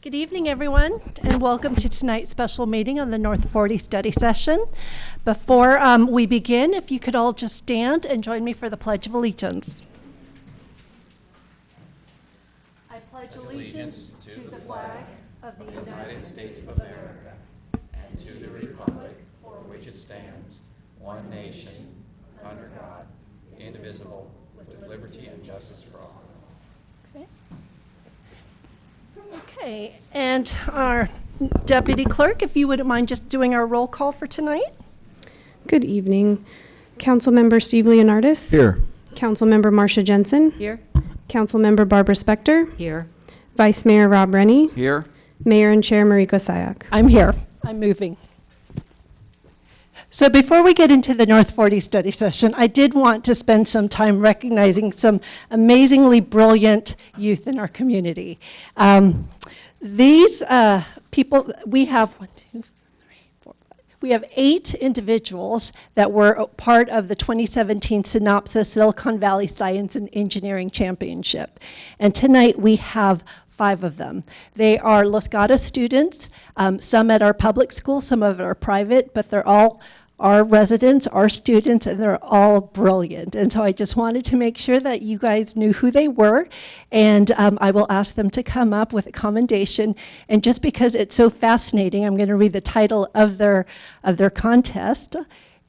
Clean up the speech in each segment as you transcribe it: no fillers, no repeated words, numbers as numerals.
Good evening, everyone, and welcome to tonight's special meeting on the North 40 study session. Before we begin, if you could all just stand and join me for the Pledge of Allegiance. I pledge allegiance to the flag of the United States of America and to the republic for which it stands, one nation, under God, indivisible, with liberty and justice for all. Okay, and our Deputy Clerk, if you wouldn't mind just doing our roll call for tonight. Good evening. Councilmember Steve Leonardis. Here. Councilmember Marcia Jensen. Here. Councilmember Barbara Spector. Here. Vice Mayor Rob Rennie. Here. Mayor and Chair Mariko Sayak. I'm here. I'm moving. So before we get into the North 40 study session, I did want to spend some time recognizing some amazingly brilliant youth in our community. These people, we have 8 individuals that were part of the 2017 Synopsis Silicon Valley Science and Engineering Championship. And tonight we have 5 of them. They are Los Gatos students, some at our public school, some of it are private, but they're all our residents, our students, and they're all brilliant. And so I just wanted to make sure that you guys knew who they were, and I will ask them to come up with a commendation. And just because it's so fascinating, I'm going to read the title of their contest,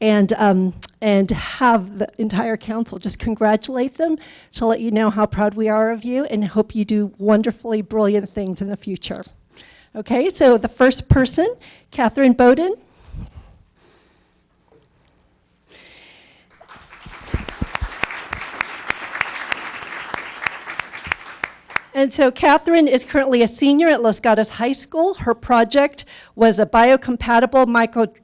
and have the entire council just congratulate them to let you know how proud we are of you and hope you do wonderfully brilliant things in the future. Okay, so the first person, Catherine Bowden. And so Catherine is currently a senior at Los Gatos High School. Her project was a biocompatible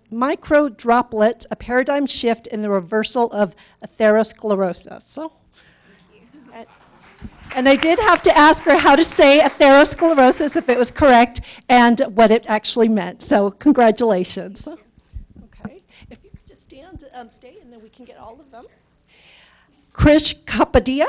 micro droplets, a paradigm shift in the reversal of atherosclerosis. So, and I did have to ask her how to say atherosclerosis, if it was correct, and what it actually meant. So congratulations. Okay, if you could just stand, stay, and then we can get all of them. Krish Kapadia.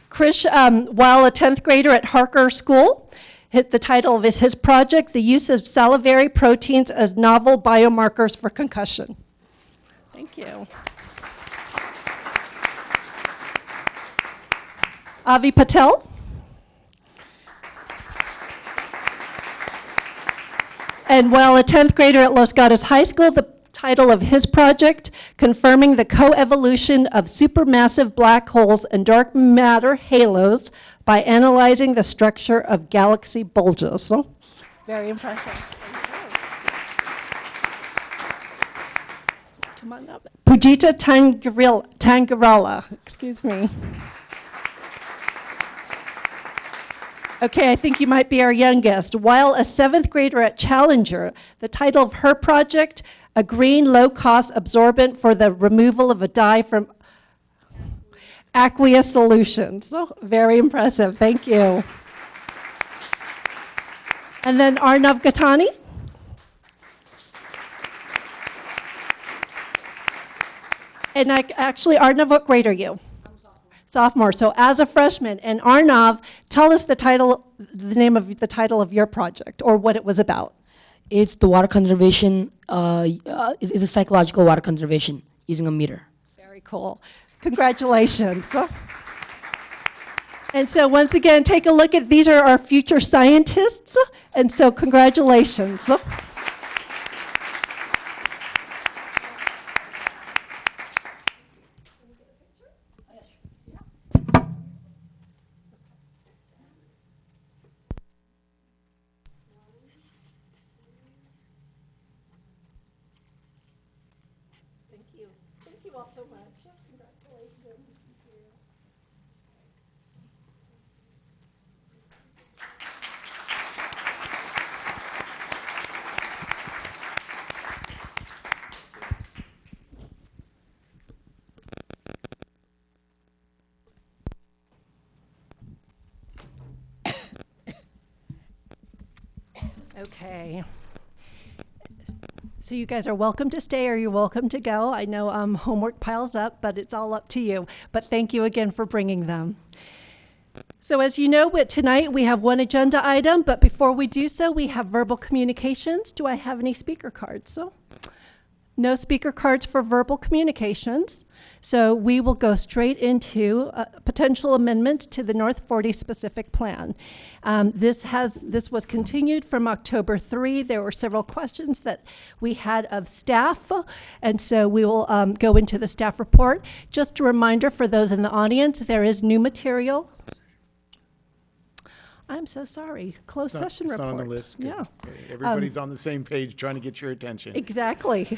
Krish, while a 10th grader at Harker School, the title of his project, The Use of Salivary Proteins as Novel Biomarkers for Concussion. Thank you. Avi Patel. And while a 10th grader at Los Gatos High School, the title of his project, Confirming the Coevolution of Supermassive Black Holes and Dark Matter Halos by Analyzing the Structure of Galaxy Bulges. So, very impressive. Come on up. Pujita Tangarala, excuse me. Okay, I think you might be our youngest. While a 7th grader at Challenger, the title of her project, A Green Low-Cost Absorbent for the Removal of a Dye from Aqueous Solutions. So, very impressive, thank you. And then Arnav Gatani. And actually, Arnav, what grade are you? Sophomore. So as a freshman, and Arnav, tell us the name of the title of your project, or what it was about. It's the water conservation, it's a psychological water conservation using a meter. Very cool. Congratulations. And so once again, take a look at, these are our future scientists, and so congratulations. Thank you all so much. Congratulations. Okay. So you guys are welcome to stay or you're welcome to go. I know homework piles up, but it's all up to you. But thank you again for bringing them. So as you know, tonight we have one agenda item, but before we do so, we have verbal communications. Do I have any speaker cards? So, no speaker cards for verbal communications. So we will go straight into potential amendments to the North 40 specific plan. This was continued from October 3. There were several questions that we had of staff, and so we will go into the staff report. Just a reminder for those in the audience, there is new material. I'm so sorry. Closed session report. It's not on the list. Good. Yeah. Okay. Everybody's on the same page trying to get your attention. Exactly.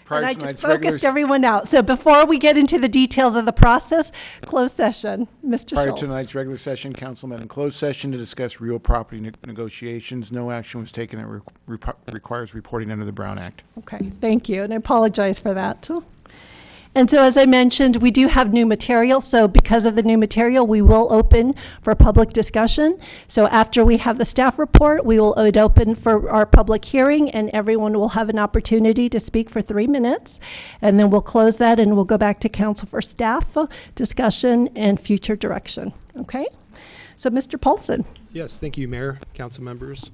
Prior And I to just tonight's focused everyone out. So before we get into the details of the process, closed session. Mr. Prior Schultz. to tonight's regular session, council met in closed session to discuss real property negotiations. No action was taken that requires reporting under the Brown Act. Okay, thank you, and I apologize for that. And so as I mentioned, we do have new material, so because of the new material, we will open for public discussion. So after we have the staff report, we will open for our public hearing, and everyone will have an opportunity to speak for 3 minutes. And then we'll close that, and we'll go back to council for staff discussion and future direction, okay? So Mr. Paulson. Yes, thank you, Mayor, council members.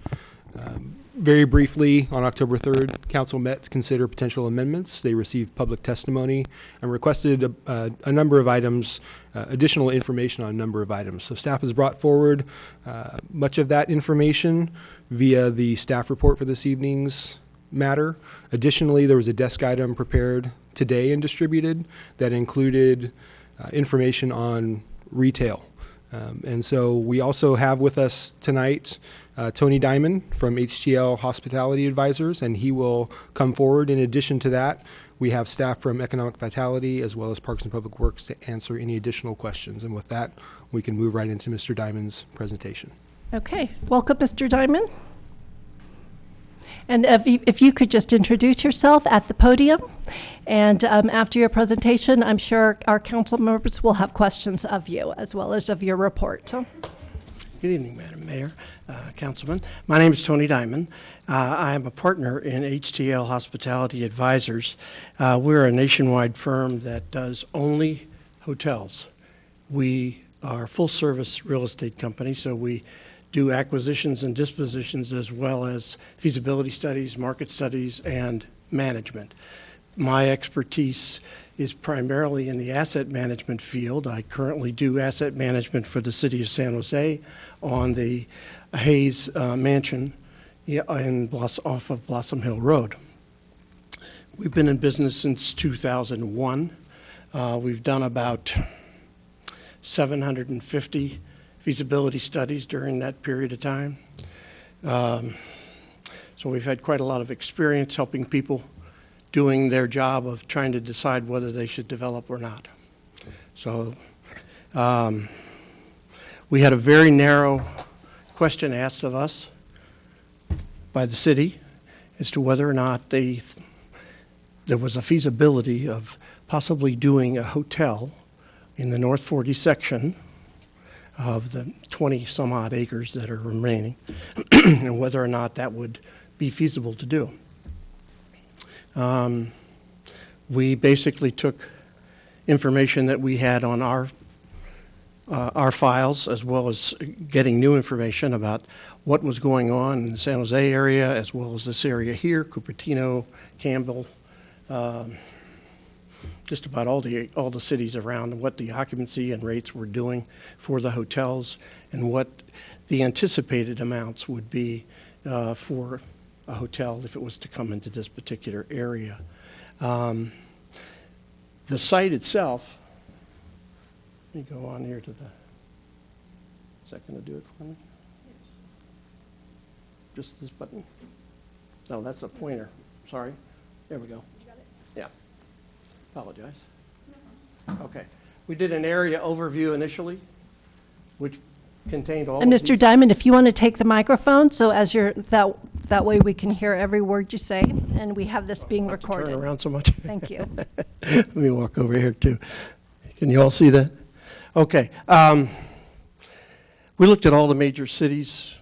Very briefly, on October 3rd, council met to consider potential amendments. They received public testimony and requested a number of items, additional information on a number of items. So staff has brought forward much of that information via the staff report for this evening's matter. Additionally, there was a desk item prepared today and distributed that included information on retail. And so we also have with us tonight Tony Diamond from HTL Hospitality Advisors, and he will come forward. In addition to that, we have staff from Economic Vitality as well as Parks and Public Works to answer any additional questions. And with that, we can move right into Mr. Diamond's presentation. Okay, welcome, Mr. Diamond. And if you could just introduce yourself at the podium, and after your presentation, I'm sure our council members will have questions of you as well as of your report. Good evening, Madam Mayor, Councilman. My name is Tony Diamond. I am a partner in HTL Hospitality Advisors. We're a nationwide firm that does only hotels. We are a full-service real estate company, so we do acquisitions and dispositions as well as feasibility studies, market studies, and management. My expertise is primarily in the asset management field. I currently do asset management for the city of San Jose on the Hayes Mansion off of Blossom Hill Road. We've been in business since 2001. We've done about 750 feasibility studies during that period of time. So we've had quite a lot of experience helping people doing their job of trying to decide whether they should develop or not. So we had a very narrow question asked of us by the city as to whether or not there was a feasibility of possibly doing a hotel in the North 40 section of the 20 some odd acres that are remaining, and whether or not that would be feasible to do. We basically took information that we had on our files, as well as getting new information about what was going on in the San Jose area, as well as this area here, Cupertino, Campbell, just about all the cities around, and what the occupancy and rates were doing for the hotels, and what the anticipated amounts would be for a hotel if it was to come into this particular area. The site itself, let me go on here to the, is that going to do it for me? Just this button? No, that's a pointer. Sorry. There we go. Yeah. Apologize. Okay. We did an area overview initially, which contained all And of Mr. these- Diamond, if you want to take the microphone, so as you're, that way we can hear every word you say, and we have this being Not to recorded. Turn around so much. Thank you. Let me walk over here too. Can you all see that? Okay. We looked at all the major cities,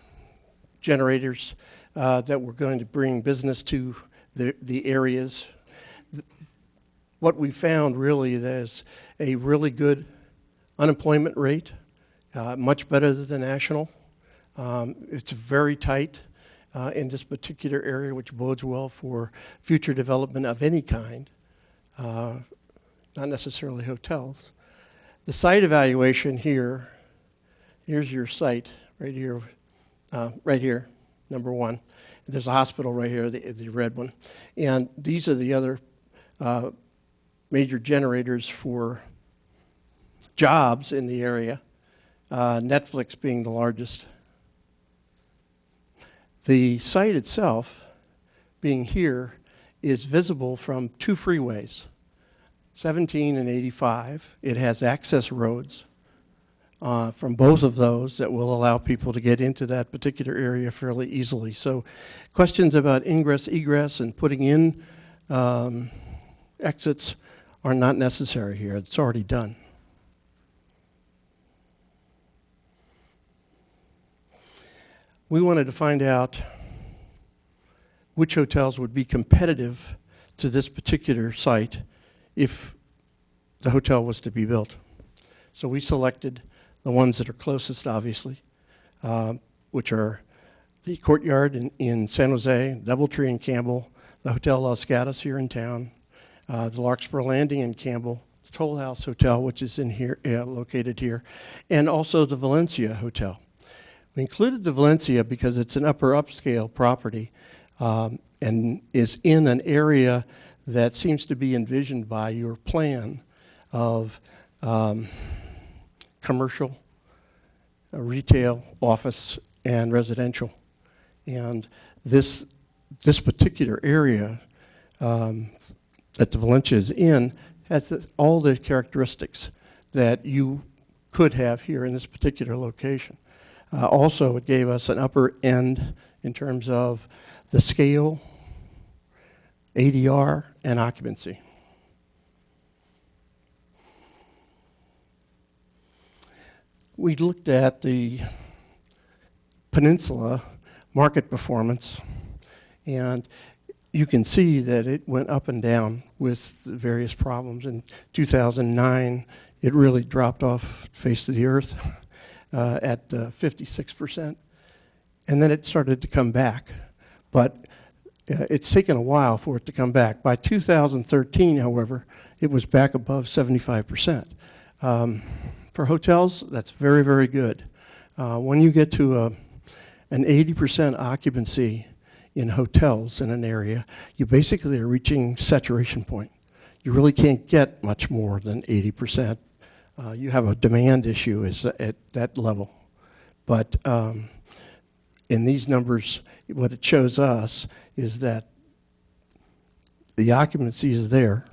generators that were going to bring business to the areas. What we found really is a really good unemployment rate, much better than the national. It's very tight in this particular area, which bodes well for future development of any kind, not necessarily hotels. The site evaluation here, here's your site right here, number one. There's a hospital right here, the red one. And these are the other major generators for jobs in the area, Netflix being the largest. The site itself, being here, is visible from two freeways, 17 and 85. It has access roads from both of those that will allow people to get into that particular area fairly easily. So questions about ingress, egress, and putting in exits are not necessary here. It's already done. We wanted to find out which hotels would be competitive to this particular site if the hotel was to be built. So we selected the ones that are closest, obviously, which are the Courtyard in San Jose, Doubletree in Campbell, the Hotel Los Gatos here in town, the Larkspur Landing in Campbell, the Toll House Hotel, which is in here, located here, and also the Valencia Hotel. We included the Valencia because it's an upper upscale property and is in an area that seems to be envisioned by your plan of commercial, retail, office, and residential. And this particular area that the Valencia is in has all the characteristics that you could have here in this particular location. Also, it gave us an upper end in terms of the scale, ADR, and occupancy. We looked at the Peninsula market performance, and you can see that it went up and down with the various problems. In 2009, it really dropped off the face of the earth at 56%. And then it started to come back. But it's taken a while for it to come back. By 2013, however, it was back above 75%. For hotels, that's very, very good. When you get to an 80% occupancy in hotels in an area, you basically are reaching saturation point. You really can't get much more than 80%. You have a demand issue at that level. But in these numbers, what it shows us is that the occupancy is there.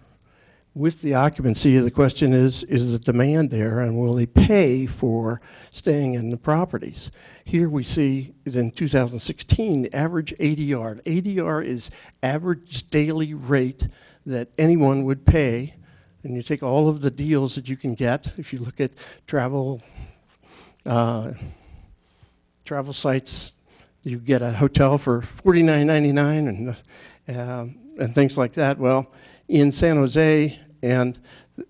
With the occupancy, the question is the demand there, and will they pay for staying in the properties? Here we see in 2016, the average ADR. ADR is average daily rate that anyone would pay, and you take all of the deals that you can get. If you look at travel sites, you get a hotel for $49.99 and things like that. Well, in San Jose and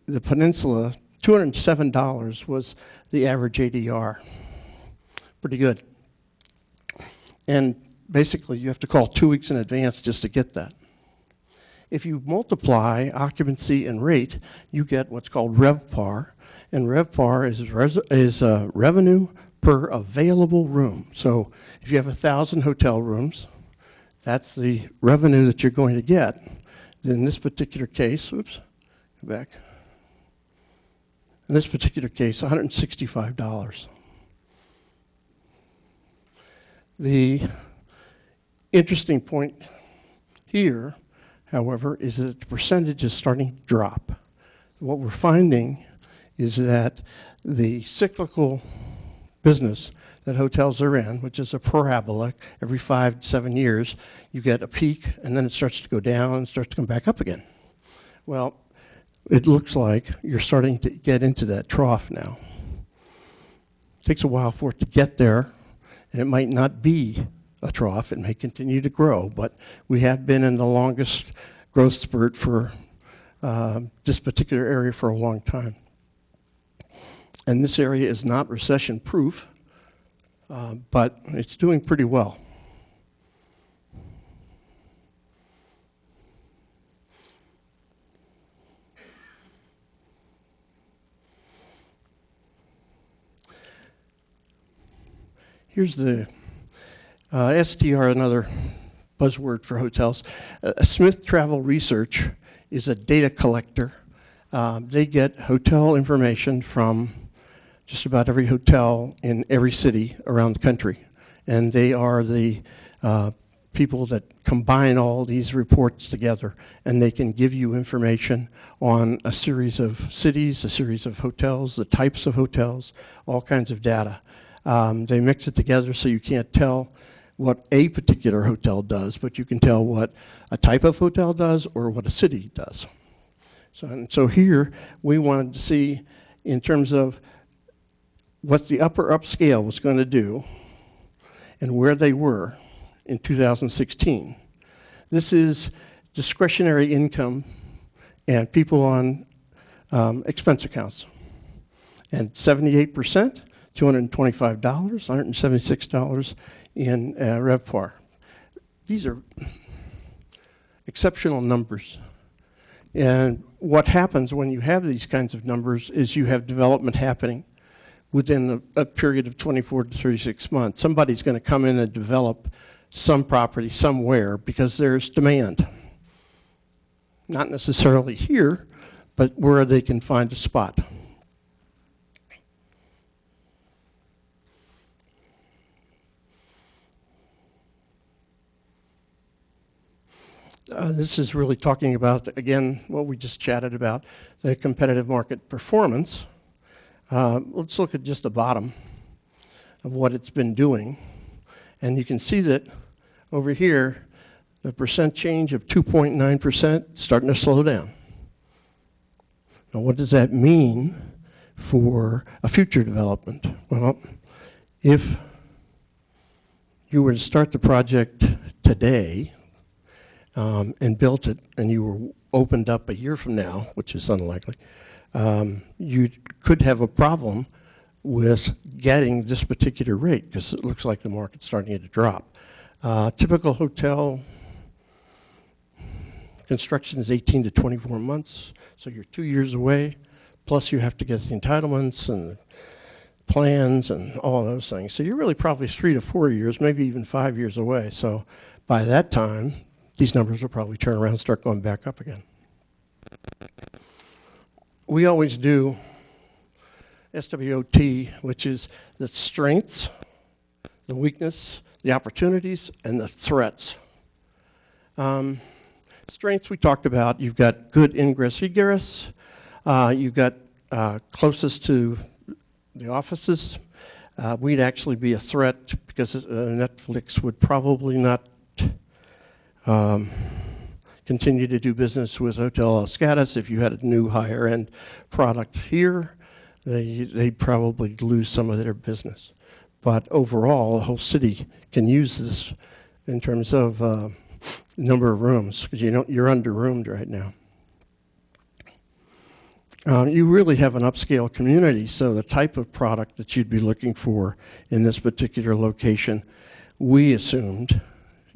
the Peninsula, $207 was the average ADR. Pretty good. And basically, you have to call 2 weeks in advance just to get that. If you multiply occupancy and rate, you get what's called RevPAR. And RevPAR is revenue per available room. So if you have 1,000 hotel rooms, that's the revenue that you're going to get. In this particular case, oops, go back. In this particular case, $165. The interesting point here, however, is that the percentage is starting to drop. What we're finding is that the cyclical business that hotels are in, which is a parabola, every 5 to 7 years, you get a peak, and then it starts to go down and starts to come back up again. Well, it looks like you're starting to get into that trough now. It takes a while for it to get there, and it might not be a trough. It may continue to grow, but we have been in the longest growth spurt for this particular area for a long time. And this area is not recession-proof, but it's doing pretty well. Here's the STR, another buzzword for hotels. Smith Travel Research is a data collector. They get hotel information from just about every hotel in every city around the country. And they are the people that combine all these reports together, and they can give you information on a series of cities, a series of hotels, the types of hotels, all kinds of data. They mix it together so you can't tell what a particular hotel does, but you can tell what a type of hotel does or what a city does. So here we wanted to see, in terms of what the upper upscale was going to do and where they were in 2016. This is discretionary income and people on expense accounts. And 78%, $225, $176 in RevPAR. These are exceptional numbers. And what happens when you have these kinds of numbers is you have development happening within a period of 24 to 36 months. Somebody's going to come in and develop some property somewhere because there's demand. Not necessarily here, but where they can find a spot. This is really talking about, again, what we just chatted about, the competitive market performance. Let's look at just the bottom of what it's been doing. And you can see that over here, the percent change of 2.9% starting to slow down. Now, what does that mean for a future development? Well, if you were to start the project today, and built it, and you were opened up a year from now, which is unlikely, you could have a problem with getting this particular rate because it looks like the market's starting to drop. Typical hotel construction is 18 to 24 months, so you're 2 years away, plus you have to get the entitlements and plans and all those things. So you're really probably 3 to 4 years, maybe even 5 years away. So by that time, these numbers will probably turn around and start going back up again. We always do SWOT, which is the strengths, the weakness, the opportunities, and the threats. Strengths we talked about, you've got good ingress, egress, you've got closest to the offices. We'd actually be a threat because Netflix would probably not continue to do business with Hotel Los Gatos. If you had a new higher end product here, they'd probably lose some of their business. But overall, the whole city can use this in terms of number of rooms, because you're under-roomed right now. You really have an upscale community, so the type of product that you'd be looking for in this particular location, we assumed,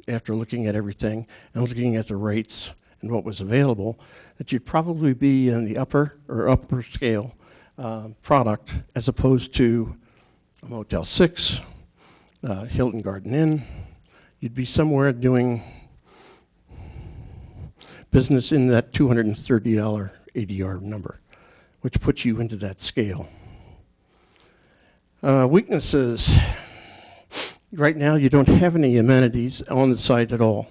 after looking at everything and looking at the rates and what was available, that you'd probably be in the upper scale product as opposed to a Motel 6, Hilton Garden Inn. You'd be somewhere doing business in that $230 ADR number, which puts you into that scale. Weaknesses. Right now, you don't have any amenities on the site at all.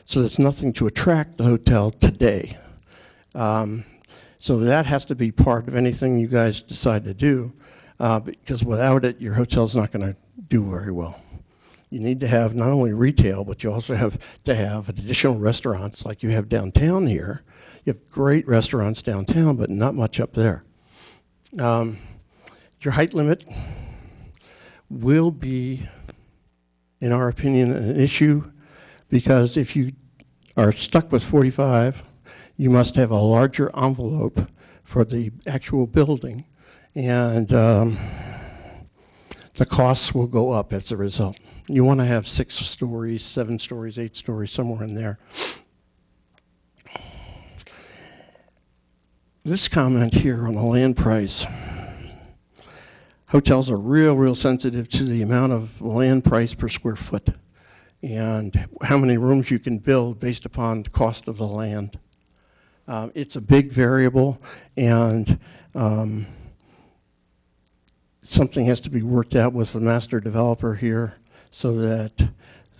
So there's nothing to attract the hotel today. So that has to be part of anything you guys decide to do, because without it, your hotel's not going to do very well. You need to have not only retail, but you also have to have additional restaurants like you have downtown here. You have great restaurants downtown, but not much up there. Your height limit will be in our opinion, an issue because if you are stuck with 45, you must have a larger envelope for the actual building, and the costs will go up as a result. You want to have 6 stories, 7 stories, 8 stories, somewhere in there. This comment here on the land price. Hotels are real sensitive to the amount of land price per square foot and how many rooms you can build based upon the cost of the land. It's a big variable, and something has to be worked out with the master developer here so that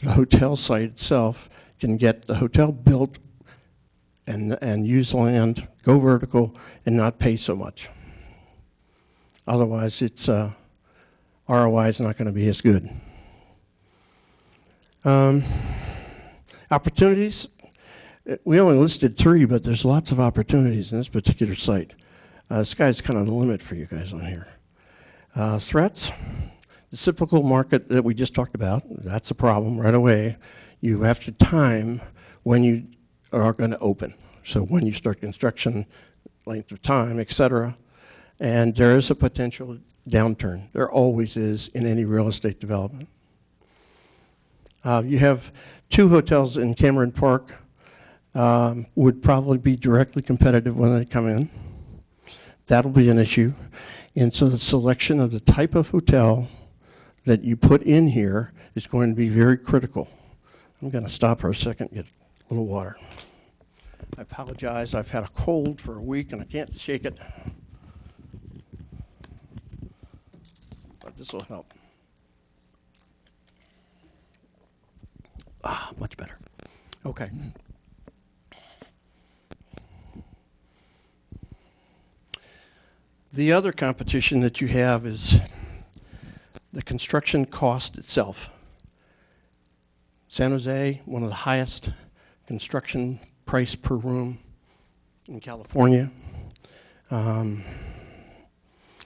the hotel site itself can get the hotel built and use land, go vertical, and not pay so much. Otherwise, its ROI is not going to be as good. Opportunities, we only listed 3, but there's lots of opportunities in this particular site. The sky's kind of the limit for you guys on here. Threats, the cyclical market that we just talked about, that's a problem right away. You have to time when you are going to open. So when you start construction, length of time, et cetera. And there is a potential downturn. There always is in any real estate development. You have 2 hotels in Cameron Park, would probably be directly competitive when they come in. That'll be an issue. And so the selection of the type of hotel that you put in here is going to be very critical. I'm going to stop for a second and get a little water. I apologize. I've had a cold for a week and I can't shake it. But this will help. Much better. Okay. The other competition that you have is the construction cost itself. San Jose, one of the highest construction price per room in California.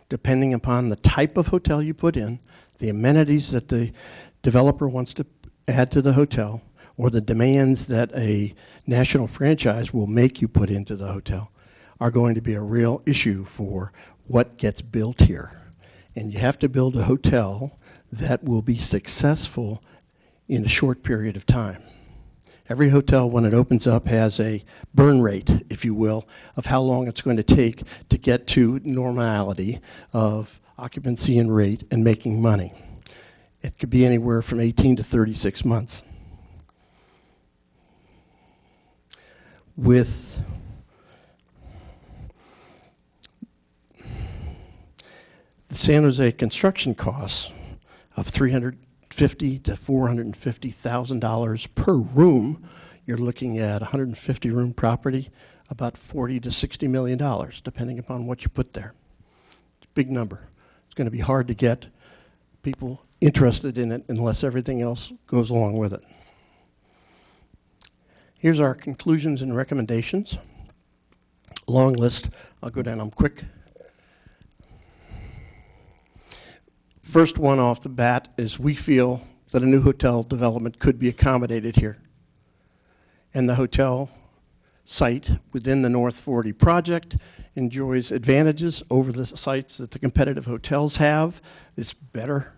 Depending upon the type of hotel you put in, the amenities that the developer wants to add to the hotel, or the demands that a national franchise will make you put into the hotel, are going to be a real issue for what gets built here. And you have to build a hotel that will be successful in a short period of time. Every hotel, when it opens up, has a burn rate, if you will, of how long it's going to take to get to normality of occupancy and rate and making money. It could be anywhere from 18 to 36 months. With the San Jose construction costs of $350,000 to $450,000 per room, you're looking at 150 room property, about $40 to $60 million, depending upon what you put there. It's a big number. It's going to be hard to get people interested in it unless everything else goes along with it. Here's our conclusions and recommendations. Long list. I'll go down them quick. First one off the bat is we feel that a new hotel development could be accommodated here. And the hotel site within the North 40 project enjoys advantages over the sites that the competitive hotels have. It's better.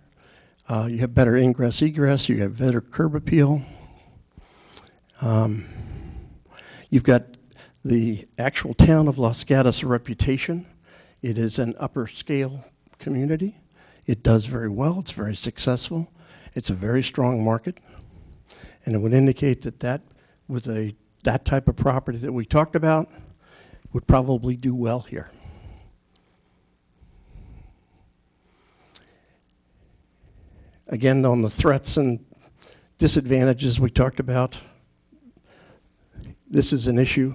You have better ingress, egress. You have better curb appeal. You've got the actual town of Los Gatos reputation. It is an upper scale community. It does very well. It's very successful. It's a very strong market. And it would indicate that with that type of property that we talked about would probably do well here. Again, on the threats and disadvantages we talked about, this is an issue,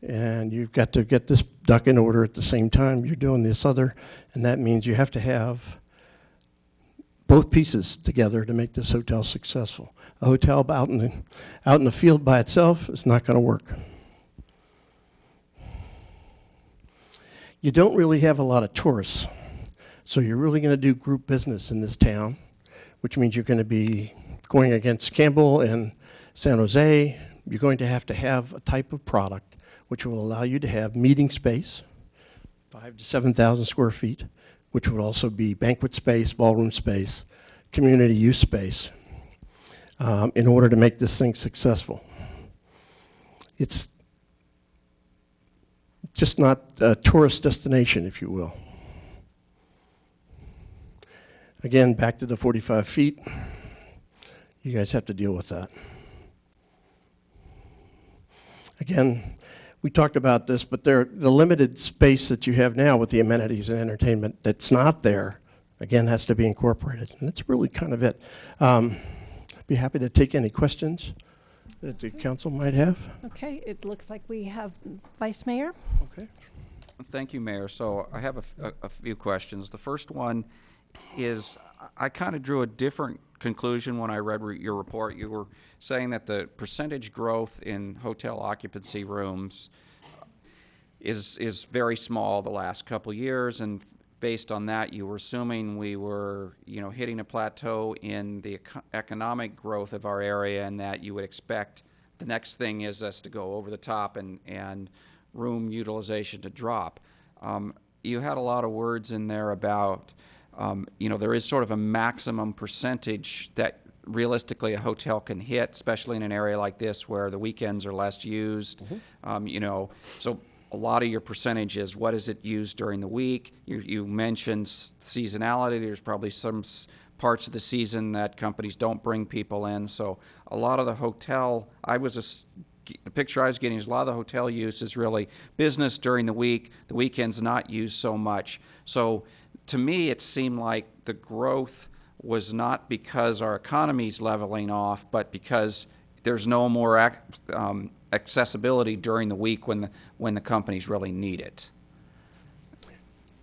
and you've got to get this duck in order at the same time you're doing this other, and that means you have to have both pieces together to make this hotel successful. A hotel out in the field by itself is not going to work. You don't really have a lot of tourists, so you're really going to do group business in this town, which means you're going to be going against Campbell and San Jose, you're going to have a type of product which will allow you to have meeting space, 5,000 to 7,000 square feet, which would also be banquet space, ballroom space, community use space, in order to make this thing successful. It's just not a tourist destination, if you will. Again, back to the 45 feet. You guys have to deal with that. Again, we talked about this, but the limited space that you have now with the amenities and entertainment that's not there, again, has to be incorporated. And that's really kind of it. Be happy to take any questions that the council might have. Okay, it looks like we have Vice Mayor. Okay. Thank you, Mayor. So I have a few questions. The first one is I kind of drew a different conclusion when I read your report. You were saying that the percentage growth in hotel occupancy rooms is very small the last couple years, and based on that, you were assuming we were, hitting a plateau in the economic growth of our area, and that you would expect the next thing is us to go over the top and room utilization to drop. You had a lot of words in there about, there is sort of a maximum percentage that realistically a hotel can hit, especially in an area like this where the weekends are less used. So a lot of your percentage is what is it used during the week. You mentioned seasonality. There's probably some parts of the season that companies don't bring people in. So a lot of the hotel, the picture I was getting is a lot of the hotel use is really business during the week. The weekend's not used so much. So to me, it seemed like the growth was not because our economy's leveling off, but because there's no more accessibility during the week when the companies really need it.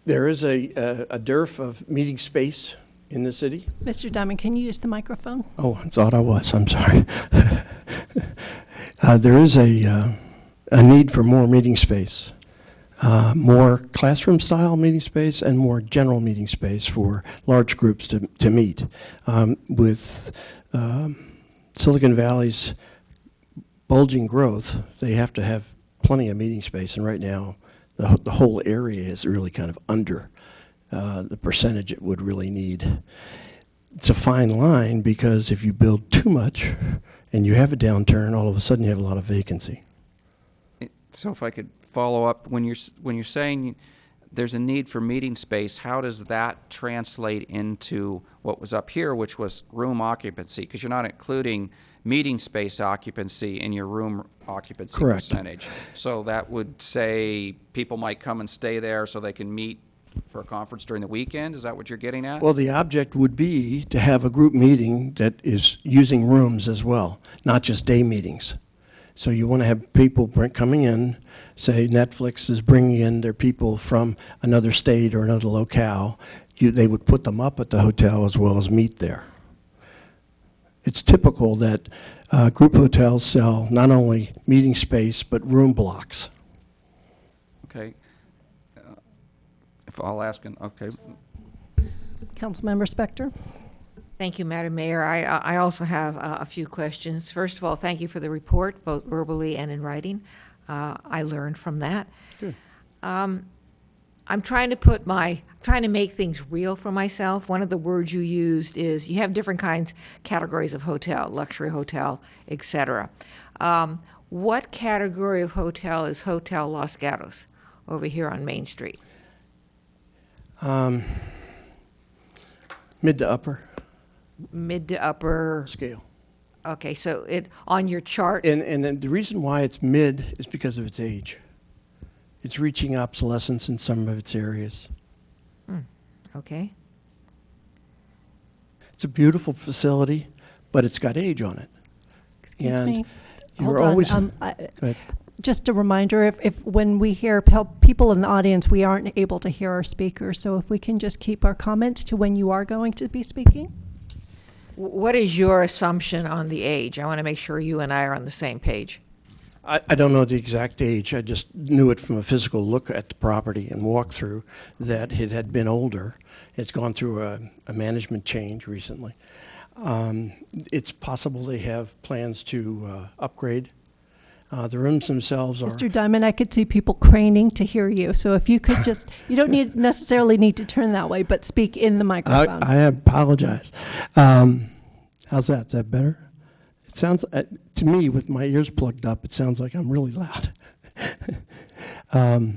There is a dearth of meeting space in the city. Mr. Diamond, can you use the microphone? Oh, I thought I was. I'm sorry. There is a need for more meeting space, more classroom-style meeting space, and more general meeting space for large groups to meet. With Silicon Valley's bulging growth, they have to have plenty of meeting space, and right now the whole area is really kind of under the percentage it would really need. It's a fine line, because if you build too much and you have a downturn, all of a sudden you have a lot of vacancy. So if I could follow up, when you're saying there's a need for meeting space, how does that translate into what was up here, which was room occupancy? Because you're not including meeting space occupancy in your room occupancy Correct. percentage. So that would say people might come and stay there so they can meet for a conference during the weekend? Is that what you're getting at? Well, the object would be to have a group meeting that is using rooms as well, not just day meetings. So you want to have people coming in, say Netflix is bringing in their people from another state or another locale. They would put them up at the hotel as well as meet there. It's typical that group hotels sell not only meeting space but room blocks. Okay. If I'll ask, okay. Councilmember Spector. Thank you, Madam Mayor. I also have a few questions. First of all, thank you for the report, both verbally and in writing. I learned from that. Good. I'm trying to make things real for myself. One of the words you used is you have different categories of hotel, luxury hotel, etc. What category of hotel is Hotel Los Gatos over here on Main Street? Mid to upper Mid to upper. scale. Okay, so on your chart. And then the reason why it's mid is because of its age. It's reaching obsolescence in some of its areas. Okay. It's a beautiful facility, but it's got age on it. Excuse And me. you're Hold on. always. Go Go ahead. Just a reminder, if when we hear people in the audience, we aren't able to hear our speakers. So if we can just keep our comments to when you are going to be speaking. What is your assumption on the age? I want to make sure you and I are on the same page. I don't know the exact age. I just knew it from a physical look at the property and walkthrough that it had been older. It's gone through a management change recently. It's possible they have plans to upgrade. The rooms themselves are. Mr. Diamond, I could see people craning to hear you. So if you could just, you don't necessarily need to turn that way, but speak in the microphone. I apologize. How's that? Is that better? It sounds, to me, with my ears plugged up, it sounds like I'm really loud. The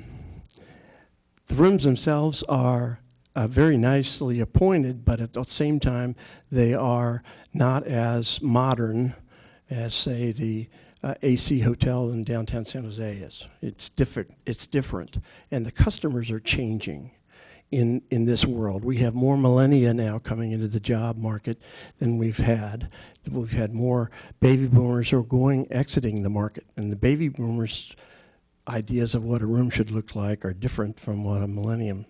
rooms themselves are very nicely appointed, but at the same time, they are not as modern as, say, the AC Hotel in downtown San Jose is. It's different. And the customers are changing in this world. We have more millennia now coming into the job market than we've had. We've had more baby boomers who are exiting the market. And the baby boomers' ideas of what a room should look like are different from what a millennium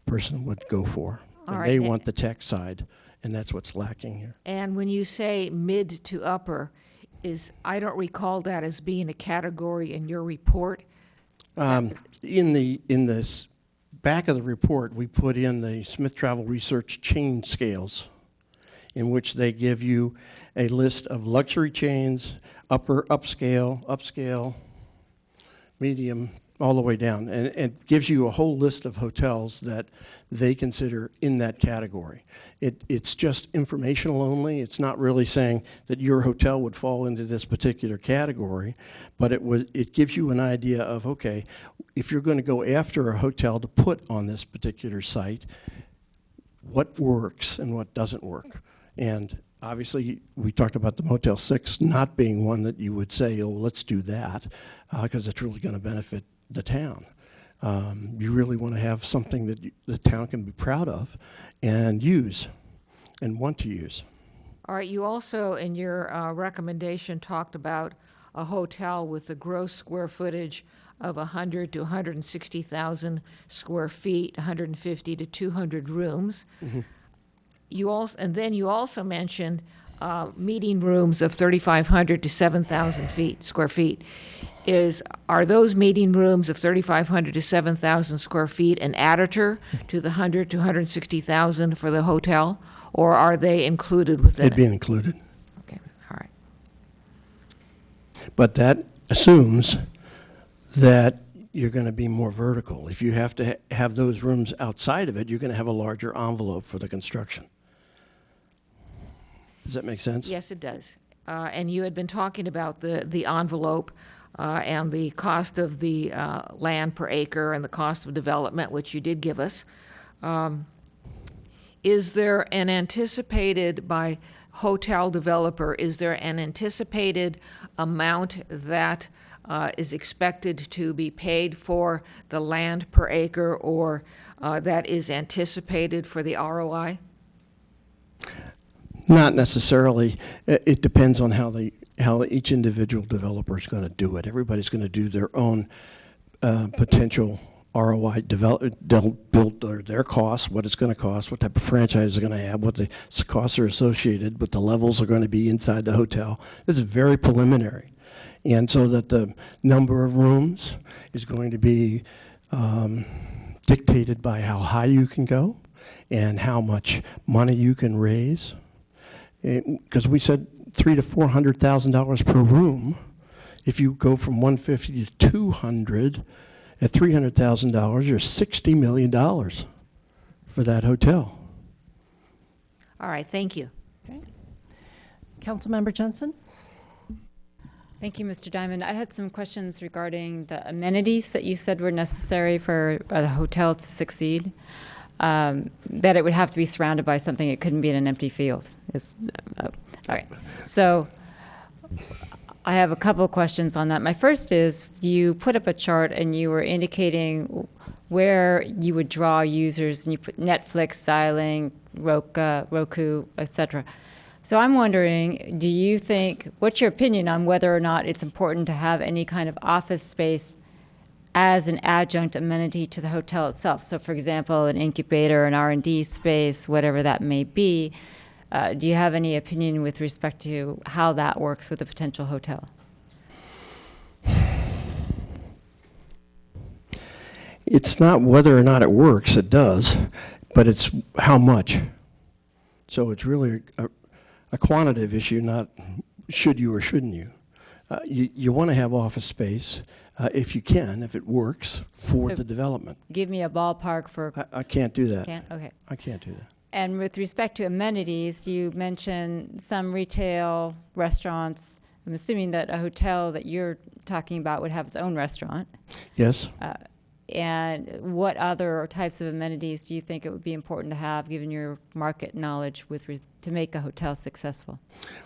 person would go for. All And right, they and- want the tech side, and that's what's lacking here. And when you say mid to upper, I don't recall that as being a category in your report. In this back of the report, we put in the Smith Travel Research chain scales, in which they give you a list of luxury chains, upscale, medium, all the way down, and it gives you a whole list of hotels that they consider in that category. It's just informational only. It's not really saying that your hotel would fall into this particular category, but it gives you an idea of, okay, if you're going to go after a hotel to put on this particular site, what works and what doesn't work. And obviously, we talked about the Motel 6 not being one that you would say, oh, let's do that, because it's really going to benefit the town. You really want to have something that the town can be proud of and use and want to use. All right, you also, in your recommendation, talked about a hotel with a gross square footage of 100 to 160,000 square feet, 150 to 200 rooms. Mm-hmm. Then you also mentioned meeting rooms of 3,500 to 7,000 square feet. Are those meeting rooms of 3,500 to 7,000 square feet an additor to the 100 to 160,000 for the hotel, or are they included within They'd be included. Okay, all right. But that assumes that you're going to be more vertical. If you have to have those rooms outside of it, you're going to have a larger envelope for the construction. Does that make sense? Yes, it does. And you had been talking about the envelope and the cost of the land per acre and the cost of development, which you did give us. Is there an anticipated, by hotel developer, is there an anticipated amount that is expected to be paid for the land per acre, or that is anticipated for the ROI? Not necessarily. It depends on how each individual developer is going to do it. Everybody's going to do their own potential ROI. They'll build their costs, what it's going to cost, what type of franchise they're going to have, what the costs are associated, what the levels are going to be inside the hotel. This is very preliminary. And so that the number of rooms is going to be dictated by how high you can go and how much money you can raise. Because we said $300,000 to $400,000 per room. If you go from 150 to 200 at $300,000, you're $60 million for that hotel. All right, thank you. Okay. Councilmember Jensen? Thank you, Mr. Diamond. I had some questions regarding the amenities that you said were necessary for a hotel to succeed. That it would have to be surrounded by something. It couldn't be in an empty field. All right. So I have a couple of questions on that. My first is, you put up a chart and you were indicating where you would draw users, and you put Netflix, Xiling, Roku, etc. So I'm wondering, what's your opinion on whether or not it's important to have any kind of office space as an adjunct amenity to the hotel itself? So, for example, an incubator, an R&D space, whatever that may be. Do you have any opinion with respect to how that works with a potential hotel? It's not whether or not it works, it does, but it's how much. So it's really a quantitative issue, not should you or shouldn't you. You want to have office space if you can, if it works for So the development. Give me a ballpark for, I can't do that. can't, okay. I can't do that. And with respect to amenities, you mentioned some retail, restaurants. I'm assuming that a hotel that you're talking about would have its own restaurant. Yes? And what other types of amenities do you think it would be important to have, given your market knowledge, to make a hotel successful?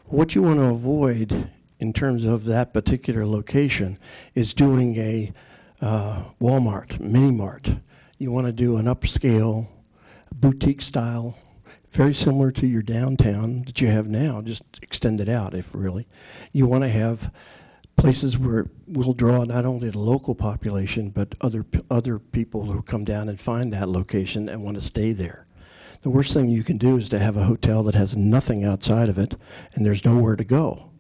What you want to avoid in terms of that particular location is doing a Walmart, mini mart. You want to do an upscale, boutique style, very similar to your downtown that you have now, just extend it out if really. You want to have places where we'll draw not only the local population, but other people who come down and find that location and want to stay there. The worst thing you can do is to have a hotel that has nothing outside of it, and there's nowhere to go,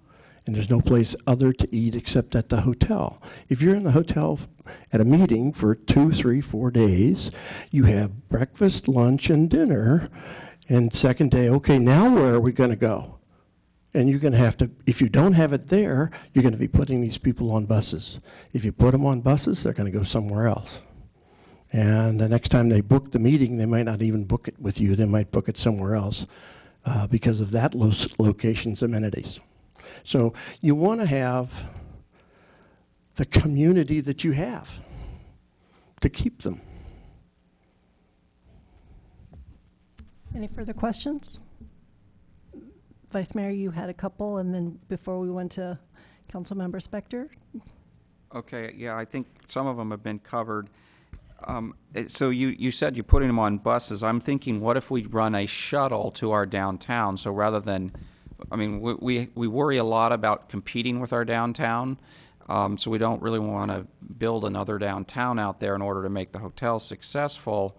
and there's no place other to eat except at the hotel. If you're in the hotel at a meeting for 2, 3, 4 days, you have breakfast, lunch, and dinner, and second day, okay, now where are we going to go? And you're going to have to, if you don't have it there, you're going to be putting these people on buses. If you put them on buses, they're going to go somewhere else. And the next time they book the meeting, they might not even book it with you. They might book it somewhere else because of that location's amenities. So you want to have the community that you have to keep them. Any further questions? Vice Mayor, you had a couple, and then before we went to Councilmember Spector. Okay, yeah, I think some of them have been covered. So you said you're putting them on buses. I'm thinking, what if we run a shuttle to our downtown? So rather than, I mean, we worry a lot about competing with our downtown, so we don't really want to build another downtown out there in order to make the hotel successful.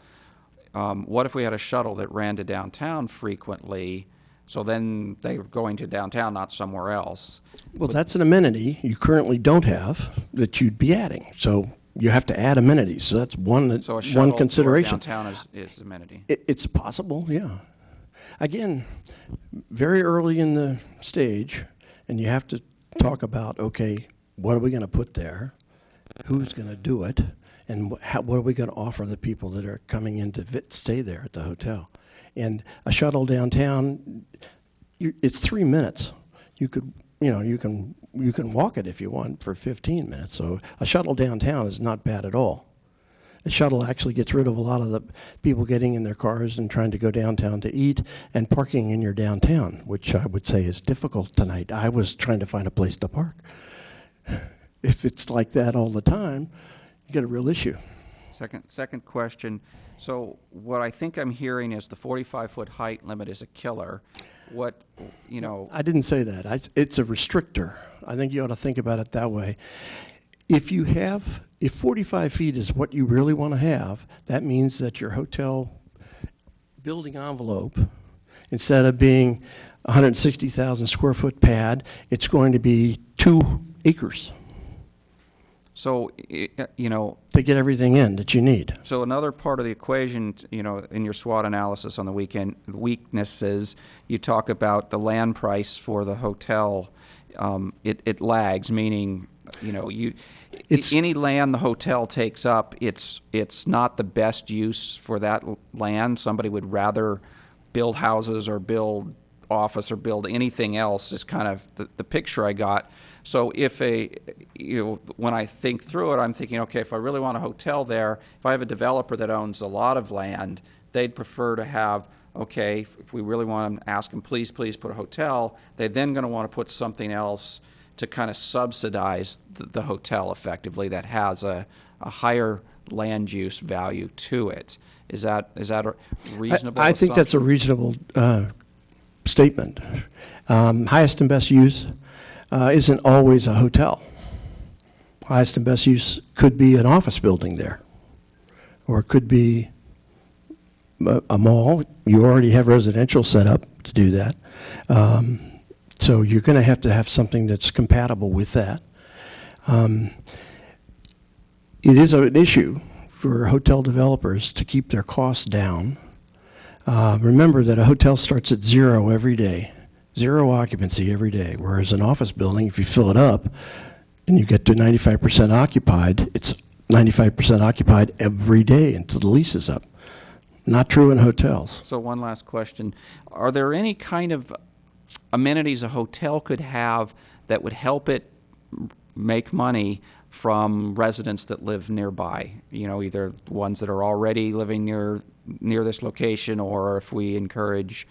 What if we had a shuttle that ran to downtown frequently? So then they were going to downtown, not somewhere else. Well, that's an amenity you currently don't have that you'd be adding. So you have to add amenities. So that's one So a shuttle consideration. to our downtown is amenity. It's possible, yeah. Again, very early in the stage, and you have to talk about, okay, what are we going to put there? Who's going to do it? And what are we going to offer the people that are coming in to stay there at the hotel? And a shuttle downtown, it's 3 minutes. You can walk it if you want for 15 minutes. So a shuttle downtown is not bad at all. A shuttle actually gets rid of a lot of the people getting in their cars and trying to go downtown to eat and parking in your downtown, which I would say is difficult tonight. I was trying to find a place to park. If it's like that all the time, you get a real issue. Second question. So what I think I'm hearing is the 45-foot height limit is a killer. What, you know... I didn't say that. It's a restrictor. I think you ought to think about it that way. If 45 feet is what you really want to have, that means that your hotel building envelope, instead of being 160,000 square foot pad, it's going to be 2 acres. So, you know... To get everything in that you need. So another part of the equation, you know, in your SWOT analysis on the weaknesses, you talk about the land price for the hotel. It lags, meaning, you know, any land the hotel takes up, it's not the best use for that land. Somebody would rather build houses or build office or build anything else is kind of the picture I got. So when I think through it, I'm thinking, okay, if I really want a hotel there, if I have a developer that owns a lot of land, they'd prefer to have, okay, if we really want to ask them, please put a hotel, they're then going to want to put something else to kind of subsidize the hotel effectively that has a higher land use value to it. Is that a reasonable I think that's a reasonable statement. Highest and best use isn't always a hotel. Highest and best use could be an office building there, or it could be a mall. You already have residential set up to do that. So you're going to have something that's compatible with that. It is an issue for hotel developers to keep their costs down. Remember that a hotel starts at 0 every day. zero occupancy every day. Whereas an office building, if you fill it up and you get to 95% occupied, it's 95% occupied every day until the lease is up. Not true in hotels. So one last question. Are there any kind of amenities a hotel could have that would help it make money from residents that live nearby? You know, either ones that are already living near this location, or if we encourage,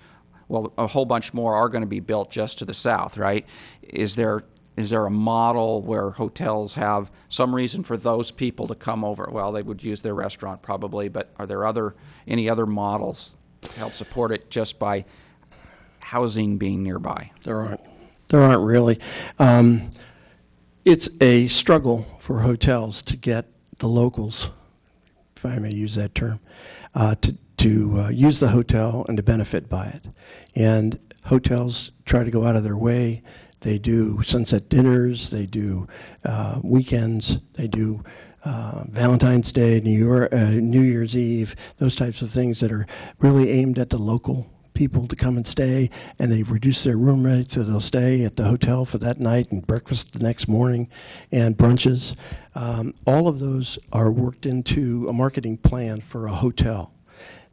well, a whole bunch more are going to be built just to the south, right? Is there a model where hotels have some reason for those people to come over? Well, they would use their restaurant probably, but are there any other models to help support it just by housing being nearby? There aren't really. It's a struggle for hotels to get the locals, if I may use that term, to use the hotel and to benefit by it. And hotels try to go out of their way. They do sunset dinners, they do weekends, they do Valentine's Day, New Year's Eve, those types of things that are really aimed at the local people to come and stay, and they reduce their room rates so they'll stay at the hotel for that night and breakfast the next morning and brunches. All of those are worked into a marketing plan for a hotel.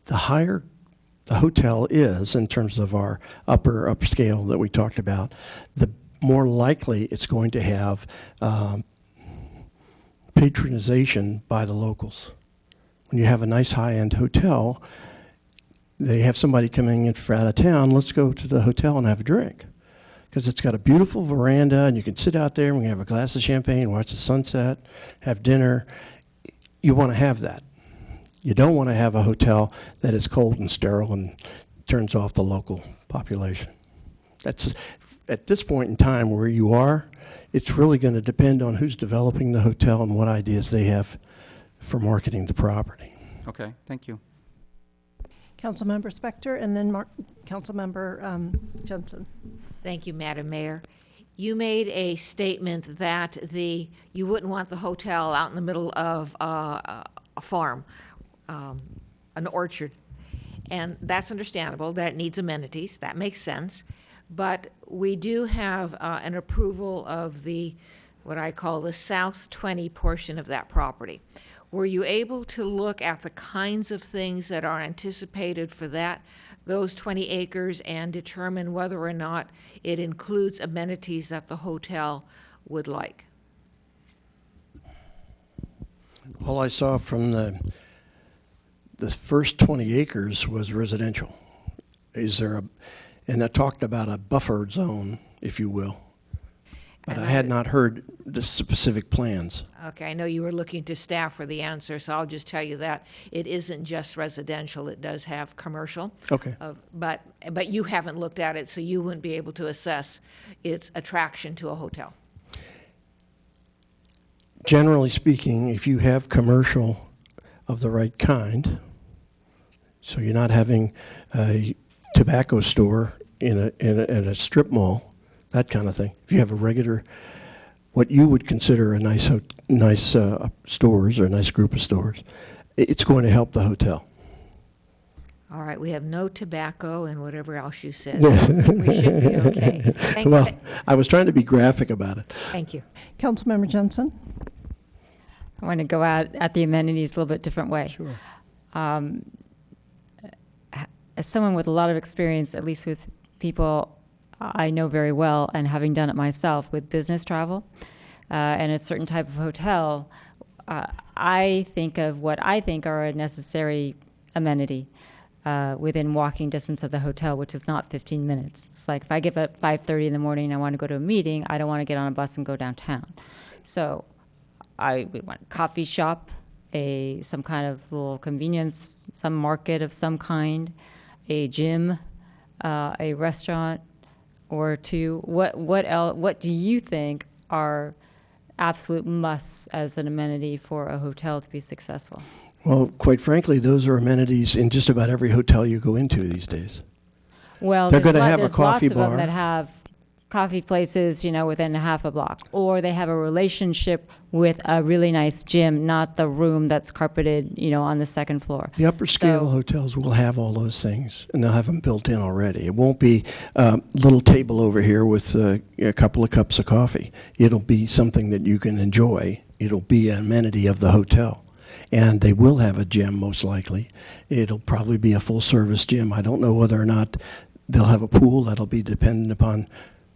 The higher the hotel is, in terms of our upscale that we talked about, the more likely it's going to have patronization by the locals. When you have a nice high-end hotel, they have somebody coming in from out of town, let's go to the hotel and have a drink. Because it's got a beautiful veranda, and you can sit out there and we can have a glass of champagne, watch the sunset, have dinner. You want to have that. You don't want to have a hotel that is cold and sterile and turns off the local population. That's, at this point in time where you are, it's really going to depend on who's developing the hotel and what ideas they have for marketing the property. Okay, thank you. Councilmember Spector, and then Councilmember Jensen. Thank you, Madam Mayor. You made a statement that you wouldn't want the hotel out in the middle of a farm, an orchard. And that's understandable. That needs amenities. That makes sense. But we do have an approval of what I call the South 20 portion of that property. Were you able to look at the kinds of things that are anticipated for those 20 acres and determine whether or not it includes amenities that the hotel would like? All I saw from the first 20 acres was residential. And I talked about a buffer zone, if you will. But I had not heard the specific plans. Okay, I know you were looking to staff for the answer, so I'll just tell you that it isn't just residential. It does have commercial. Okay. But you haven't looked at it, so you wouldn't be able to assess its attraction to a hotel. Generally speaking, if you have commercial of the right kind, so you're not having a tobacco store in a strip mall, that kind of thing. If you have a regular, what you would consider a nice stores or a nice group of stores, it's going to help the hotel. All right, we have no tobacco and whatever else you said. We should be okay. Well, I was trying to be graphic about it. Thank you. Councilmember Jensen. I want to go at the amenities a little bit different way. Sure. As someone with a lot of experience, at least with people I know very well, and having done it myself with business travel and a certain type of hotel, I think of what I think are a necessary amenity within walking distance of the hotel, which is not 15 minutes. It's like if I get up at 5:30 in the morning and I want to go to a meeting, I don't want to get on a bus and go downtown. So I would want a coffee shop, some kind of little convenience, some market of some kind, a gym, a restaurant or two. What else? What do you think are absolute musts as an amenity for a hotel to be successful? Well, quite frankly, those are amenities in just about every hotel you go into these days. Well, They're going to have a there's coffee lots of bar. them that have coffee places, within a half a block, or they have a relationship with a really nice gym, not the room that's carpeted, on the second floor. The upper scale So- hotels will have all those things, and they'll have them built in already. It won't be a little table over here with a couple of cups of coffee. It'll be something that you can enjoy. It'll be an amenity of the hotel. And they will have a gym, most likely. It'll probably be a full-service gym. I don't know whether or not they'll have a pool. That'll be dependent upon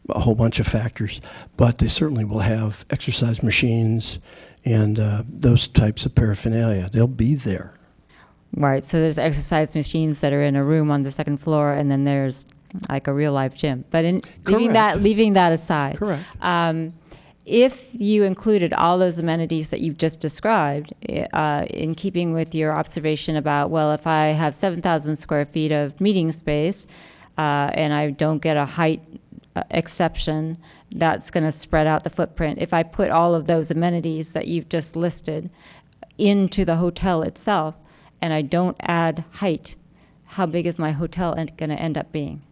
a whole bunch of factors. But they certainly will have exercise machines and those types of paraphernalia. They'll be there. Right, so there's exercise machines that are in a room on the second floor, and then there's like a real life gym. But leaving that aside, Correct. If you included all those amenities that you've just described, in keeping with your observation about, well, if I have 7,000 square feet of meeting space and I don't get a height exception, that's going to spread out the footprint. If I put all of those amenities that you've just listed into the hotel itself and I don't add height, how big is my hotel going to end up being?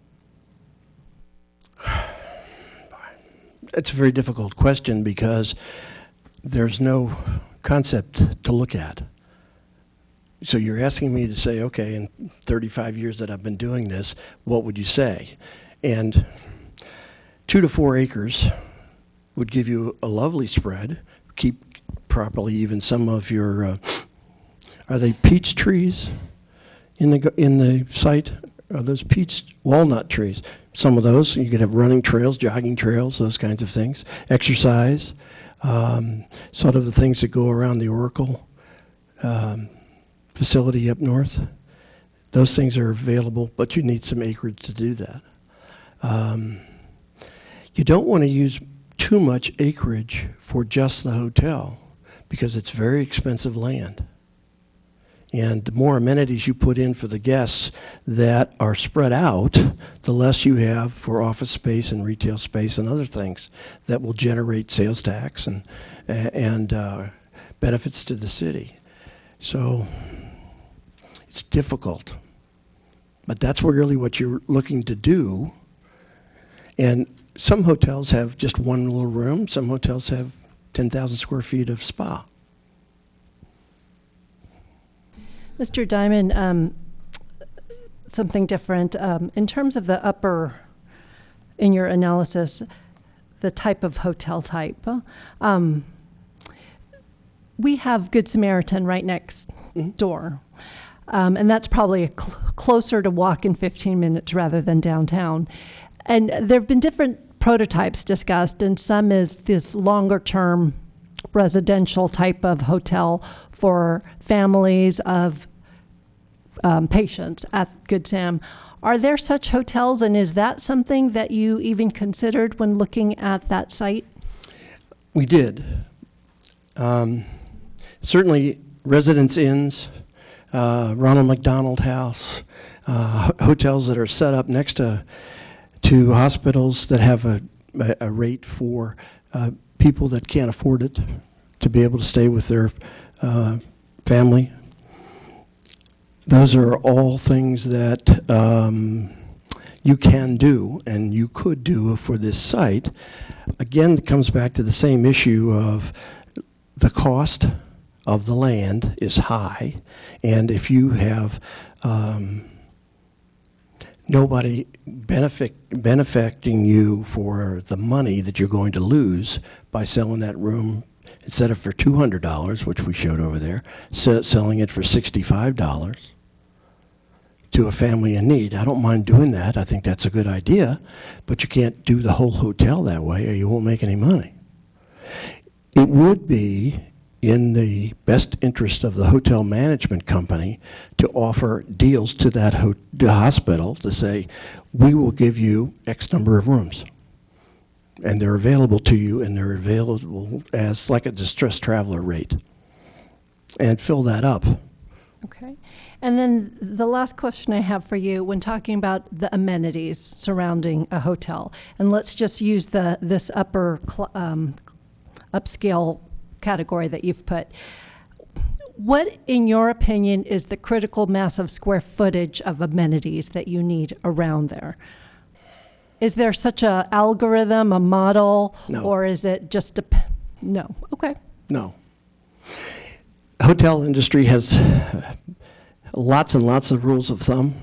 It's a very difficult question because there's no concept to look at. So you're asking me to say, okay, in 35 years that I've been doing this, what would you say? And 2 to 4 acres would give you a lovely spread, keep properly even some of your, are they peach trees in the site? Are those peach walnut trees? Some of those, you could have running trails, jogging trails, those kinds of things. Exercise, sort of the things that go around the Oracle facility up north. Those things are available, but you need some acreage to do that. You don't want to use too much acreage for just the hotel because it's very expensive land. And the more amenities you put in for the guests that are spread out, the less you have for office space and retail space and other things that will generate sales tax and benefits to the city. So it's difficult. But that's really what you're looking to do. And some hotels have just one little room. Some hotels have 10,000 square feet of spa. Mr. Diamond, something different. In terms of the in your analysis, the type of hotel type, we have Good Samaritan right next door. And that's probably closer to walk in 15 minutes rather than downtown. And there have been different prototypes discussed, and some is this longer-term residential type of hotel for families of patients at Good Sam. Are there such hotels, and is that something that you even considered when looking at that site? We did. Certainly Residence Inns, Ronald McDonald House, hotels that are set up next to hospitals that have a rate for people that can't afford it to be able to stay with their family. Those are all things that you can do and you could do for this site. Again, it comes back to the same issue of the cost of the land is high, and if you have nobody benefiting you for the money that you're going to lose by selling that room, instead of for $200, which we showed over there, selling it for $65 to a family in need. I don't mind doing that. I think that's a good idea, but you can't do the whole hotel that way or you won't make any money. It would be in the best interest of the hotel management company to offer deals to that hospital to say, we will give you X number of rooms. And they're available to you, and they're available as like a distressed traveler rate. And fill that up. Okay. And then the last question I have for you, when talking about the amenities surrounding a hotel, and let's just use this upscale category that you've put. What, in your opinion, is the critical mass of square footage of amenities that you need around there? Is there such a algorithm, a model? No. Or is it just no? Okay. No. Hotel industry has lots and lots of rules of thumb,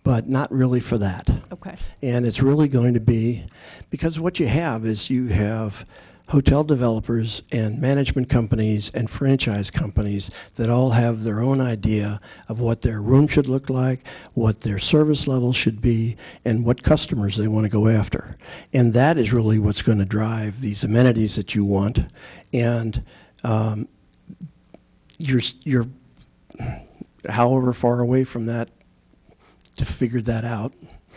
but not really for that. Okay. And it's really going to be, because what you have is you have hotel developers and management companies and franchise companies that all have their own idea of what their room should look like, what their service level should be, and what customers they want to go after. And that is really what's going to drive these amenities that you want. And you're however far away from that to figure that out.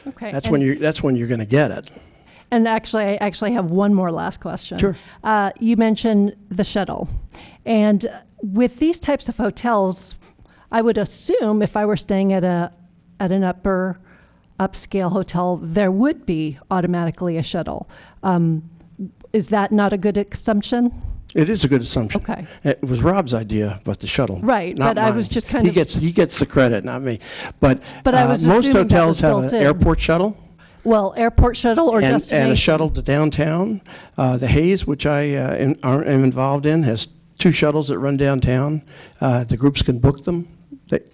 Okay. That's when you're going to get it. And actually, I actually have one more last question. Sure. You mentioned the shuttle. And with these types of hotels, I would assume if I were staying at an upscale hotel, there would be automatically a shuttle. Is that not a good assumption? It is a good assumption. Okay. It was Rob's idea about the shuttle. Right, not but I mine. was just kind of- He gets the credit, not me. But I was most assuming that hotels was have built an in. airport shuttle Well, airport shuttle or and destination? a shuttle to downtown. The Hayes, which I am involved in, has 2 shuttles that run downtown. The groups can book them,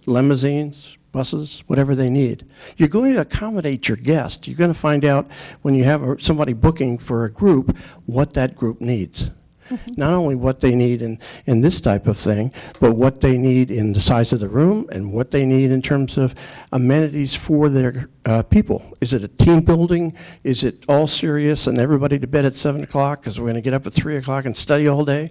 limousines, buses, whatever they need. You're going to accommodate your guest. You're going to find out when you have somebody booking for a group what that group needs. Not only what they need in this type of thing, but what they need in the size of the room and what they need in terms of amenities for their people. Is it a team building? Is it all serious and everybody to bed at 7 o'clock because we're going to get up at 3 o'clock and study all day?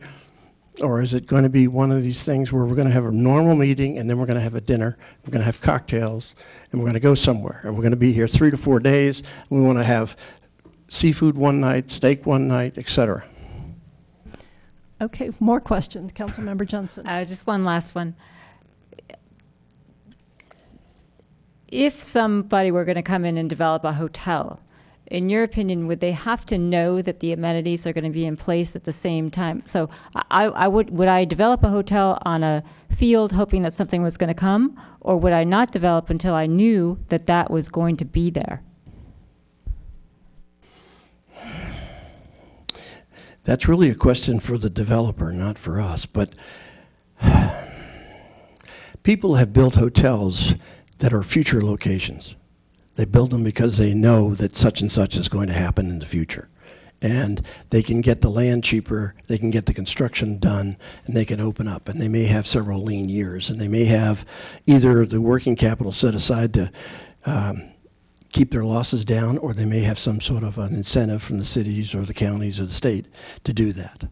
Or is it going to be one of these things where we're going to have a normal meeting and then we're going to have a dinner, we're going to have cocktails, and we're going to go somewhere, and we're going to be here 3 to 4 days, and we want to have seafood one night, steak one night, etc. Okay, more questions. Councilmember Johnson. Just one last one. If somebody were going to come in and develop a hotel, in your opinion, would they have to know that the amenities are going to be in place at the same time? So would I develop a hotel on a field hoping that something was going to come, or would I not develop until I knew that that was going to be there? That's really a question for the developer, not for us. But people have built hotels that are future locations. They build them because they know that such and such is going to happen in the future. And they can get the land cheaper, they can get the construction done, and they can open up. And they may have several lean years, and they may have either the working capital set aside to keep their losses down, or they may have some sort of an incentive from the cities or the counties or the state to do that.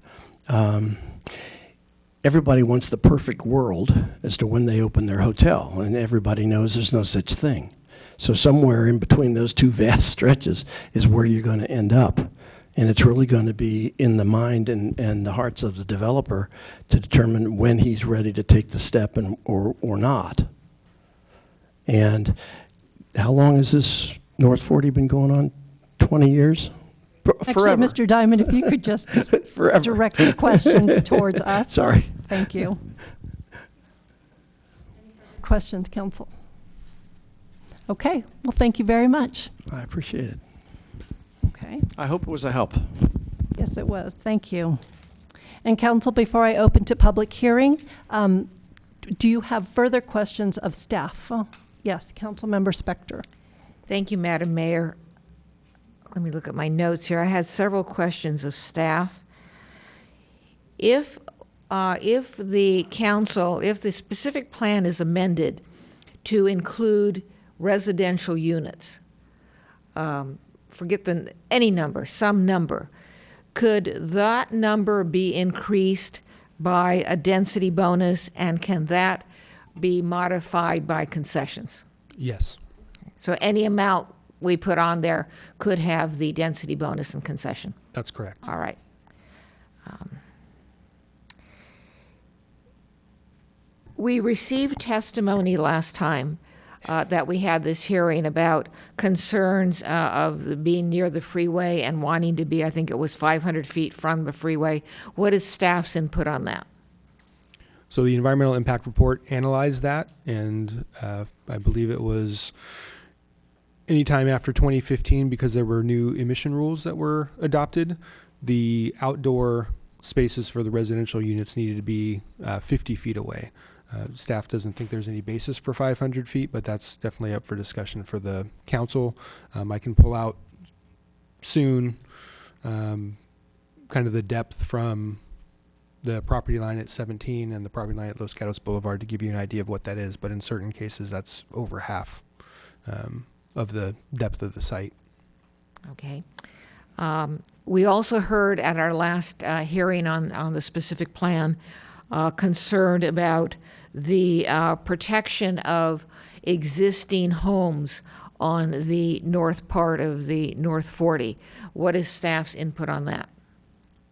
Everybody wants the perfect world as to when they open their hotel, and everybody knows there's no such thing. So somewhere in between those two vast stretches is where you're going to end up. And it's really going to be in the mind and the hearts of the developer to determine when he's ready to take the step or not. And how long has this North 40 been going on? 20 years? Actually, Forever. Mr. Diamond, if you could just Forever. direct your questions towards us. Sorry. Thank you. Questions, council? Okay, well, thank you very much. I appreciate it. Okay, I hope it was a help. yes, it was. Thank you. And council, before I open to public hearing, do you have further questions of staff? Yes, Councilmember Spector. Thank you, Madam Mayor. Let me look at my notes here. I had several questions of staff. If the council, if the specific plan is amended to include residential units, forget any number, some number, could that number be increased by a density bonus, and can that be modified by concessions? Yes. So any amount we put on there could have the density bonus and concession. That's correct. All right. We received testimony last time that we had this hearing about concerns of being near the freeway and wanting to be, I think it was 500 feet from the freeway. What is staff's input on that? So the environmental impact report analyzed that, and I believe it was anytime after 2015, because there were new emission rules that were adopted, the outdoor spaces for the residential units needed to be 50 feet away. Staff doesn't think there's any basis for 500 feet, but that's definitely up for discussion for the council. I can pull out soon kind of the depth from the property line at 17 and the property line at Los Gatos Boulevard to give you an idea of what that is, but in certain cases that's over half of the depth of the site. Okay. We also heard at our last hearing on the specific plan concerned about the protection of existing homes on the north part of the North 40. What is staff's input on that?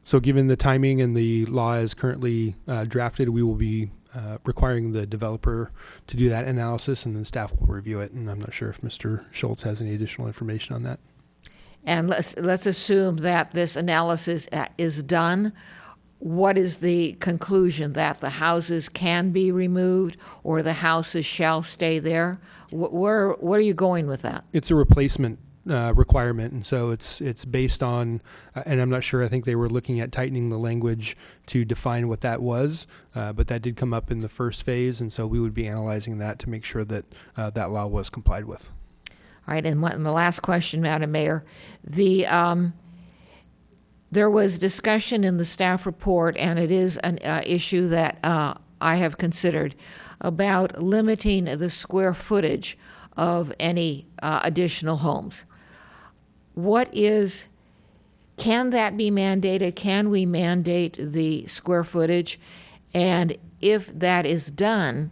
So given the timing and the law is currently drafted, we will be requiring the developer to do that analysis, and then staff will review it. And I'm not sure if Mr. Schultz has any additional information on that. And let's assume that this analysis is done. What is the conclusion, that the houses can be removed or the houses shall stay there? Where are you going with that? It's a replacement requirement, and so it's based on, and I'm not sure, I think they were looking at tightening the language to define what that was, but that did come up in the first phase, and so we would be analyzing that to make sure that that law was complied with. All right, and the last question, Madam Mayor. There was discussion in the staff report, and it is an issue that I have considered, about limiting the square footage of any additional homes. Can that be mandated? Can we mandate the square footage? And if that is done,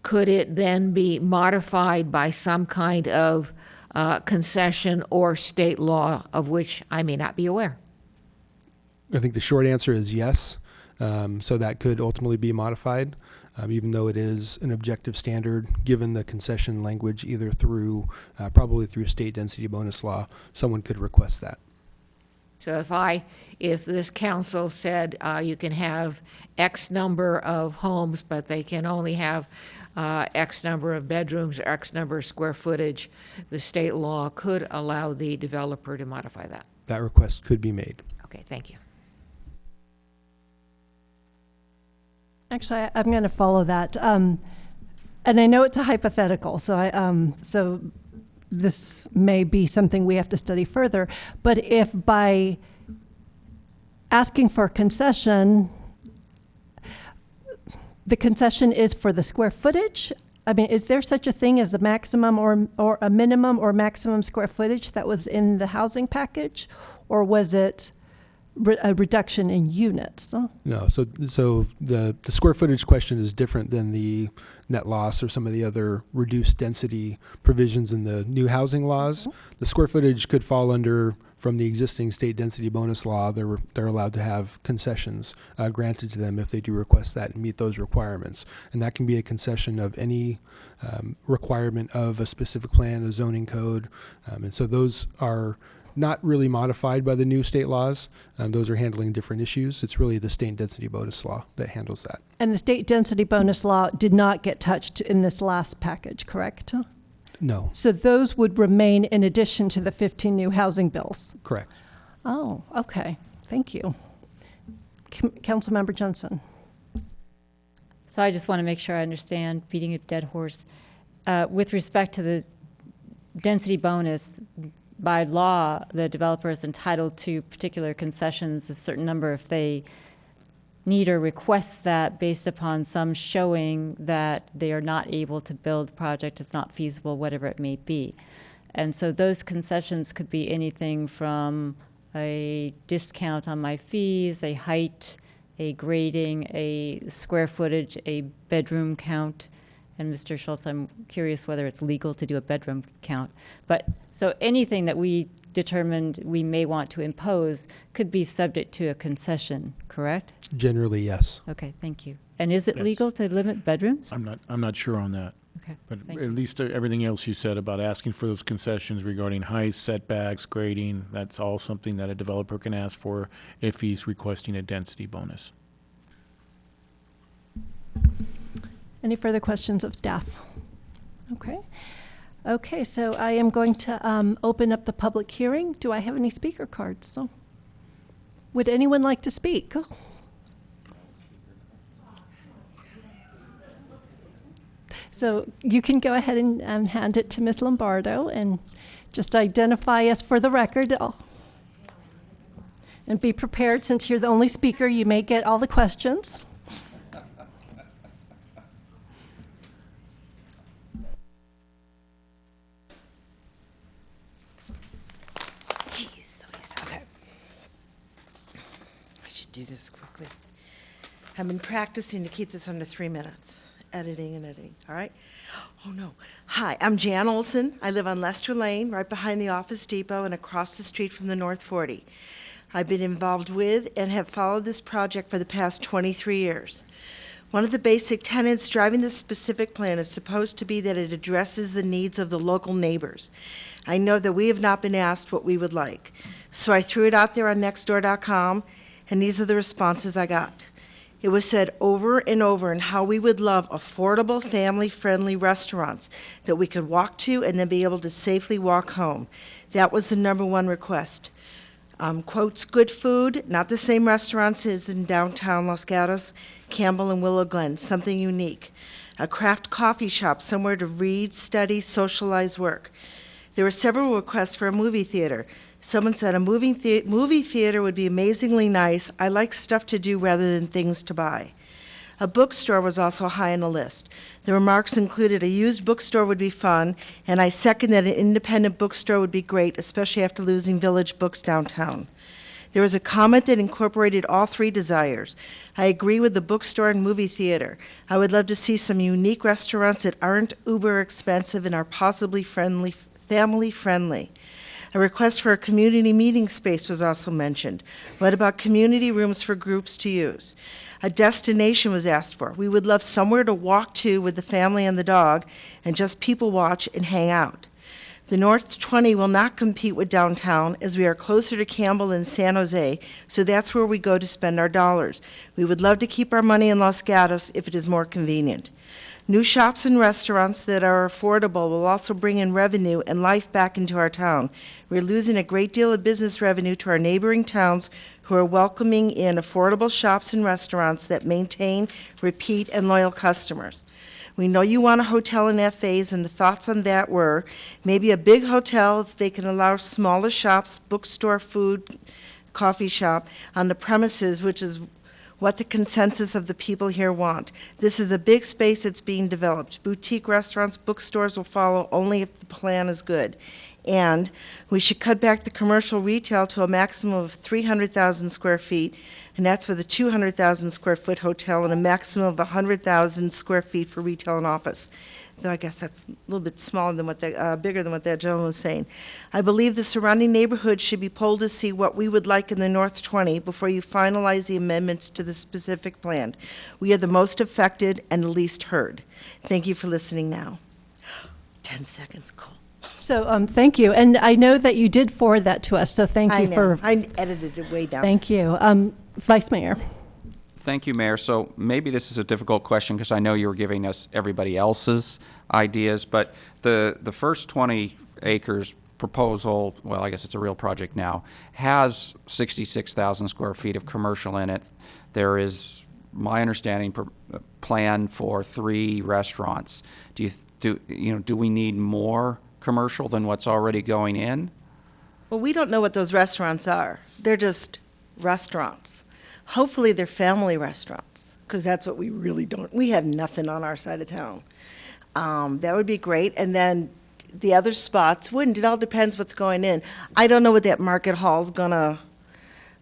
could it then be modified by some kind of concession or state law of which I may not be aware? I think the short answer is yes. So that could ultimately be modified, even though it is an objective standard, given the concession language, either through, probably through state density bonus law, someone could request that. So if this council said you can have X number of homes, but they can only have X number of bedrooms or X number of square footage, the state law could allow the developer to modify that. That request could be made. Okay, thank you. Actually, I'm going to follow that. And I know it's a hypothetical, so this may be something we have to study further. But if by asking for a concession, the concession is for the square footage, I mean, is there such a thing as a maximum or a minimum or maximum square footage that was in the housing package? Or was it a reduction in units? No, so the square footage question is different than the net loss or some of the other reduced density provisions in the new housing laws. Mm-hmm. The square footage could fall under, from the existing state density bonus law, they're allowed to have concessions granted to them if they do request that and meet those requirements. And that can be a concession of any requirement of a specific plan, a zoning code. And so those are not really modified by the new state laws. Those are handling different issues. It's really the state density bonus law that handles that. And the state density bonus law did not get touched in this last package, correct? No. So those would remain in addition to the 15 new housing bills? Correct. Oh, okay. Thank you. Councilmember Johnson. So I just want to make sure I understand, beating a dead horse. With respect to the density bonus, by law, the developer is entitled to particular concessions, a certain number, if they need or request that based upon some showing that they are not able to build the project, it's not feasible, whatever it may be. And so those concessions could be anything from a discount on my fees, a height, a grading, a square footage, a bedroom count. And Mr. Schultz, I'm curious whether it's legal to do a bedroom count. But so anything that we determined we may want to impose could be subject to a concession, correct? Generally, yes. Okay, thank you. And is it Yes. legal to limit bedrooms? I'm not sure on that. Okay, But thank at you. least everything else you said about asking for those concessions regarding height, setbacks, grading, that's all something that a developer can ask for if he's requesting a density bonus. Any further questions of staff? Okay. Okay, so I am going to open up the public hearing. Do I have any speaker cards? So, would anyone like to speak? Oh. So you can go ahead and hand it to Ms. Lombardo and just identify us for the record. And be prepared, since you're the only speaker, you may get all the questions. Okay. I should do this quickly. I've been practicing to keep this under 3 minutes. Editing, all right? Oh, no. Hi, I'm Jan Olson. I live on Lester Lane, right behind the Office Depot and across the street from the North 40. I've been involved with and have followed this project for the past 23 years. One of the basic tenets driving this specific plan is supposed to be that it addresses the needs of the local neighbors. I know that we have not been asked what we would like, so I threw it out there on Nextdoor.com, and these are the responses I got. It was said over and over in how we would love affordable, family-friendly restaurants that we could walk to and then be able to safely walk home. That was the #1 request. Quotes, good food, not the same restaurants as in downtown Los Gatos, Campbell, and Willow Glen, something unique. A craft coffee shop, somewhere to read, study, socialize, work. There were several requests for a movie theater. Someone said a movie theater would be amazingly nice. I like stuff to do rather than things to buy. A bookstore was also high on the list. The remarks included a used bookstore would be fun, and I second that an independent bookstore would be great, especially after losing Village Books downtown. There was a comment that incorporated all 3 desires. I agree with the bookstore and movie theater. I would love to see some unique restaurants that aren't uber expensive and are possibly family friendly. A request for a community meeting space was also mentioned. What about community rooms for groups to use? A destination was asked for. We would love somewhere to walk to with the family and the dog and just people watch and hang out. The North 20 will not compete with downtown as we are closer to Campbell and San Jose, so that's where we go to spend our dollars. We would love to keep our money in Los Gatos if it is more convenient. New shops and restaurants that are affordable will also bring in revenue and life back into our town. We're losing a great deal of business revenue to our neighboring towns who are welcoming in affordable shops and restaurants that maintain, repeat, and loyal customers. We know you want a hotel and FAs, and the thoughts on that were maybe a big hotel if they can allow smaller shops, bookstore, food, coffee shop on the premises, which is what the consensus of the people here want. This is a big space that's being developed. Boutique restaurants, bookstores will follow only if the plan is good. And we should cut back the commercial retail to a maximum of 300,000 square feet, and that's for the 200,000 square foot hotel and a maximum of 100,000 square feet for retail and office. Though I guess that's a little bit smaller than what bigger than what that gentleman was saying. I believe the surrounding neighborhoods should be polled to see what we would like in the North 20 before you finalize the amendments to the specific plan. We are the most affected and the least heard. Thank you for listening now. 10 seconds, cool. So thank you. And I know that you did forward that to us, so thank you for. I edited it way down. Thank you. Vice Mayor. Thank you, Mayor. So maybe this is a difficult question because I know you were giving us everybody else's ideas, but the first 20 acres proposal, well, I guess it's a real project now, has 66,000 square feet of commercial in it. There is, my understanding, plan for 3 restaurants. Do we need more commercial than what's already going in? Well, we don't know what those restaurants are. They're just restaurants. Hopefully they're family restaurants, because that's what we really don't. We have nothing on our side of town. That would be great. And then the other spots wouldn't. It all depends what's going in. I don't know what that market hall's gonna.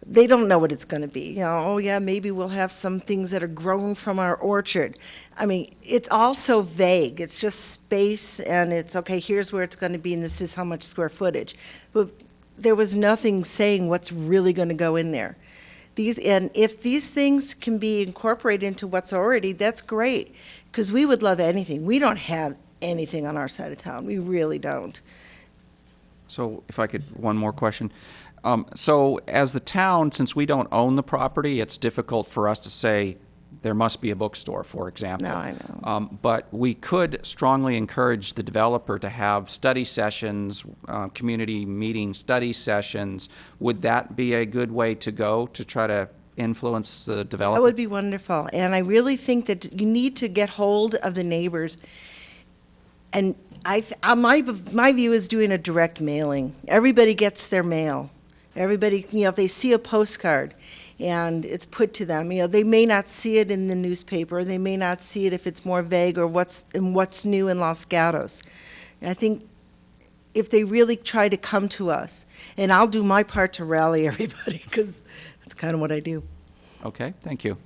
They don't know what it's going to be. Oh yeah, maybe we'll have some things that are growing from our orchard. I mean, it's all so vague. It's just space, and it's okay, here's where it's going to be, and this is how much square footage. But there was nothing saying what's really going to go in there. And if these things can be incorporated into what's already, that's great, because we would love anything. We don't have anything on our side of town. We really don't. So if I could, one more question. So as the town, since we don't own the property, it's difficult for us to say there must be a bookstore, for example. No, I know. But we could strongly encourage the developer to have study sessions, community meeting study sessions. Would that be a good way to go to try to influence the developer? That would be wonderful. And I really think that you need to get hold of the neighbors. And my view is doing a direct mailing. Everybody gets their mail. Everybody, if they see a postcard and it's put to them, they may not see it in the newspaper. They may not see it if it's more vague or what's new in Los Gatos. And I think if they really try to come to us, and I'll do my part to rally everybody, because that's kind of what I do. Okay, thank you.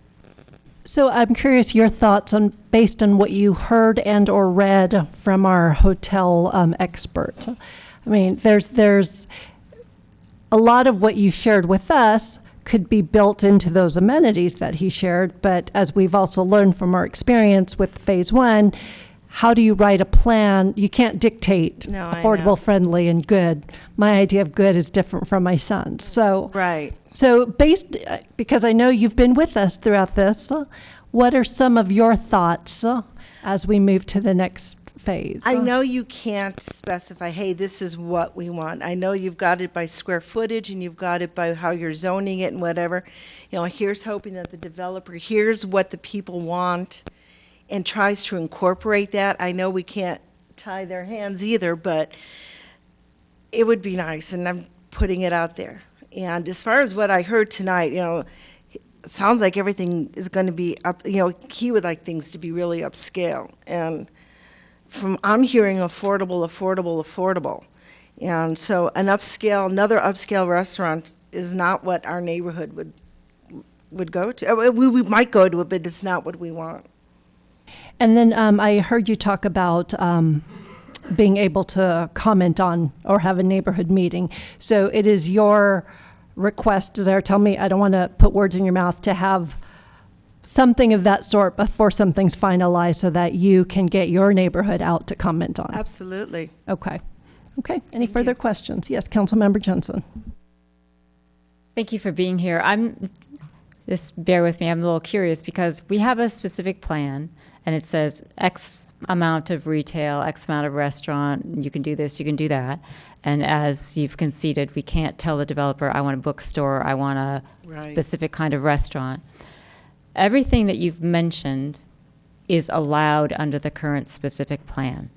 So I'm curious your thoughts based on what you heard and or read from our hotel expert. I mean, there's a lot of what you shared with us could be built into those amenities that he shared, but as we've also learned from our experience with phase one, how do you write a plan? You can't dictate No, I know. affordable, friendly, and good. My idea of good is different from my son's. So Right. So because I know you've been with us throughout this, what are some of your thoughts as we move to the next phase? I know you can't specify, hey, this is what we want. I know you've got it by square footage and you've got it by how you're zoning it and whatever. Here's hoping that the developer hears what the people want and tries to incorporate that. I know we can't tie their hands either, but it would be nice, and I'm putting it out there. And as far as what I heard tonight, it sounds like everything is going to be up. He would like things to be really upscale. And I'm hearing affordable, affordable, affordable. And so another upscale restaurant is not what our neighborhood would go to. We might go to it, but it's not what we want. And then I heard you talk about being able to comment on or have a neighborhood meeting. So it is your request, desire, tell me, I don't want to put words in your mouth, to have something of that sort before something's finalized so that you can get your neighborhood out to comment on. Absolutely. Okay. Any further questions? Yes, Councilmember Jensen. Thank you for being here. Just bear with me, I'm a little curious because we have a specific plan and it says X amount of retail, X amount of restaurant, you can do this, you can do that. And as you've conceded, we can't tell the developer, I want a bookstore, I want a specific kind of restaurant. Everything that you've mentioned is allowed under the current specific plan.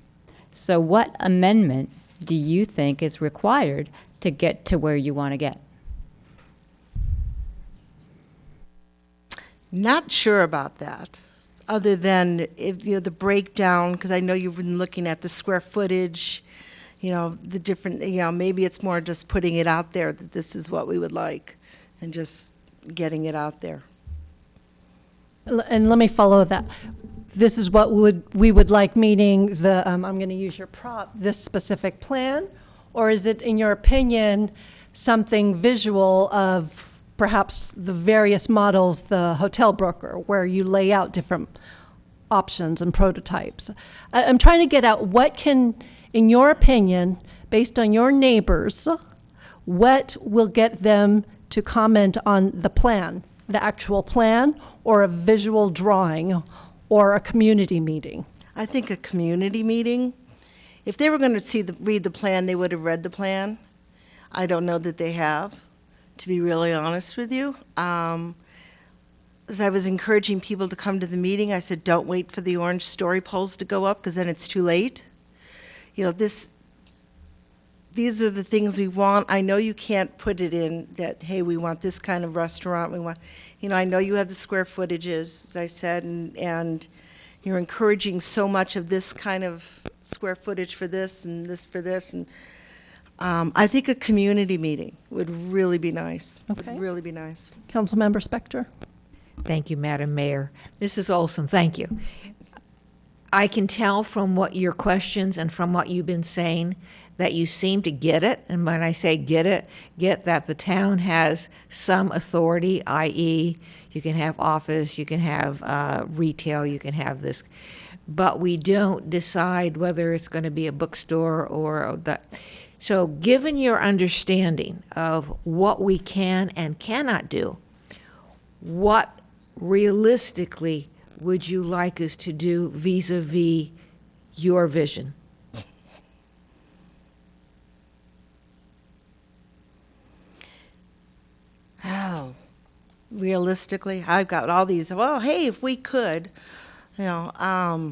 So what amendment do you think is required to get to where you want to get? Not sure about that, other than the breakdown, because I know you've been looking at the square footage, the different, maybe it's more just putting it out there that this is what we would like and just getting it out there. And let me follow that. This is what we would like, meaning I'm going to use your prop, this specific plan? Or is it, in your opinion, something visual of perhaps the various models, the hotel broker, where you lay out different options and prototypes? I'm trying to get at what can, in your opinion, based on your neighbors, what will get them to comment on the plan, the actual plan, or a visual drawing, or a community meeting? I think a community meeting. If they were going to read the plan, they would have read the plan. I don't know that they have, to be really honest with you. As I was encouraging people to come to the meeting, I said, don't wait for the orange story polls to go up, because then it's too late. These are the things we want. I know you can't put it in that, hey, we want this kind of restaurant. We want, I know you have the square footages, as I said, and you're encouraging so much of this kind of square footage for this and this for this. And I think a community meeting would really be nice. Okay. Would really be nice. Councilmember Spector. Thank you, Madam Mayor. Mrs. Olson, thank you. I can tell from what your questions and from what you've been saying that you seem to get it. And when I say get it, get that the town has some authority, i.e. you can have office, you can have retail, you can have this. But we don't decide whether it's going to be a bookstore or that. So given your understanding of what we can and cannot do, what realistically would you like us to do vis-a-vis your vision? Oh, realistically, I've got all these, well, hey, if we could, I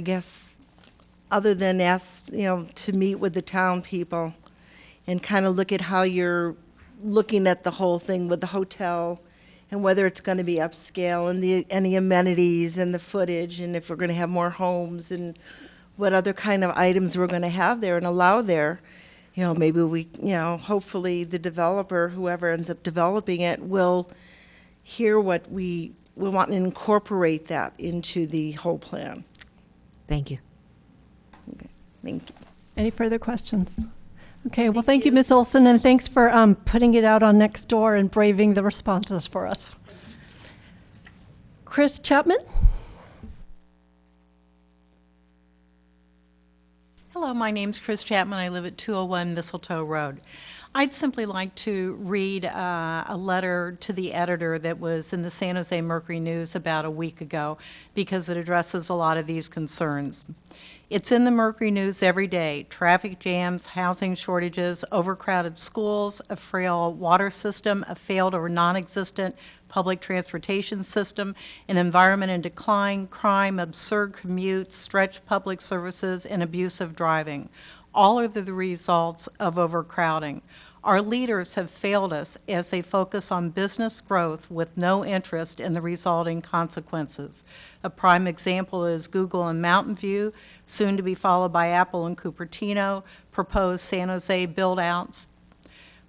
guess, other than ask, to meet with the town people and kind of look at how you're looking at the whole thing with the hotel and whether it's going to be upscale and any amenities and the footage and if we're going to have more homes and what other kind of items we're going to have there and allow there. Maybe we, hopefully the developer, whoever ends up developing it, will hear what we want and incorporate that into the whole plan. Thank you. Okay, thank you. Any further questions? Okay, well, thank you, Ms. Olson, and thanks for putting it out on Nextdoor and braving the responses for us. Chris Chapman? Hello, my name's Chris Chapman. I live at 201 Mistletoe Road. I'd simply like to read a letter to the editor that was in the San Jose Mercury News about a week ago because it addresses a lot of these concerns. It's in the Mercury News every day: traffic jams, housing shortages, overcrowded schools, a frail water system, a failed or non-existent public transportation system, an environment in decline, crime, absurd commutes, stretched public services, and abusive driving. All are the results of overcrowding. Our leaders have failed us as they focus on business growth with no interest in the resulting consequences. A prime example is Google in Mountain View, soon to be followed by Apple in Cupertino, proposed San Jose build-outs.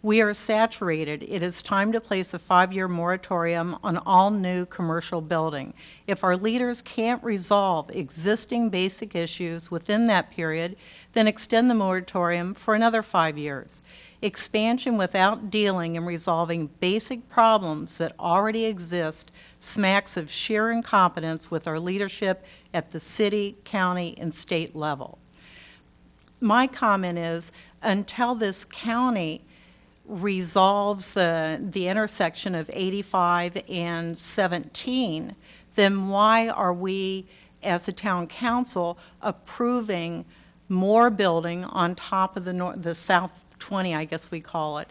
We are saturated. It is time to place a 5-year moratorium on all new commercial building. If our leaders can't resolve existing basic issues within that period, then extend the moratorium for another 5 years. Expansion without dealing and resolving basic problems that already exist smacks of sheer incompetence with our leadership at the city, county, and state level. My comment is, until this county resolves the intersection of 85 and 17, then why are we, as a town council, approving more building on top of the South 20, I guess we call it,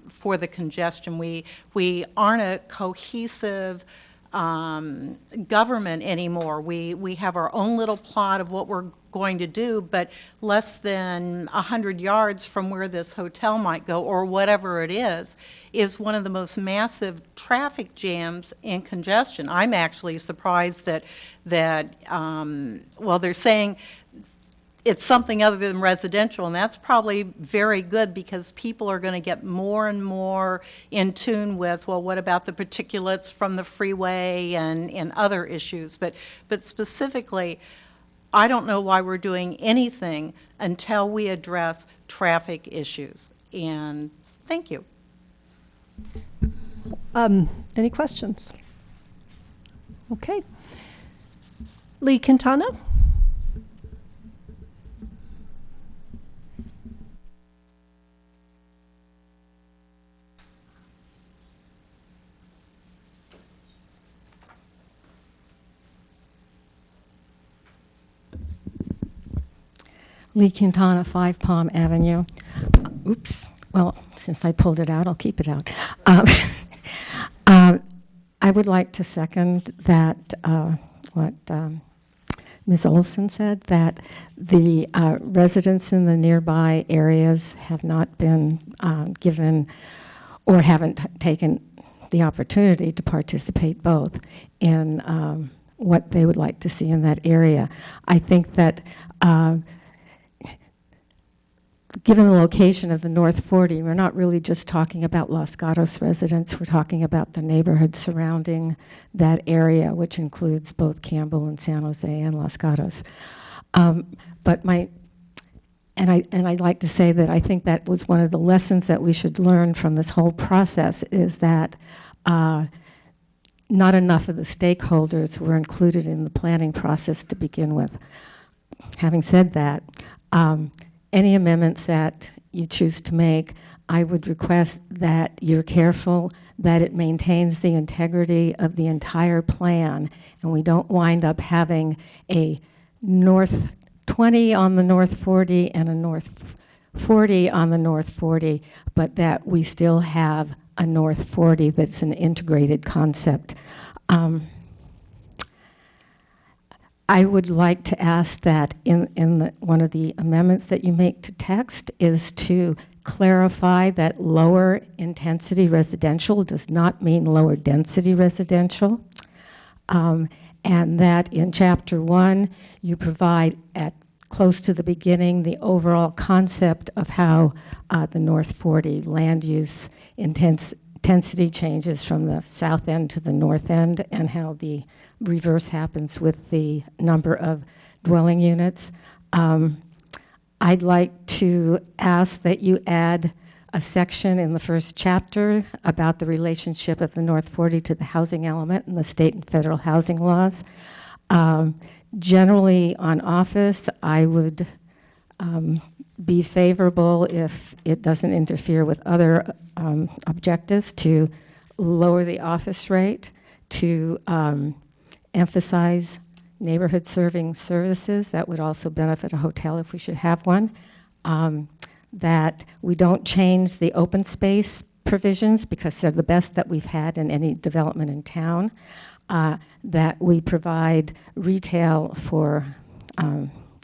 for the congestion? We aren't a cohesive government anymore. We have our own little plot of what we're going to do, but less than 100 yards from where this hotel might go, or whatever it is one of the most massive traffic jams and congestion. I'm actually surprised that they're saying it's something other than residential, and that's probably very good because people are going to get more and more in tune with, well, what about the particulates from the freeway and other issues. But specifically, I don't know why we're doing anything until we address traffic issues. And thank you. Any questions? Okay. Lee Quintana? Lee Quintana, 5 Palm Avenue. Oops. Well, since I pulled it out, I'll keep it out. I would like to second that, what Ms. Olson said, that the residents in the nearby areas have not been given or haven't taken the opportunity to participate both in what they would like to see in that area. I think that given the location of the North 40, we're not really just talking about Los Gatos residents, we're talking about the neighborhood surrounding that area, which includes both Campbell and San Jose and Los Gatos. But I'd like to say that I think that was one of the lessons that we should learn from this whole process, is that not enough of the stakeholders were included in the planning process to begin with. Having said that, any amendments that you choose to make, I would request that you're careful that it maintains the integrity of the entire plan, and we don't wind up having a north 20 on the north 40 and a north 40 on the north 40, but that we still have a north 40 that's an integrated concept. I would like to ask that in one of the amendments that you make to text is to clarify that lower intensity residential does not mean lower density residential. And that in chapter 1, you provide at close to the beginning the overall concept of how the North 40 land use intensity changes from the south end to the north end, and how the reverse happens with the number of dwelling units. I'd like to ask that you add a section in the first chapter about the relationship of the North 40 to the housing element in the state and federal housing laws. Generally, on office, I would be favorable if it doesn't interfere with other objectives to lower the office rate, to emphasize neighborhood serving services. That would also benefit a hotel if we should have one. That we don't change the open space provisions because they're the best that we've had in any development in town. That we provide retail for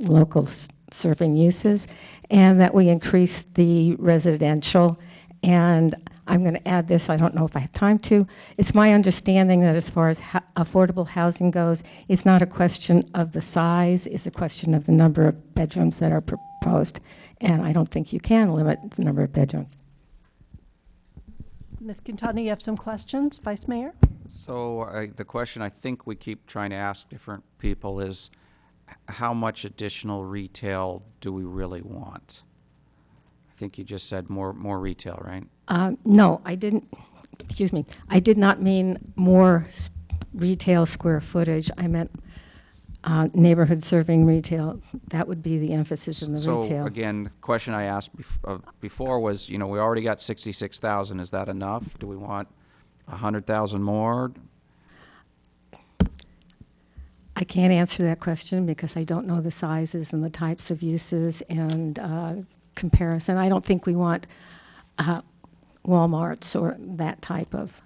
local serving uses, and that we increase the residential. And I'm going to add this, I don't know if I have time to. It's my understanding that as far as affordable housing goes, it's not a question of the size, it's a question of the number of bedrooms that are proposed. And I don't think you can limit the number of bedrooms. Ms. Quintana, you have some questions, Vice Mayor? So the question I think we keep trying to ask different people is, how much additional retail do we really want? I think you just said more retail, right? No, I didn't. Excuse me. I did not mean more retail square footage. I meant neighborhood serving retail. That would be the emphasis in the retail. So again, the question I asked before was, we already got 66,000. Is that enough? Do we want 100,000 more? I can't answer that question because I don't know the sizes and the types of uses and comparison. I don't think we want Walmarts or that type of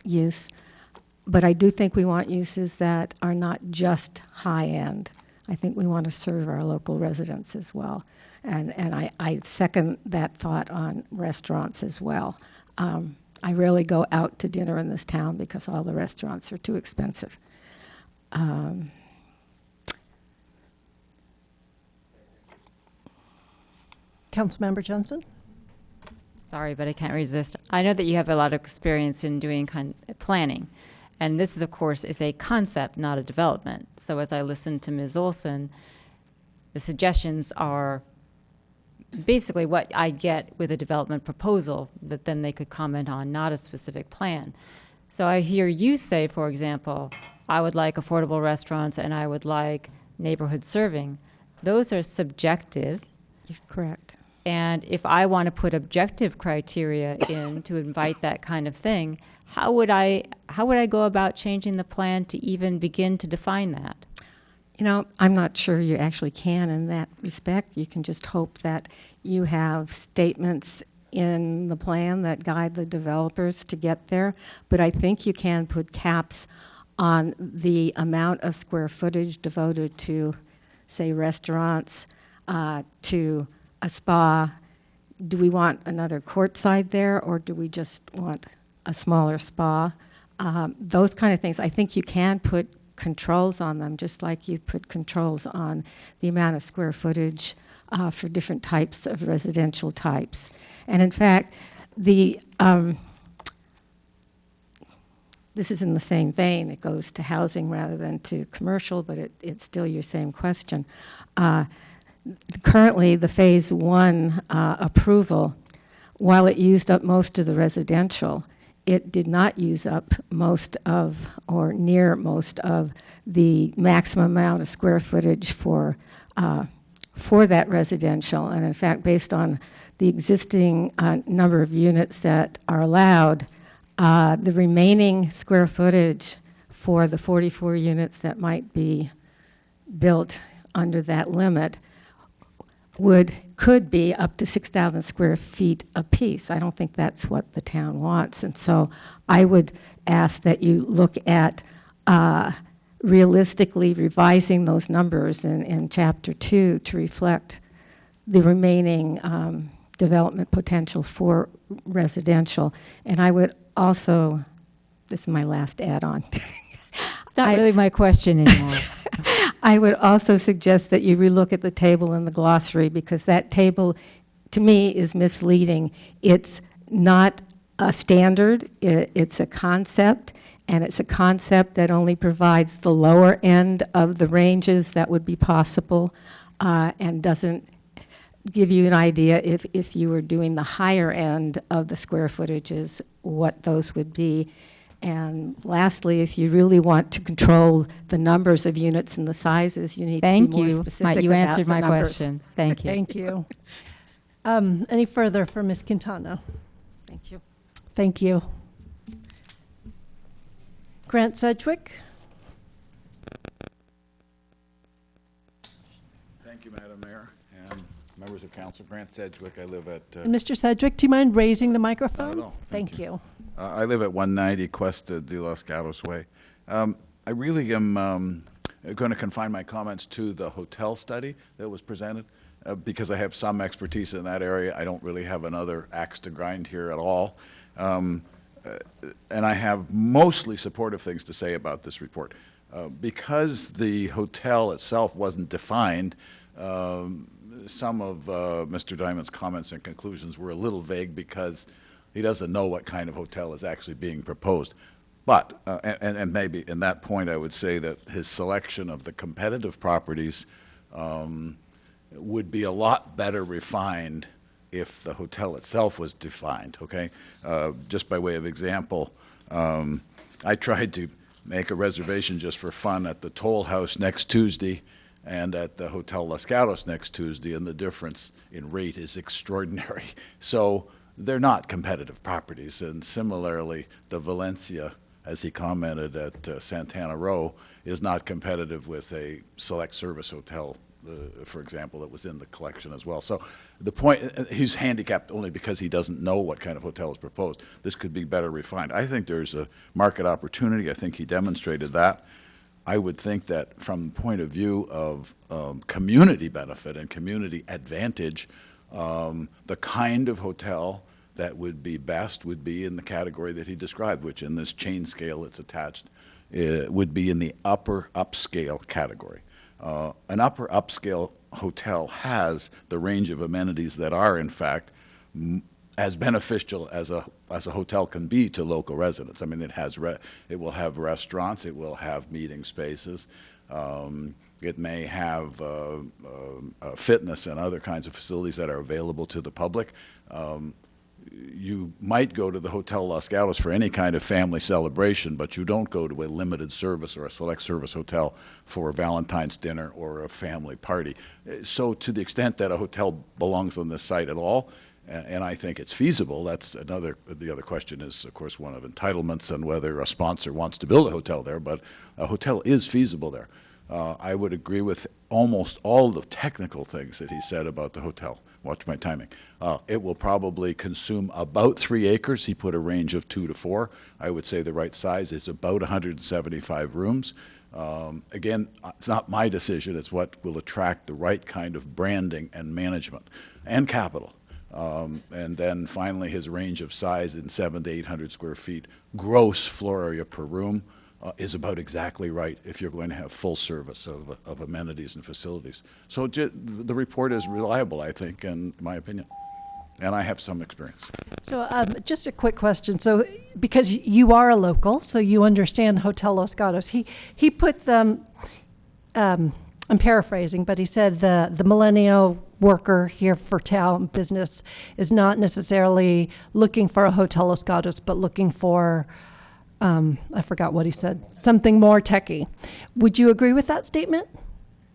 use. But I do think we want uses that are not just high-end. I think we want to serve our local residents as well. And I second that thought on restaurants as well. I rarely go out to dinner in this town because all the restaurants are too expensive. Councilmember Johnson? Sorry, but I can't resist. I know that you have a lot of experience in doing planning. And this is, of course, is a concept, not a development. So as I listen to Ms. Olson, the suggestions are basically what I get with a development proposal that then they could comment on, not a specific plan. So I hear you say, for example, I would like affordable restaurants and I would like neighborhood serving. Those are subjective. You're correct. And if I want to put objective criteria in to invite that kind of thing, how would I go about changing the plan to even begin to define that? I'm not sure you actually can in that respect. You can just hope that you have statements in the plan that guide the developers to get there. But I think you can put caps on the amount of square footage devoted to, say, restaurants, to a spa. Do we want another courtside there, or do we just want a smaller spa? Those kind of things. I think you can put controls on them, just like you put controls on the amount of square footage for different types of residential types. And in fact, this is in the same vein. It goes to housing rather than to commercial, but it's still your same question. Currently, the phase 1 approval, while it used up most of the residential, it did not use up most of, or near most of, the maximum amount of square footage for for that residential. And in fact, based on the existing number of units that are allowed, the remaining square footage for the 44 units that might be built under that limit could be up to 6,000 square feet apiece. I don't think that's what the town wants. And so I would ask that you look at realistically revising those numbers in Chapter 2 to reflect the remaining development potential for residential. And I would also, this is my last add-on. It's not really my question anymore. I would also suggest that you relook at the table in the glossary, because that table, to me, is misleading. It's not a standard, it's a concept, and it's a concept that only provides the lower end of the ranges that would be possible, and doesn't give you an idea if you were doing the higher end of the square footages, what those would be. And lastly, if you really want to control the numbers of units and the sizes, you need to be more specific You about answered the my numbers. question. Thank you. Thank you. Any further for Ms. Quintana? Thank you. Thank you. Grant Sedgwick? Thank you, Madam Mayor, and members of council. Grant Sedgwick. I live at... And Mr. Sedgwick, do you mind raising the microphone? Not at all. Thank you. I live at 190 Cuesta de los Gatos Way. I really am going to confine my comments to the hotel study that was presented because I have some expertise in that area. I don't really have another axe to grind here at all. And I have mostly supportive things to say about this report. Because the hotel itself wasn't defined, some of Mr. Diamond's comments and conclusions were a little vague because he doesn't know what kind of hotel is actually being proposed. But, and maybe in that point I would say that his selection of the competitive properties would be a lot better refined if the hotel itself was defined, okay? Just by way of example, I tried to make a reservation just for fun at the Toll House next Tuesday and at the Hotel Los Gatos next Tuesday, and the difference in rate is extraordinary. So they're not competitive properties. And similarly, the Valencia, as he commented at Santana Row, is not competitive with a select service hotel, for example, that was in the collection as well. So the point, he's handicapped only because he doesn't know what kind of hotel is proposed. This could be better refined. I think there's a market opportunity. I think he demonstrated that. I would think that from the point of view of community benefit and community advantage, the kind of hotel that would be best would be in the category that he described, which in this chain scale it's attached, would be in the upper upscale category. An upper upscale hotel has the range of amenities that are, in fact, as beneficial as a hotel can be to local residents. I mean, it will have restaurants, it will have meeting spaces, it may have fitness and other kinds of facilities that are available to the public. You might go to the Hotel Los Gatos for any kind of family celebration, but you don't go to a limited service or a select service hotel for a Valentine's dinner or a family party. So to the extent that a hotel belongs on this site at all, and I think it's feasible, the other question is, of course, one of entitlements and whether a sponsor wants to build a hotel there, but a hotel is feasible there. I would agree with almost all the technical things that he said about the hotel. Watch my timing. It will probably consume about 3 acres. He put a range of 2 to 4. I would say the right size is about 175 rooms. Again, it's not my decision. It's what will attract the right kind of branding and management and capital. And then finally, his range of size in 700 to 800 square feet, gross floor area per room, is about exactly right if you're going to have full service of amenities and facilities. So the report is reliable, I think, in my opinion. And I have some experience. So just a quick question. So because you are a local, so you understand Hotel Los Gatos, he put them, I'm paraphrasing, but he said the millennial worker here for town business is not necessarily looking for a Hotel Los Gatos, but looking for I forgot what he said, something more techy. Would you agree with that statement?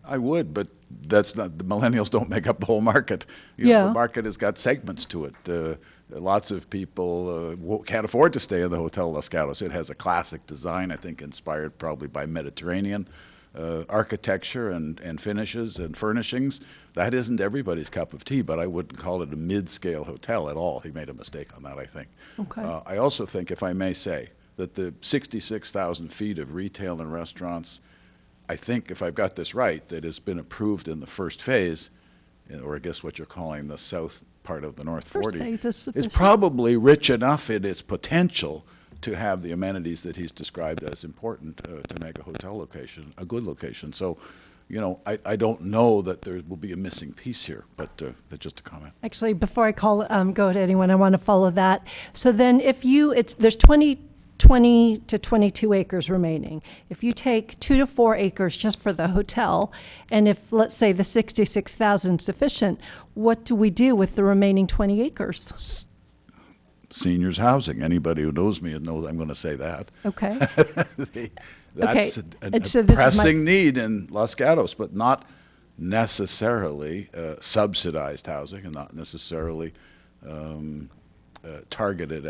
I would, but that's not, the millennials don't make up the whole market. The market has got segments to it. Lots of people can't afford to stay in the Hotel Los Gatos. It has a classic design, I think inspired probably by Mediterranean architecture and finishes and furnishings. That isn't everybody's cup of tea, but I wouldn't call it a mid-scale hotel at all. He made a mistake on that, I think. Okay. I also think, if I may say, that the 66,000 feet of retail and restaurants, I think, if I've got this right, that has been approved in the first phase, or I guess what you're calling the south part of the North 40, is probably rich enough in its potential to have the amenities that he's described as important to make a hotel location a good location. So, I don't know that there will be a missing piece here, but that's just a comment. Actually, before I go to anyone, I want to follow that. So then there's 20 to 22 acres remaining. If you take 2 to 4 acres just for the hotel, and if, let's say, the 66,000 is sufficient, what do we do with the remaining 20 acres? Seniors housing. Anybody who knows me knows I'm going to say that. Okay. That's Okay. a pressing need in Los Gatos, but not necessarily subsidized housing and not necessarily targeted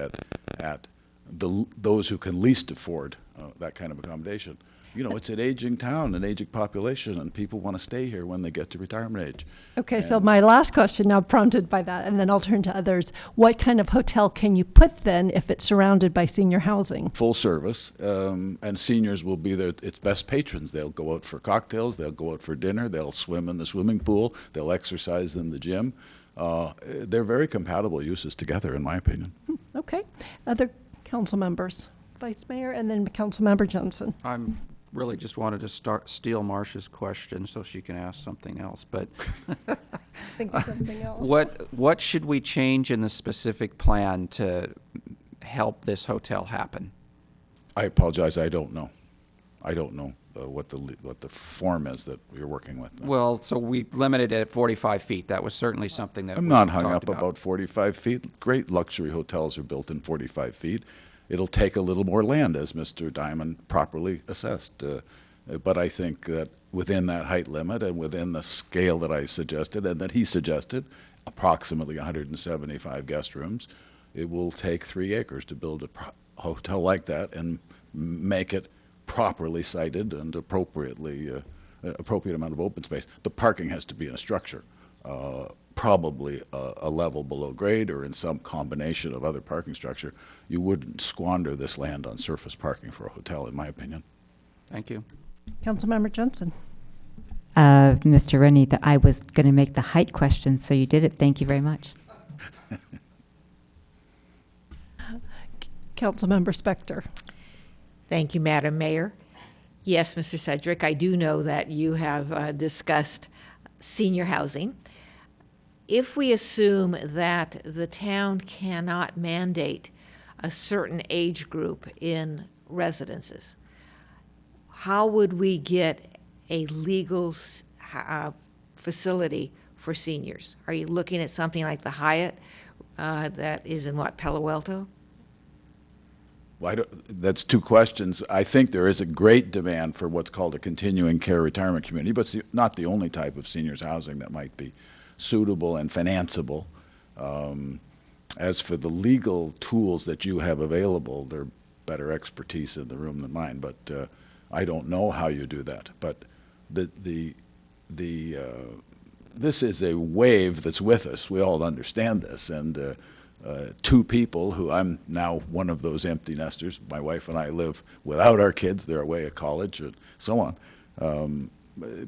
at those who can least afford that kind of accommodation. It's an aging town, an aging population, and people want to stay here when they get to retirement age. Okay, so my last question now prompted by that, and then I'll turn to others. What kind of hotel can you put then if it's surrounded by senior housing? Full service, and seniors will be its best patrons. They'll go out for cocktails, they'll go out for dinner, they'll swim in the swimming pool, they'll exercise in the gym. They're very compatible uses together, in my opinion. Okay. Other council members? Vice Mayor and then Council Member Johnson. I'm really just wanted to steal Marcia's question so she can ask something else, but Think of something else. what should we change in the specific plan to help this hotel happen? I apologize, I don't know. I don't know what the form is that you're working with. Well, so we limited it at 45 feet. That was certainly something that I'm was not hung talked up about 45 feet. Great luxury hotels are built in 45 feet. It'll take a little more land, as Mr. Diamond properly assessed. But I think that within that height limit and within the scale that I suggested and that he suggested, approximately 175 guest rooms, it will take 3 acres to build a hotel like that and make it properly sited and appropriate amount of open space. The parking has to be in a structure, probably a level below grade or in some combination of other parking structure. You wouldn't squander this land on surface parking for a hotel, in my opinion. Thank you. Councilmember Johnson. Mr. Rennie, I was going to make the height question, so you did it. Thank you very much. Councilmember Spector. Thank you, Madam Mayor. Yes, Mr. Cedric, I do know that you have discussed senior housing. If we assume that the town cannot mandate a certain age group in residences, how would we get a legal facility for seniors? Are you looking at something like the Hyatt that is in Palo Alto? Well, that's 2 questions. I think there is a great demand for what's called a continuing care retirement community, but it's not the only type of seniors housing that might be suitable and financeable. As for the legal tools that you have available, they're better expertise in the room than mine, but I don't know how you do that. But this is a wave that's with us. We all understand this, and 2 people who I'm now one of those empty nesters. My wife and I live without our kids. They're away at college and so on.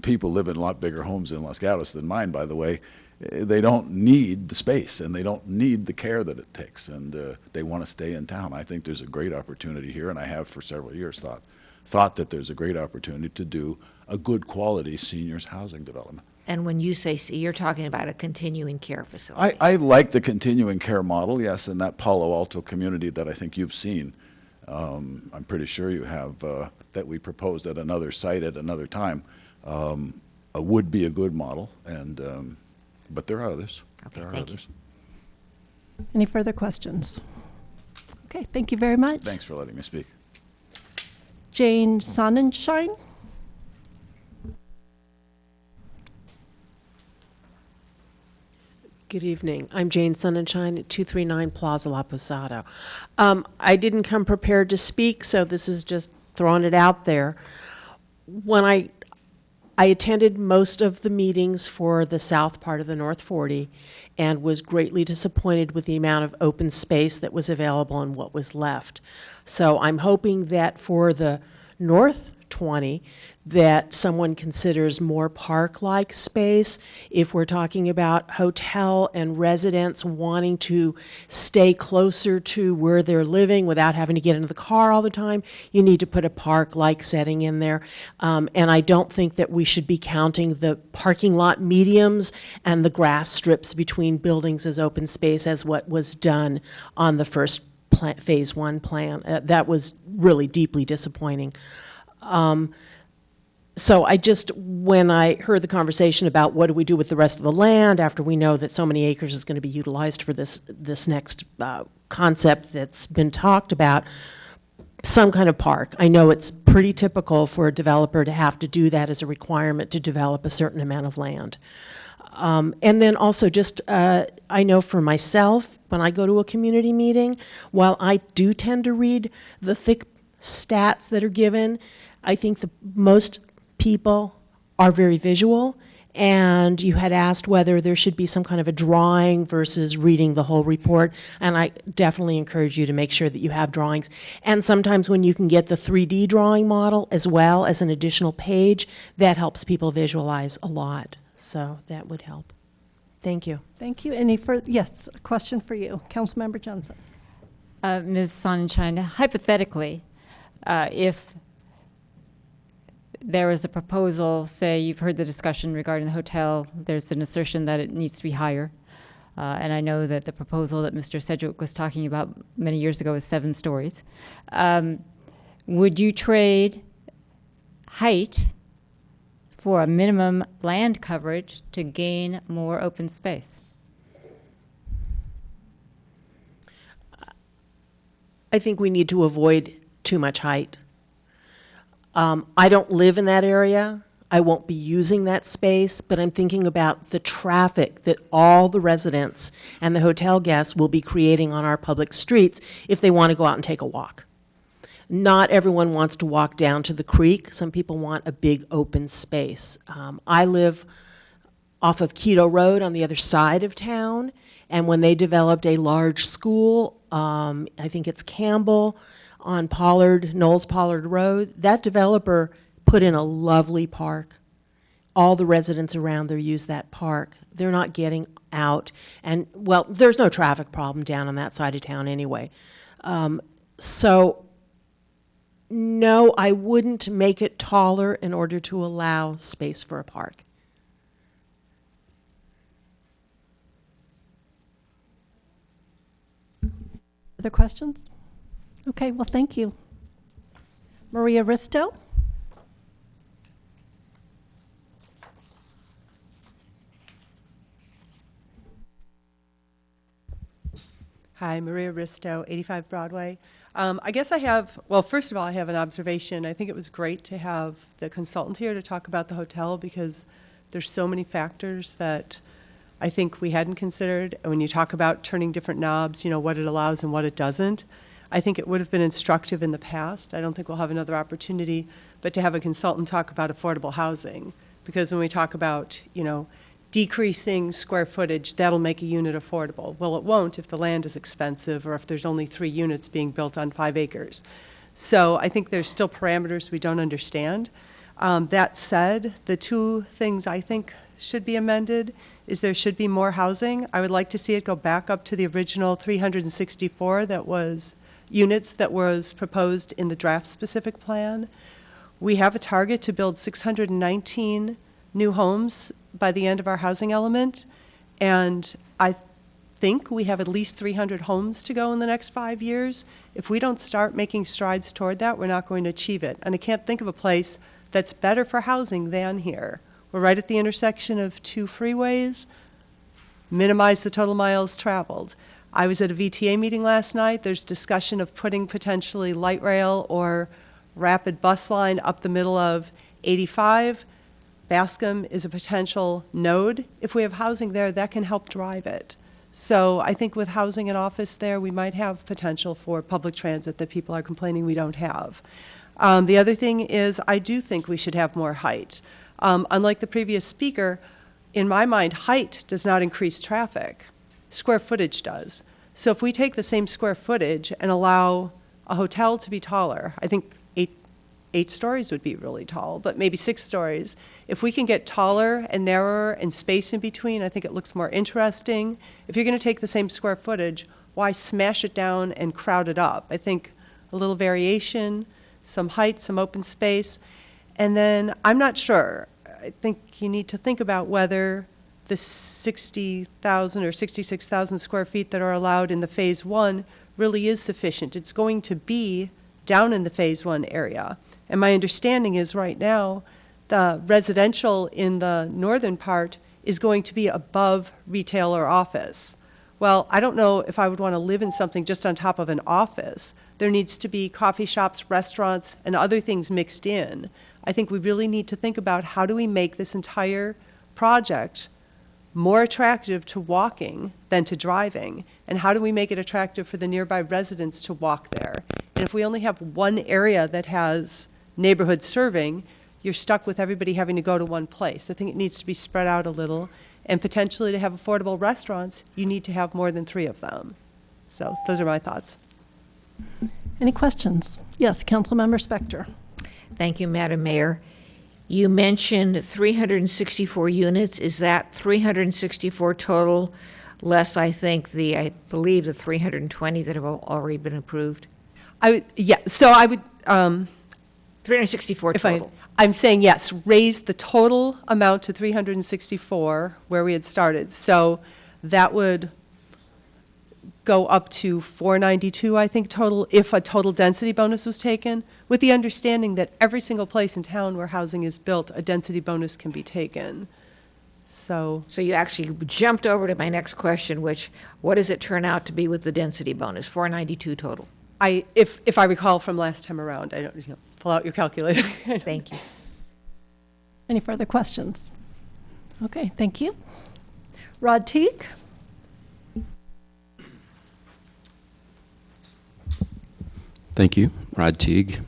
People live in a lot bigger homes in Los Gatos than mine, by the way. They don't need the space and they don't need the care that it takes, and they want to stay in town. I think there's a great opportunity here, and I have for several years thought that there's a great opportunity to do a good quality seniors housing development. And when you say, you're talking about a continuing care facility. I like the continuing care model, yes, in that Palo Alto community that I think you've seen. I'm pretty sure you have, that we proposed at another site at another time, would be a good model, and but there are others. Okay, there are thank others. You. Any further questions? Okay, thank you very much. Thanks for letting me speak. Jane Sonnenschein. Good evening. I'm Jane Sonnenschein at 239 Plaza La Posada. I didn't come prepared to speak, so this is just throwing it out there. When I attended most of the meetings for the south part of the North 40 and was greatly disappointed with the amount of open space that was available and what was left. So I'm hoping that for the North 20, that someone considers more park-like space. If we're talking about hotel and residents wanting to stay closer to where they're living without having to get into the car all the time, you need to put a park-like setting in there. And I don't think that we should be counting the parking lot mediums and the grass strips between buildings as open space as what was done on the first phase 1 plan. That was really deeply disappointing. So when I heard the conversation about what do we do with the rest of the land after we know that so many acres is going to be utilized for this next concept that's been talked about, some kind of park. I know it's pretty typical for a developer to have to do that as a requirement to develop a certain amount of land. And then also I know for myself, when I go to a community meeting, while I do tend to read the thick stats that are given, I think most people are very visual, and you had asked whether there should be some kind of a drawing versus reading the whole report, and I definitely encourage you to make sure that you have drawings. And sometimes when you can get the 3D drawing model as well as an additional page, that helps people visualize a lot. So that would help. Thank you. Thank you. Any further? Yes, a question for you, Councilmember Johnson. Ms. Sonnenschein, hypothetically, if there was a proposal, say you've heard the discussion regarding the hotel, there's an assertion that it needs to be higher. And I know that the proposal that Mr. Sedgwick was talking about many years ago was 7 stories. Would you trade height for a minimum land coverage to gain more open space? I think we need to avoid too much height. I don't live in that area. I won't be using that space, but I'm thinking about the traffic that all the residents and the hotel guests will be creating on our public streets if they want to go out and take a walk. Not everyone wants to walk down to the creek. Some people want a big open space. I live off of Keto Road on the other side of town, and when they developed a large school, I think it's Campbell, on Knowles Pollard Road, that developer put in a lovely park. All the residents around there use that park. They're not getting out. And, well, there's no traffic problem down on that side of town anyway. So, no, I wouldn't make it taller in order to allow space for a park. Other questions? Okay, well, thank you. Maria Risto? Hi, Maria Risto, 85 Broadway. I guess I have, well, first of all, I have an observation. I think it was great to have the consultant here to talk about the hotel because there's so many factors that I think we hadn't considered. And when you talk about turning different knobs, you know, what it allows and what it doesn't, I think it would have been instructive in the past. I don't think we'll have another opportunity, but to have a consultant talk about affordable housing. Because when we talk about, you know, decreasing square footage, that'll make a unit affordable. Well, it won't if the land is expensive or if there's only 3 units being built on 5 acres. So I think there's still parameters we don't understand. That said, the 2 things I think should be amended is there should be more housing. I would like to see it go back up to the original 364 units that was proposed in the draft-specific plan. We have a target to build 619 new homes by the end of our housing element, and I think we have at least 300 homes to go in the next 5 years. If we don't start making strides toward that, we're not going to achieve it. And I can't think of a place that's better for housing than here. We're right at the intersection of 2 freeways, minimize the total miles traveled. I was at a VTA meeting last night. There's discussion of putting potentially light rail or rapid bus line up the middle of 85. Bascom is a potential node. If we have housing there, that can help drive it. So I think with housing and office there, we might have potential for public transit that people are complaining we don't have. The other thing is I do think we should have more height. Unlike the previous speaker, in my mind, height does not increase traffic. Square footage does. So if we take the same square footage and allow a hotel to be taller, I think eight stories would be really tall, but maybe 6 stories. If we can get taller and narrower and space in between, I think it looks more interesting. If you're going to take the same square footage, why smash it down and crowd it up? I think a little variation, some height, some open space. And then I'm not sure. I think you need to think about whether the 60,000 or 66,000 square feet that are allowed in the Phase 1 really is sufficient. It's going to be down in the Phase 1 area. And my understanding is right now, the residential in the northern part is going to be above retail or office. Well, I don't know if I would want to live in something just on top of an office. There needs to be coffee shops, restaurants, and other things mixed in. I think we really need to think about how do we make this entire project more attractive to walking than to driving, and how do we make it attractive for the nearby residents to walk there. And if we only have one area that has neighborhood serving, you're stuck with everybody having to go to one place. I think it needs to be spread out a little, and potentially to have affordable restaurants, you need to have more than 3 of them. So those are my thoughts. Any questions? Yes, Councilmember Spector. Thank you, Madam Mayor. You mentioned 364 units. Is that 364 total, less, I believe, the 320 that have already been approved? So I would... 364 total. I'm saying yes, raise the total amount to 364 where we had started. So that would go up to 492, I think, total, if a total density bonus was taken, with the understanding that every single place in town where housing is built, a density bonus can be taken. So you actually jumped over to my next question, which, what does it turn out to be with the density bonus? 492 total. If I recall from last time around, I don't, pull out your calculator. Thank you. Any further questions? Okay, thank you. Rod Teague? Thank you. Rod Teague,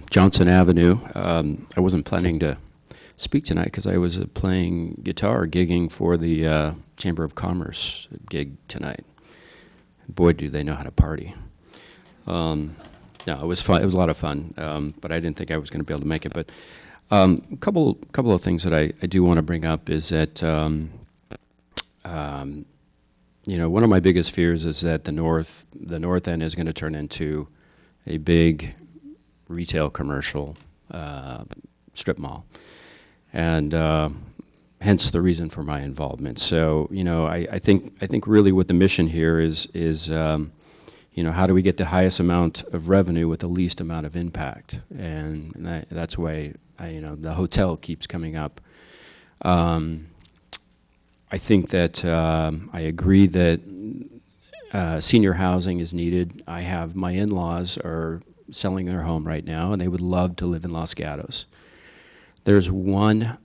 Johnson Avenue. I wasn't planning to speak tonight because I was playing guitar, gigging for the Chamber of Commerce gig tonight. Boy, do they know how to party. No, it was fun. It was a lot of fun, but I didn't think I was going to be able to make it. But a couple of things that I do want to bring up is that one of my biggest fears is that the north end is going to turn into a big retail commercial strip mall, and hence the reason for my involvement. So I think really what the mission here is how do we get the highest amount of revenue with the least amount of impact, and that's why the hotel keeps coming up. I think that I agree that senior housing is needed. I have my in-laws are selling their home right now, and they would love to live in Los Gatos. There's one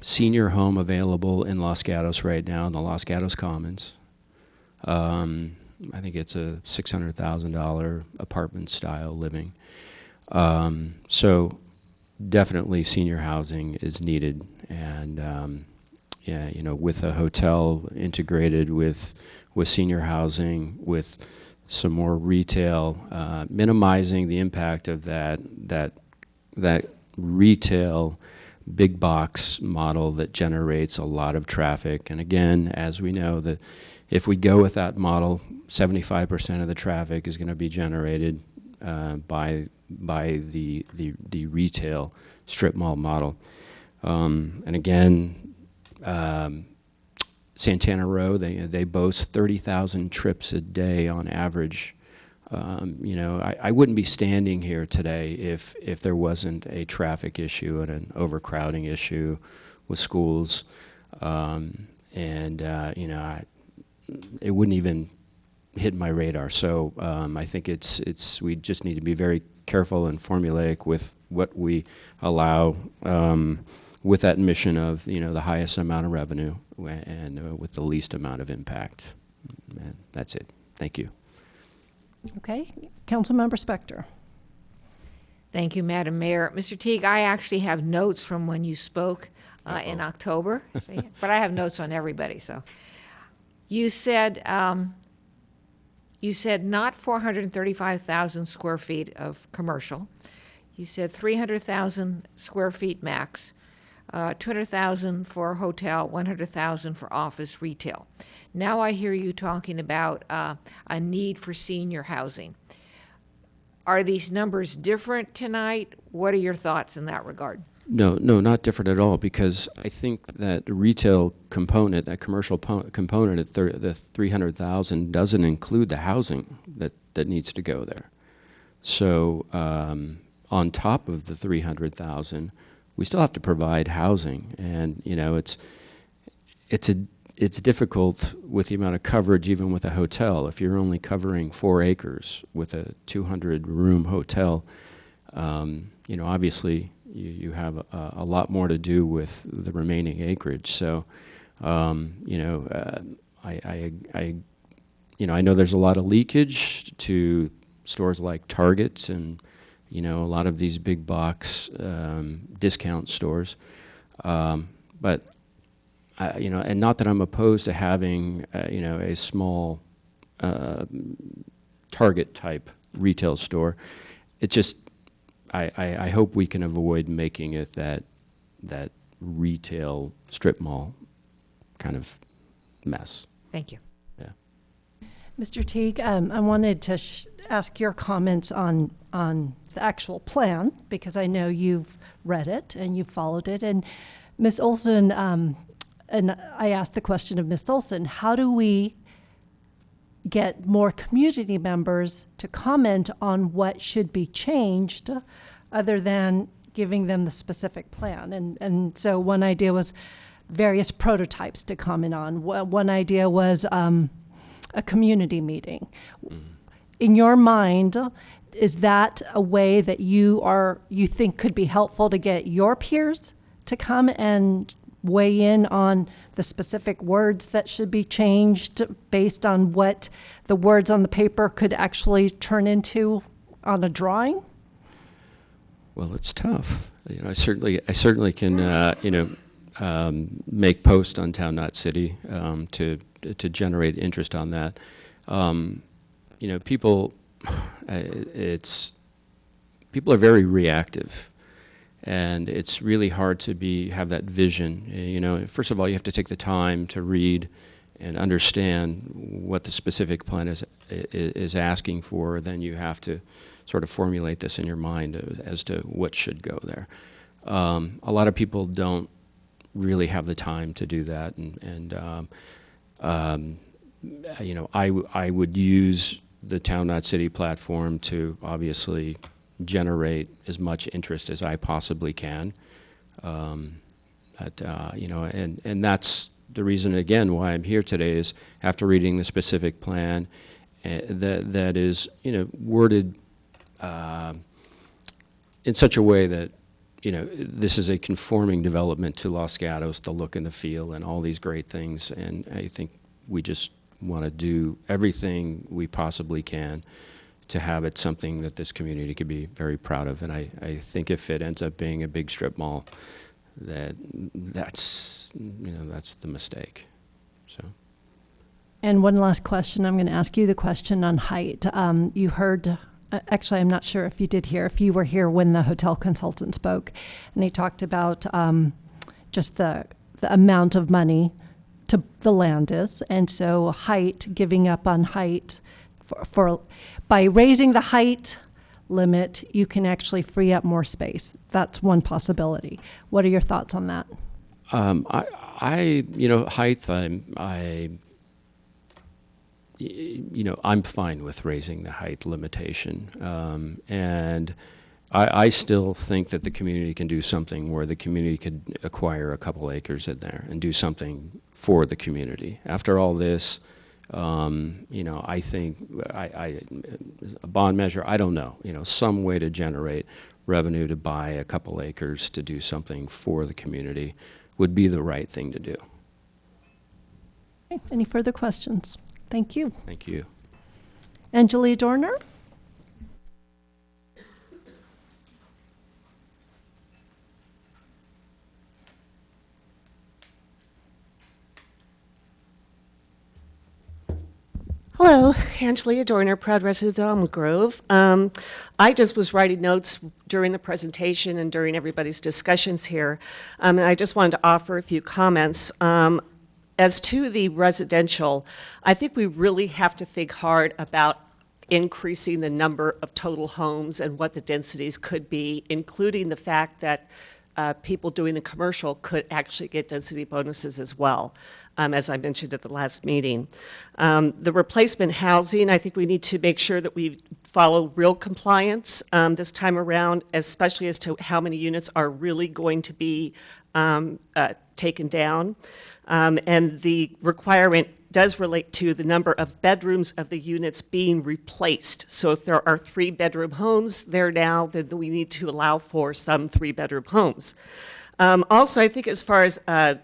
senior home available in Los Gatos right now in the Los Gatos Commons. I think it's a $600,000 apartment-style living. So definitely senior housing is needed, and with a hotel integrated with senior housing, with some more retail, minimizing the impact of that retail big box model that generates a lot of traffic. And again, as we know, that if we go with that model, 75% of the traffic is going to be generated by the retail strip mall model. And again, Santana Row, they boast 30,000 trips a day on average. I wouldn't be standing here today if there wasn't a traffic issue and an overcrowding issue with schools, it wouldn't even hit my radar. So I think we just need to be very careful and formulaic with what we allow, with that mission of, you know, the highest amount of revenue and with the least amount of impact. And that's it. Thank you. Okay, Councilmember Spector. Thank you, Madam Mayor. Mr. Teague, I actually have notes from when you spoke in October, but I have notes on everybody. So, you said not 435,000 square feet of commercial. You said 300,000 square feet max, 200,000 for hotel, 100,000 for office retail. Now I hear you talking about a need for senior housing. Are these numbers different tonight? What are your thoughts in that regard? No, not different at all, because I think that the retail component, that commercial component at the 300,000 doesn't include the housing that needs to go there. So on top of the 300,000, we still have to provide housing, and you know it's difficult with the amount of coverage, even with a hotel. If you're only covering 4 acres with a 200-room hotel, you know, obviously you have a lot more to do with the remaining acreage. So, you know, I know there's a lot of leakage to stores like Target and, you know, a lot of these big box discount stores, but. You know, and not that I'm opposed to having, you know, a small Target type retail store. It's just, I hope we can avoid making it that retail strip mall kind of mess. Thank you. Yeah. Mr. Teague, I wanted to ask your comments on the actual plan, because I know you've read it and you've followed it. And Ms. Olson, and I asked the question of Ms. Olson, how do we get more community members to comment on what should be changed other than giving them the specific plan? And so one idea was various prototypes to comment on. One idea was a community meeting. In your mind, is that a way that you think could be helpful to get your peers to come and weigh in on the specific words that should be changed based on what the words on the paper could actually turn into on a drawing? Well, it's tough. You know, I certainly can, you know, make posts on Town Not City to generate interest on that. You know, people are very reactive. And it's really hard to have that vision. You know, first of all, you have to take the time to read and understand what the specific plan is asking for. Then you have to sort of formulate this in your mind as to what should go there. A lot of people don't really have the time to do that, and you know, I would use the Town Not City platform to obviously generate as much interest as I possibly can. You know, and that's the reason, again, why I'm here today, is after reading the specific plan that is, you know, worded in such a way that, you know, this is a conforming development to Los Gatos, the look and the feel and all these great things. And I think we just want to do everything we possibly can to have it something that this community could be very proud of. And I think if it ends up being a big strip mall, that's the mistake. So. And one last question. I'm going to ask you the question on height. You heard, actually, I'm not sure if you did hear, if you were here when the hotel consultant spoke, and he talked about just the amount of money to the land is, and so height, giving up on height for by raising the height limit, you can actually free up more space. That's one possibility. What are your thoughts on that? You know, height, I'm fine with raising the height limitation. And I still think that the community can do something where the community could acquire a couple acres in there and do something for the community. After all this, I think a bond measure, I don't know, some way to generate revenue to buy a couple acres to do something for the community would be the right thing to do. Okay, any further questions? Thank you. Thank you. Angelia Dorner? Hello, Angelia Dorner, proud resident of Almond Grove. I just was writing notes during the presentation and during everybody's discussions here, and I just wanted to offer a few comments. As to the residential, I think we really have to think hard about increasing the number of total homes and what the densities could be, including the fact that people doing the commercial could actually get density bonuses as well, as I mentioned at the last meeting. The replacement housing, I think we need to make sure that we follow real compliance this time around, especially as to how many units are really going to be taken down. And the requirement does relate to the number of bedrooms of the units being replaced. So if there are 3-bedroom homes there now, then we need to allow for some 3-bedroom homes. Also, I think as far as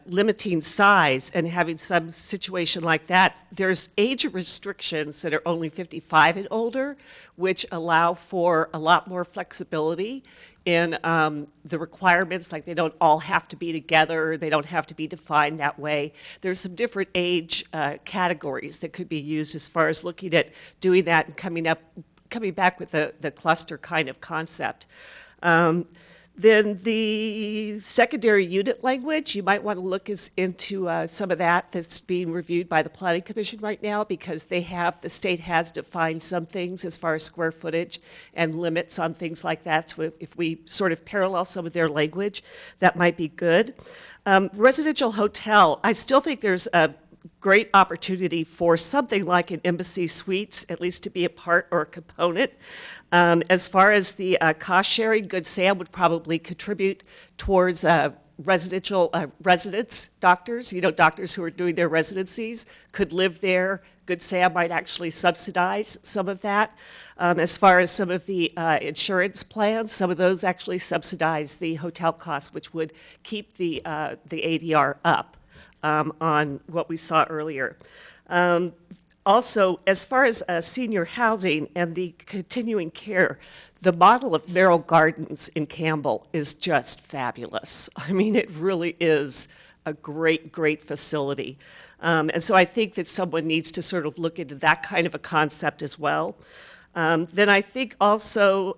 limiting size and having some situation like that, there's age restrictions that are only 55 and older, which allow for a lot more flexibility in the requirements, like they don't all have to be together, they don't have to be defined that way. There's some different age categories that could be used as far as looking at doing that and coming back with the cluster kind of concept. Then the secondary unit language, you might want to look into some of that's being reviewed by the Planning Commission right now, because the state has defined some things as far as square footage and limits on things like that. So if we sort of parallel some of their language, that might be good. Residential hotel, I still think there's a great opportunity for something like an Embassy Suites, at least to be a part or a component. As far as the cost sharing, Good Sam would probably contribute towards residential residents, doctors. Doctors who are doing their residencies could live there. Good Sam might actually subsidize some of that. As far as some of the insurance plans, some of those actually subsidize the hotel costs, which would keep the ADR up. On what we saw earlier. Also, as far as senior housing and the continuing care, the model of Merrill Gardens in Campbell is just fabulous. I mean, it really is a great, great facility. And so I think that someone needs to sort of look into that kind of a concept as well. Then I think also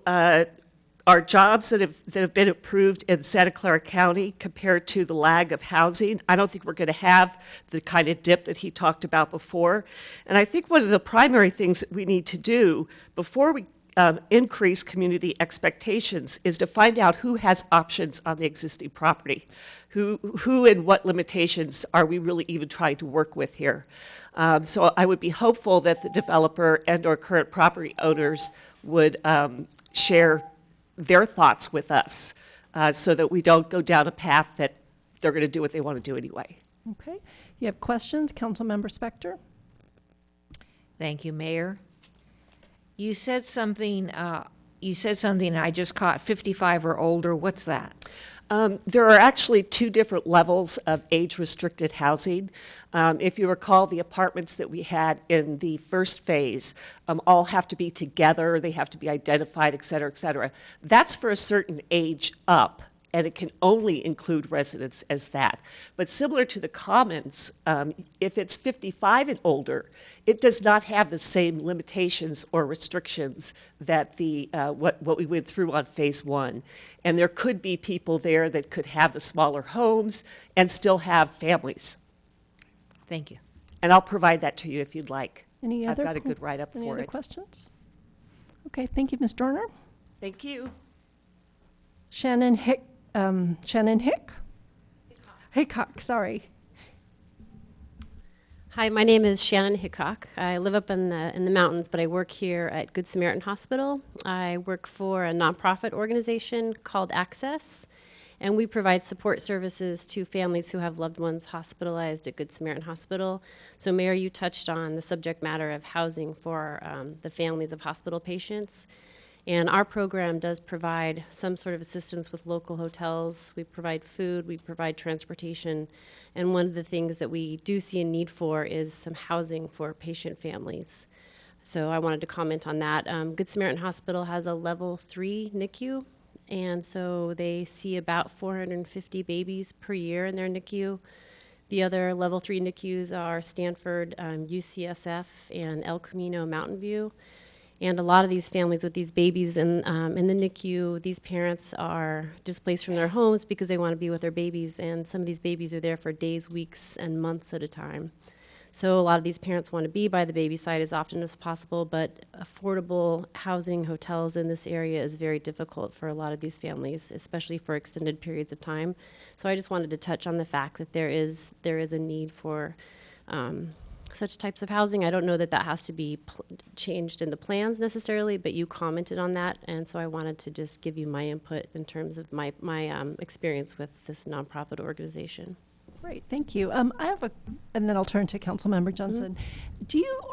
our jobs that have been approved in Santa Clara County compared to the lag of housing, I don't think we're going to have the kind of dip that he talked about before. And I think one of the primary things that we need to do before we increase community expectations is to find out who has options on the existing property. Who and what limitations are we really even trying to work with here? So I would be hopeful that the developer and or current property owners would share their thoughts with us so that we don't go down a path that they're going to do what they want to do anyway. Okay. You have questions, Councilmember Spector? Thank you, Mayor. You said something I just caught, 55 or older. What's that? There are actually 2 different levels of age-restricted housing. If you recall, the apartments that we had in the first phase all have to be together, they have to be identified, et cetera, et cetera. That's for a certain age up, and it can only include residents as that. But similar to the Commons, if it's 55 and older, it does not have the same limitations or restrictions that what we went through on phase 1. And there could be people there that could have the smaller homes and still have families. Thank you. And I've provide that to you if you'd like. I've got a good write-up for it. Any other questions? Okay, thank you, Ms. Dorner. Thank you. Shannon Hickok, sorry. Hi, my name is Shannon Hickok. I live up in the mountains, but I work here at Good Samaritan Hospital. I work for a nonprofit organization called Access, And we provide support services to families who have loved ones hospitalized at Good Samaritan Hospital. So Mayor, you touched on the subject matter of housing for the families of hospital patients. And our program does provide some sort of assistance with local hotels. We provide food, we provide transportation. And one of the things that we do see a need for is some housing for patient families. So I wanted to comment on that. Good Samaritan Hospital has a level 3 NICU, and so they see about 450 babies per year in their NICU. The other level 3 NICUs are Stanford, UCSF, and El Camino Mountain View. And a lot of these families with these babies in the NICU, these parents are displaced from their homes because they want to be with their babies, and some of these babies are there for days, weeks, and months at a time. So a lot of these parents want to be by the baby side as often as possible, but affordable housing hotels in this area is very difficult for a lot of these families, especially for extended periods of time. So I just wanted to touch on the fact that there is a need for such types of housing. I don't know that that has to be changed in the plans necessarily, but you commented on that, and so I wanted to just give you my input in terms of my experience with this nonprofit organization. Great, thank you. And then I'll turn to Councilmember Johnson.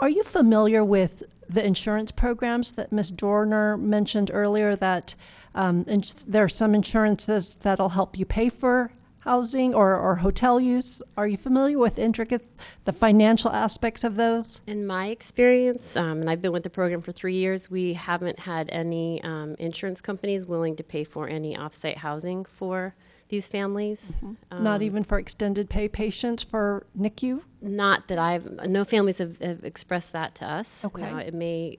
Are you familiar with the insurance programs that Ms. Dorner mentioned earlier, that there are some insurances that'll help you pay for housing or hotel use? Are you familiar with the financial aspects of those? In my experience, and I've been with the program for 3 years, we haven't had any insurance companies willing to pay for any off-site housing for these families. Not even for extended pay patients for NICU? Not that no families have expressed that to us. Okay. Now, it may,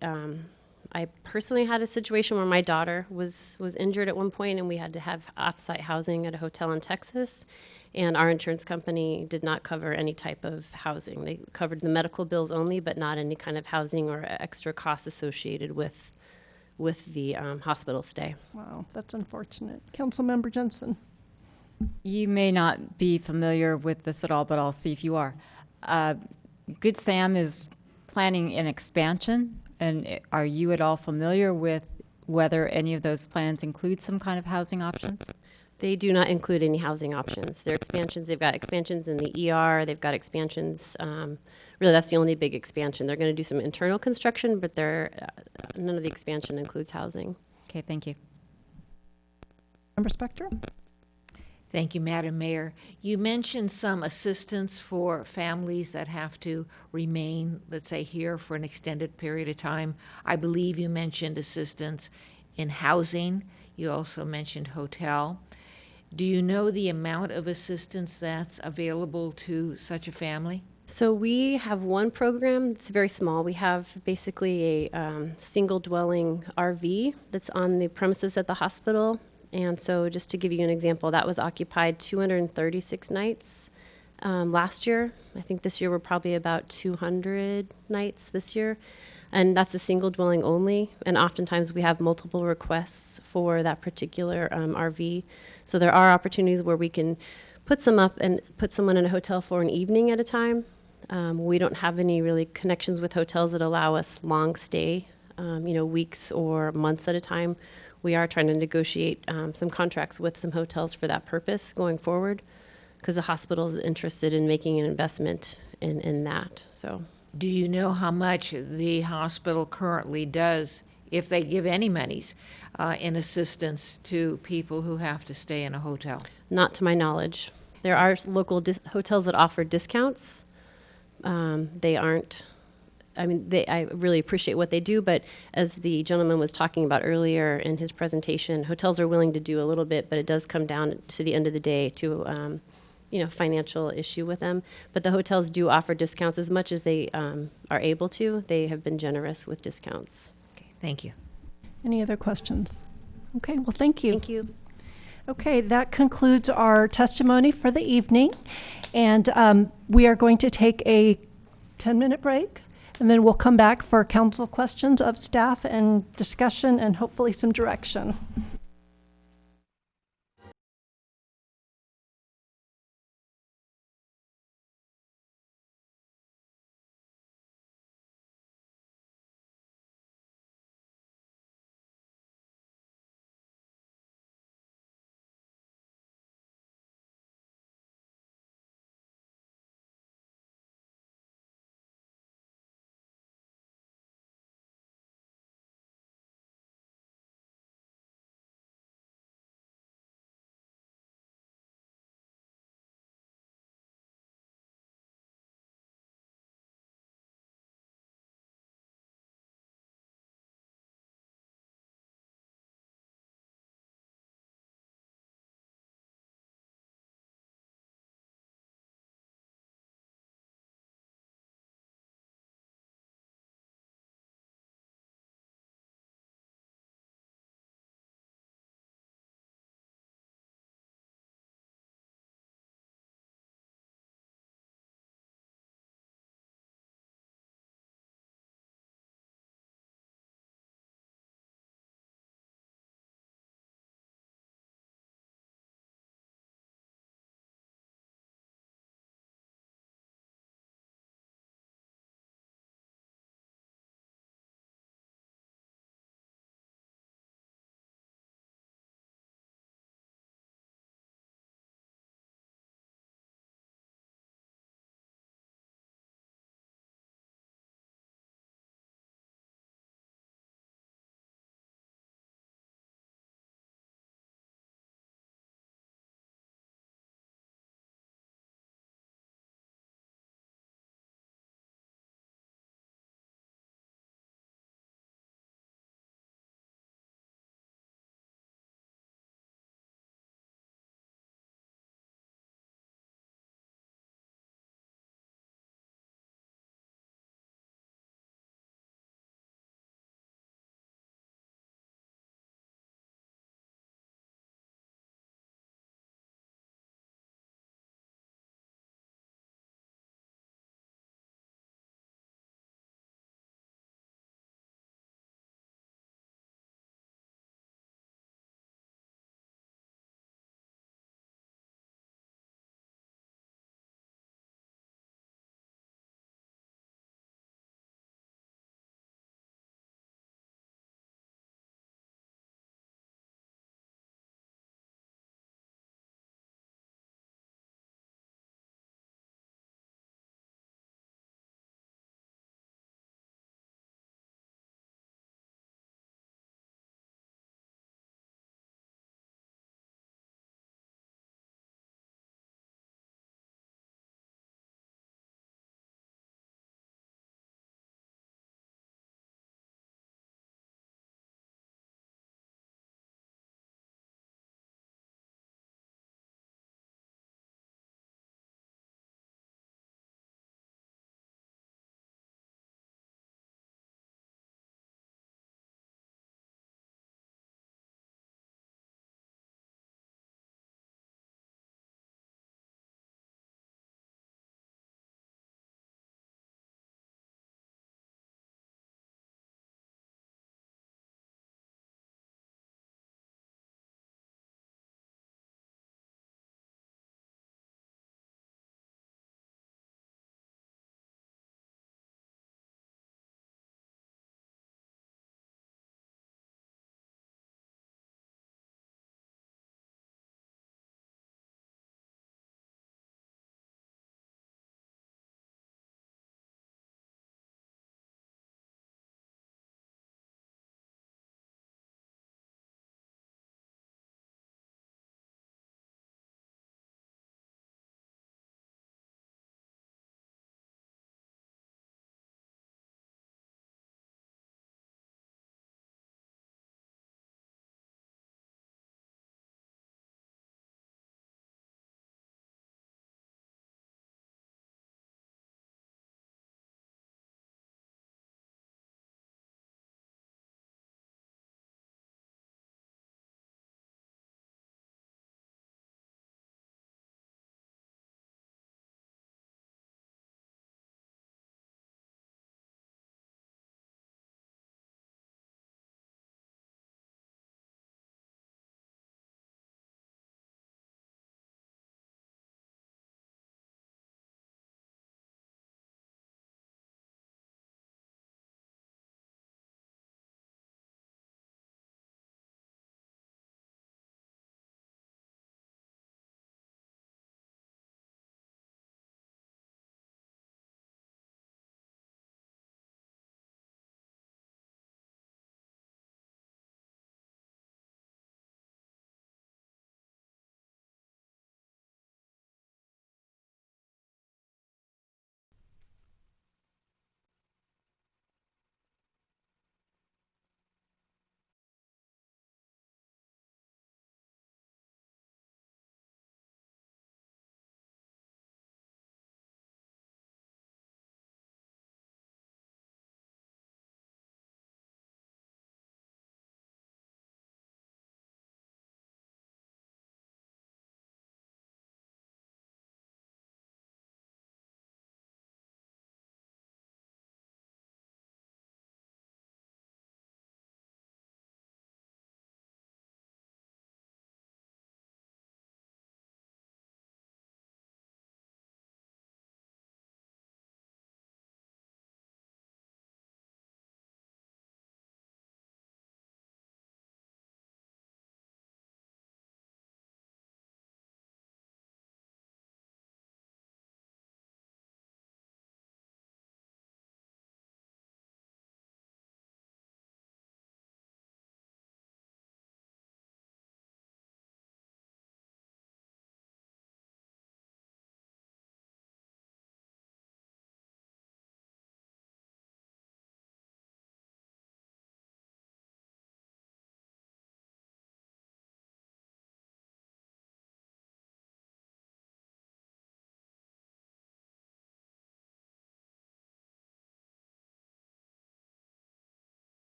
I personally had a situation where my daughter was injured at one point, and we had to have off-site housing at a hotel in Texas, and our insurance company did not cover any type of housing. They covered the medical bills only, but not any kind of housing or extra costs associated with the hospital stay. Wow, that's unfortunate. Councilmember Jensen. You may not be familiar with this at all, but I'll see if you are. Good Sam is planning an expansion, and are you at all familiar with whether any of those plans include some kind of housing options? They do not include any housing options. Their expansions, they've got expansions in the ER, they've got expansions, really that's the only big expansion. They're going to do some internal construction, but none of the expansion includes housing. Okay, thank you. Member Spector? Thank you, Madam Mayor. You mentioned some assistance for families that have to remain, let's say, here for an extended period of time. I believe you mentioned assistance in housing. You also mentioned hotel. Do you know the amount of assistance that's available to such a family? So we have one program that's very small. We have basically a single dwelling RV that's on the premises at the hospital. And so just to give you an example, that was occupied 236 nights last year. I think this year we're probably about 200 nights this year. And that's a single dwelling only. And oftentimes we have multiple requests for that particular RV. So there are opportunities where we can put some up and put someone in a hotel for an evening at a time. We don't have any really connections with hotels that allow us long stay, weeks or months at a time. We are trying to negotiate some contracts with some hotels for that purpose going forward, because the hospital is interested in making an investment in that. So, do you know how much the hospital currently does, if they give any monies, in assistance to people who have to stay in a hotel? Not to my knowledge. There are local hotels that offer discounts. They aren't. I really appreciate what they do, but as the gentleman was talking about earlier in his presentation, hotels are willing to do a little bit, but it does come down to the end of the day to, financial issue with them. But the hotels do offer discounts as much as they are able to. They have been generous with discounts. Okay, thank you. Any other questions? Okay, well, thank you. Thank you. Okay, that concludes our testimony for the evening. And we are going to take a 10-minute break. And then we'll come back for council questions of staff and discussion and hopefully some direction.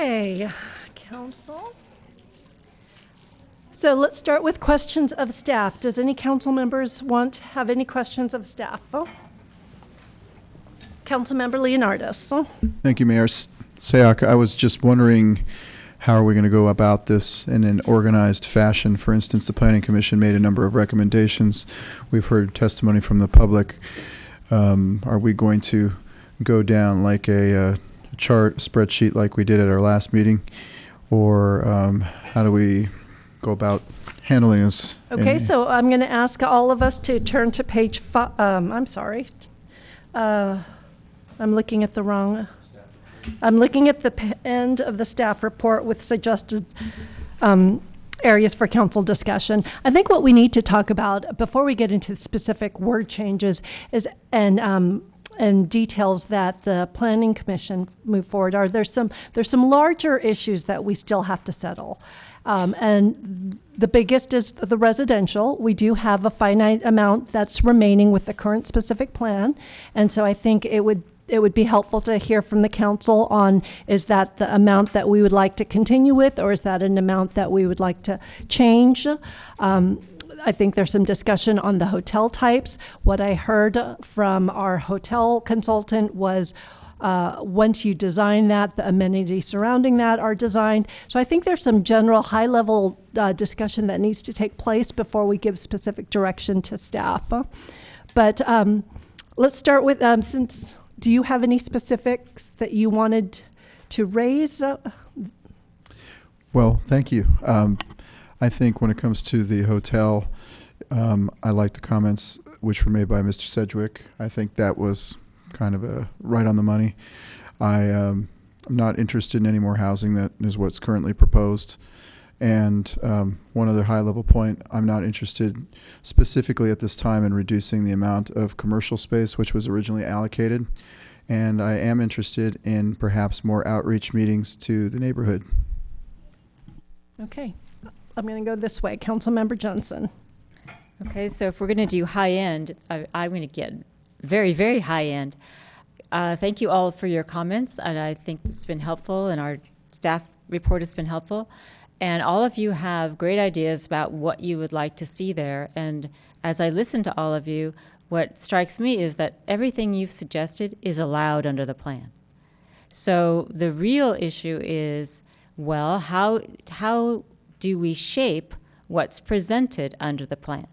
Okay, council. So let's start with questions of staff. Does any council members have any questions of staff? Oh. Councilmember Leonardis. Oh. Thank you, Mayor Sayak. I was just wondering, how are we going to go about this in an organized fashion? For instance, the Planning Commission made a number of recommendations. We've heard testimony from the public. Are we going to go down like a chart, spreadsheet like we did at our last meeting? Or how do we go about handling this? Okay, so I'm going to ask all of us to turn to page 5. I'm sorry. I'm looking at the wrong. I'm looking at the end of the staff report with suggested areas for council discussion. I think what we need to talk about before we get into specific word changes is and details that the Planning Commission move forward are there's some larger issues that we still have to settle. And the biggest is the residential. We do have a finite amount that's remaining with the current specific plan. And so I think it would be helpful to hear from the council on, is that the amount that we would like to continue with, or is that an amount that we would like to change? I think there's some discussion on the hotel types. What I heard from our hotel consultant was once you design that, the amenities surrounding that are designed. So I think there's some general high-level discussion that needs to take place before we give specific direction to staff. But let's start with, do you have any specifics that you wanted to raise? Well, thank you. I think when it comes to the hotel, I like the comments which were made by Mr. Sedgwick. I think that was kind of right on the money. I'm not interested in any more housing that is what's currently proposed. And one other high-level point, I'm not interested specifically at this time in reducing the amount of commercial space which was originally allocated. And I am interested in perhaps more outreach meetings to the neighborhood. Okay. I'm going to go this way. Councilmember Johnson. Okay, so if we're going to do high end, I'm going to get very, very high end. Thank you all for your comments, and I think it's been helpful, and our staff report has been helpful. And all of you have great ideas about what you would like to see there. And as I listen to all of you, what strikes me is that everything you've suggested is allowed under the plan. So the real issue is, well, how do we shape what's presented under the plan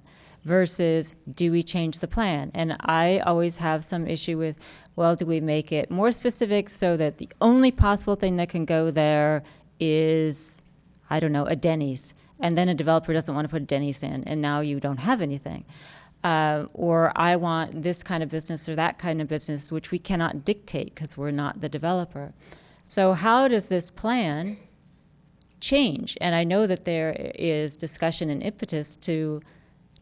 versus do we change the plan? And I always have some issue with, well, do we make it more specific so that the only possible thing that can go there is, I don't know, a Denny's, and then a developer doesn't want to put a Denny's in, and now you don't have anything. Or I want this kind of business or that kind of business, which we cannot dictate because we're not the developer. So how does this plan change? And I know that there is discussion and impetus to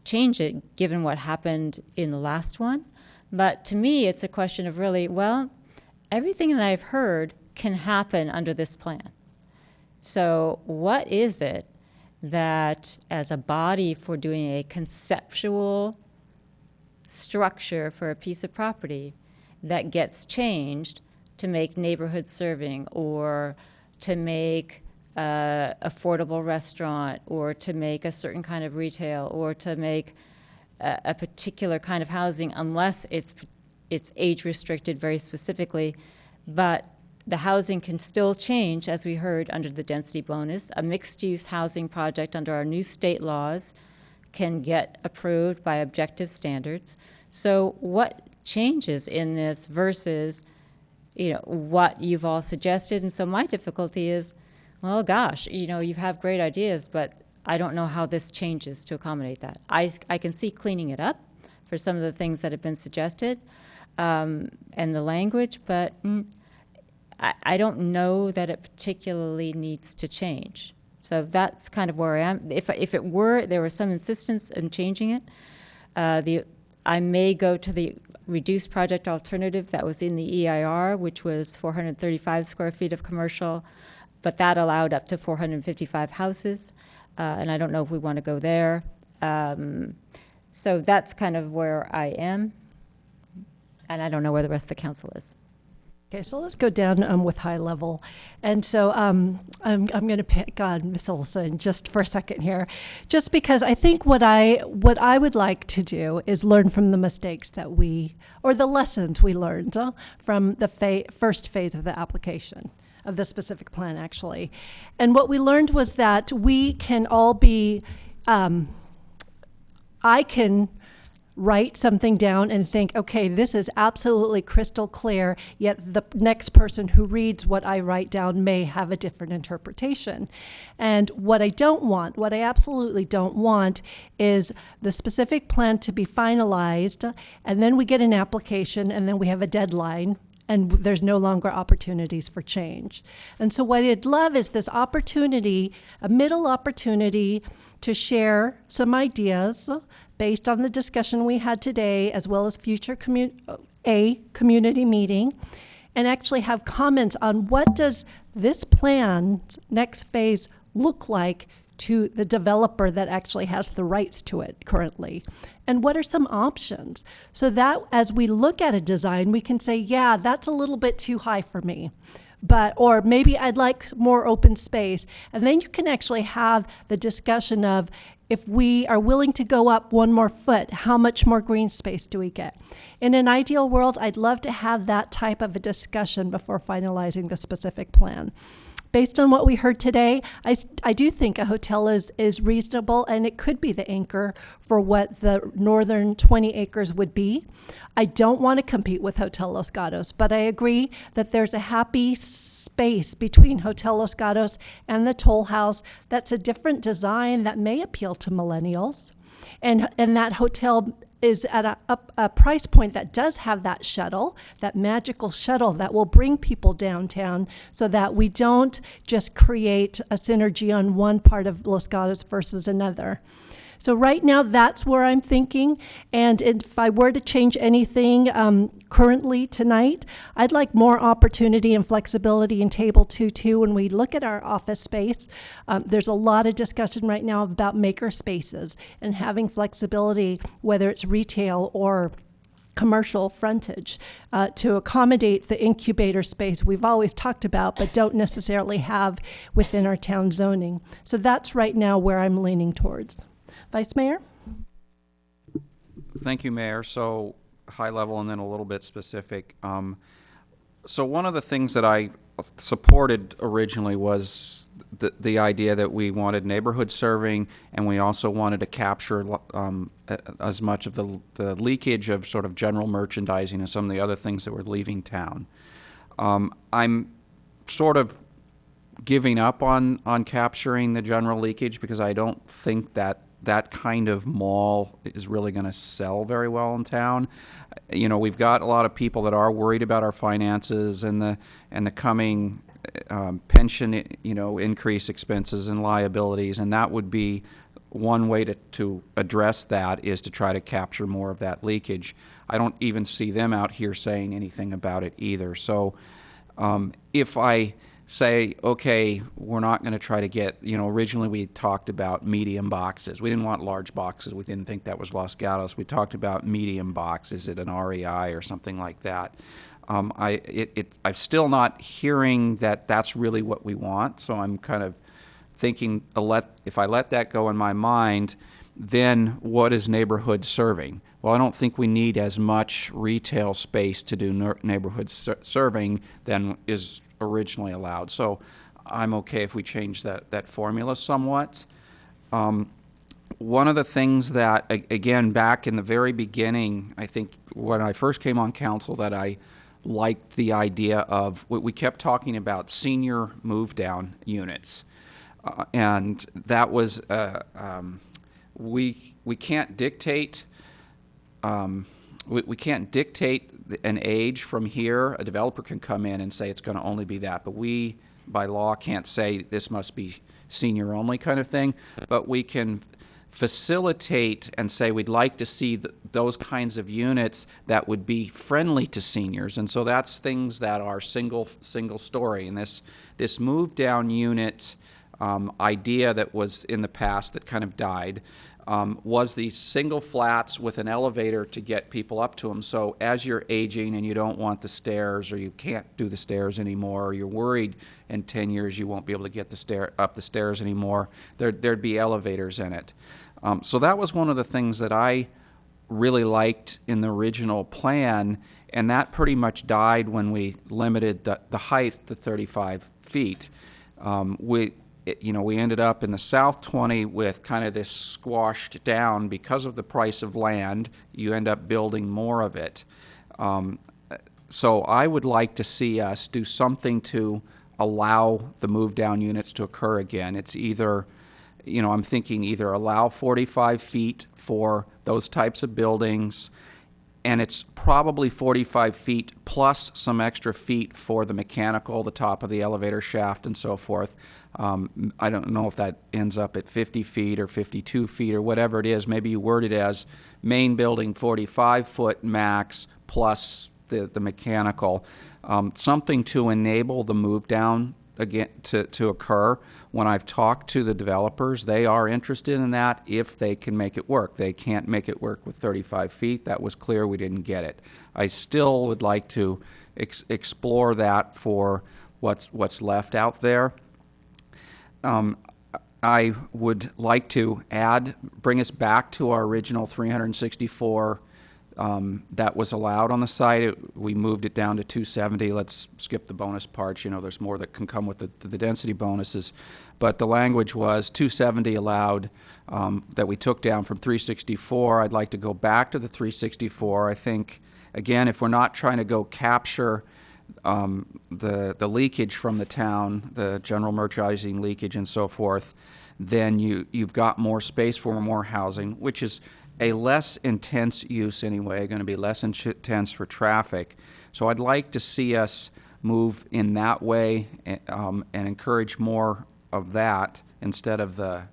change it given what happened in the last one. But to me, it's a question of really, well, everything that I've heard can happen under this plan. So what is it that as a body for doing a conceptual structure for a piece of property that gets changed to make neighborhood serving or to make affordable restaurant or to make a certain kind of retail or to make a particular kind of housing, unless it's age restricted very specifically, but the housing can still change, as we heard, under the density bonus. A mixed-use housing project under our new state laws can get approved by objective standards. So what changes in this versus, what you've all suggested? And so my difficulty is, well, gosh, you have great ideas, but I don't know how this changes to accommodate that. I can see cleaning it up for some of the things that have been suggested and the language, but I don't know that it particularly needs to change. So that's kind of where I am. If there was some insistence in changing it, I may go to the reduced project alternative that was in the EIR, which was 435 square feet of commercial, but that allowed up to 455 houses, and I don't know if we want to go there. So that's kind of where I am, and I don't know where the rest of the council is. Okay, so let's go down with high level. And so I'm going to pick on Ms. Olson just for a second here, just because I think what I would like to do is learn from the mistakes that or the lessons we learned from the first phase of the application, of the specific plan, actually. And what we learned was that we can all be, I can write something down and think, okay, this is absolutely crystal clear, yet the next person who reads what I write down may have a different interpretation. And what I don't want, what I absolutely don't want, is the specific plan to be finalized, and then we get an application, and then we have a deadline, and there's no longer opportunities for change. And so what I'd love is this opportunity, a middle opportunity, to share some ideas based on the discussion we had today, as well as future community meeting, and actually have comments on what does this plan's next phase look like to the developer that actually has the rights to it currently, and what are some options, so that as we look at a design, we can say, yeah, that's a little bit too high for me, or maybe I'd like more open space. And then you can actually have the discussion of, if we are willing to go up one more foot, how much more green space do we get? In an ideal world, I'd love to have that type of a discussion before finalizing the specific plan. Based on what we heard today, I do think a hotel is reasonable, and it could be the anchor for what the northern 20 acres would be. I don't want to compete with Hotel Los Gatos, but I agree that there's a happy space between Hotel Los Gatos and the Toll House that's a different design that may appeal to millennials. And that hotel is at a price point that does have that shuttle, that magical shuttle that will bring people downtown, so that we don't just create a synergy on one part of Los Gatos versus another. So right now, that's where I'm thinking. And if I were to change anything currently tonight, I'd like more opportunity and flexibility in Table 2.2 when we look at our office space. There's a lot of discussion right now about maker spaces and having flexibility, whether it's retail or commercial frontage, to accommodate the incubator space we've always talked about but don't necessarily have within our town zoning. So that's right now where I'm leaning towards. Vice Mayor? Thank you, Mayor. So high level and then a little bit specific. So one of the things that I supported originally was the idea that we wanted neighborhood serving, and we also wanted to capture as much of the leakage of sort of general merchandising and some of the other things that were leaving town. I'm sort of giving up on capturing the general leakage, because I don't think that kind of mall is really going to sell very well in town. You know, we've got a lot of people that are worried about our finances and the coming pension, increase expenses and liabilities, and that would be one way to address that, is to try to capture more of that leakage. I don't even see them out here saying anything about it either. So if I say, okay, we're not going to try to get, originally we talked about medium boxes. We didn't want large boxes. We didn't think that was Los Gatos. We talked about medium boxes at an REI or something like that. I'm still not hearing that that's really what we want, so I'm kind of thinking, if I let that go in my mind, then what is neighborhood serving? Well, I don't think we need as much retail space to do neighborhood serving than is originally allowed. So I'm okay if we change that formula somewhat. One of the things that, again, back in the very beginning, I think when I first came on council, that I liked the idea of, we kept talking about senior move-down units. And that was, we can't dictate, we can't dictate an age from here. A developer can come in and say it's going to only be that, but we, by law, can't say this must be senior only kind of thing. But we can facilitate and say we'd like to see those kinds of units that would be friendly to seniors. And so that's things that are single story. And this move down unit idea that was in the past that kind of died, was the single flats with an elevator to get people up to them. So as you're aging and you don't want the stairs, or you can't do the stairs anymore, or you're worried in 10 years you won't be able to get up the stairs anymore, there'd be elevators in it. So that was one of the things that I really liked in the original plan, and that pretty much died when we limited the height to 35 feet. We ended up in the South 20 with kind of this squashed down because of the price of land. You end up building more of it. So I would like to see us do something to allow the move down units to occur again. It's either, I'm thinking either allow 45 feet for those types of buildings, and it's probably 45 feet plus some extra feet for the mechanical, the top of the elevator shaft and so forth. I don't know if that ends up at 50 feet or 52 feet or whatever it is. Maybe you word it as main building 45-foot max plus the mechanical. Something to enable the move down again to occur. When I've talked to the developers, they are interested in that if they can make it work. They can't make it work with 35 feet. That was clear. We didn't get it. I still would like to explore that for what's left out there. I would like to bring us back to our original 364 that was allowed on the site. We moved it down to 270. Let's skip the bonus parts. There's more that can come with the density bonuses. But the language was 270 allowed that we took down from 364. I'd like to go back to the 364. I think, again, if we're not trying to go capture the leakage from the town, the general merchandising leakage and so forth, then you've got more space for more housing, which is a less intense use anyway, going to be less intense for traffic. So I'd like to see us move in that way and encourage more of that instead of the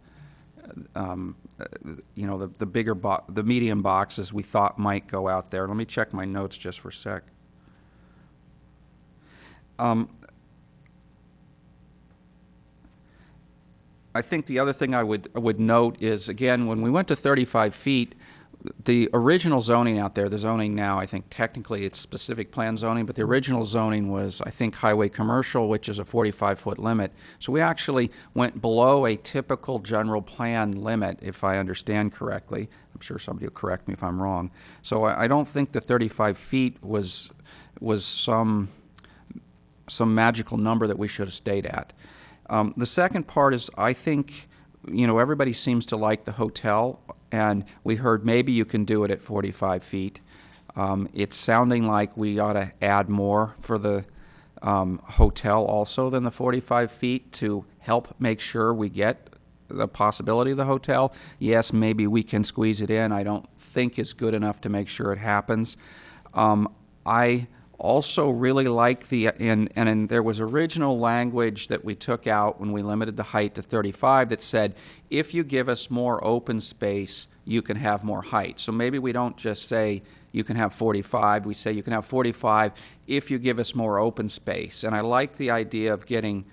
bigger the medium boxes we thought might go out there. Let me check my notes just for a sec. I think the other thing I would note is, again, when we went to 35 feet, the original zoning out there, the zoning now, I think technically it's specific plan zoning, but the original zoning was, I think, highway commercial, which is a 45-foot limit. So we actually went below a typical general plan limit, if I understand correctly. I'm sure somebody will correct me if I'm wrong. So I don't think the 35 feet was some magical number that we should have stayed at. The second part is, I think, everybody seems to like the hotel, and we heard maybe you can do it at 45 feet. It's sounding like we ought to add more for the hotel also than the 45 feet to help make sure we get the possibility of the hotel. Yes, maybe we can squeeze it in. I don't think it's good enough to make sure it happens. I also really like and there was original language that we took out when we limited the height to 35 that said, if you give us more open space, you can have more height. So maybe we don't just say you can have 45, we say you can have 45 if you give us more open space. And I like the idea of getting,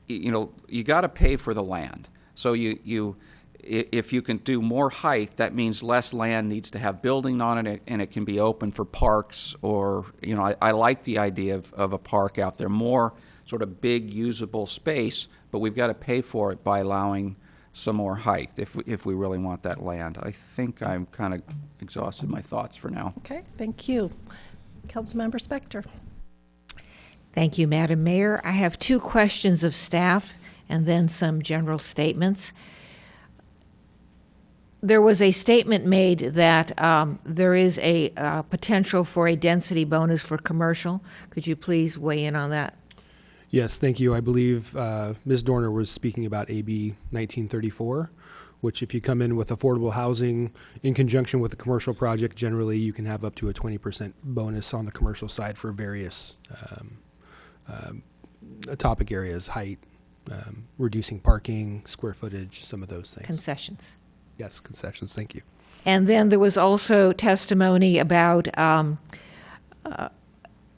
you got to pay for the land. So if you can do more height, that means less land needs to have building on it, and it can be open for parks, or, I like the idea of a park out there, more sort of big usable space, but we've got to pay for it by allowing some more height if we really want that land. I think I'm kind of exhausted my thoughts for now. Okay, thank you. Councilmember Spector. Thank you, Madam Mayor. I have two questions of staff and then some general statements. There was a statement made that there is a potential for a density bonus for commercial. Could you please weigh in on that? Yes, thank you. I believe Ms. Dorner was speaking about AB 1934, which if you come in with affordable housing in conjunction with a commercial project, generally you can have up to a 20% bonus on the commercial side for various topic areas, height, reducing parking, square footage, some of those things. Concessions. Yes, concessions. Thank you. And then there was also testimony about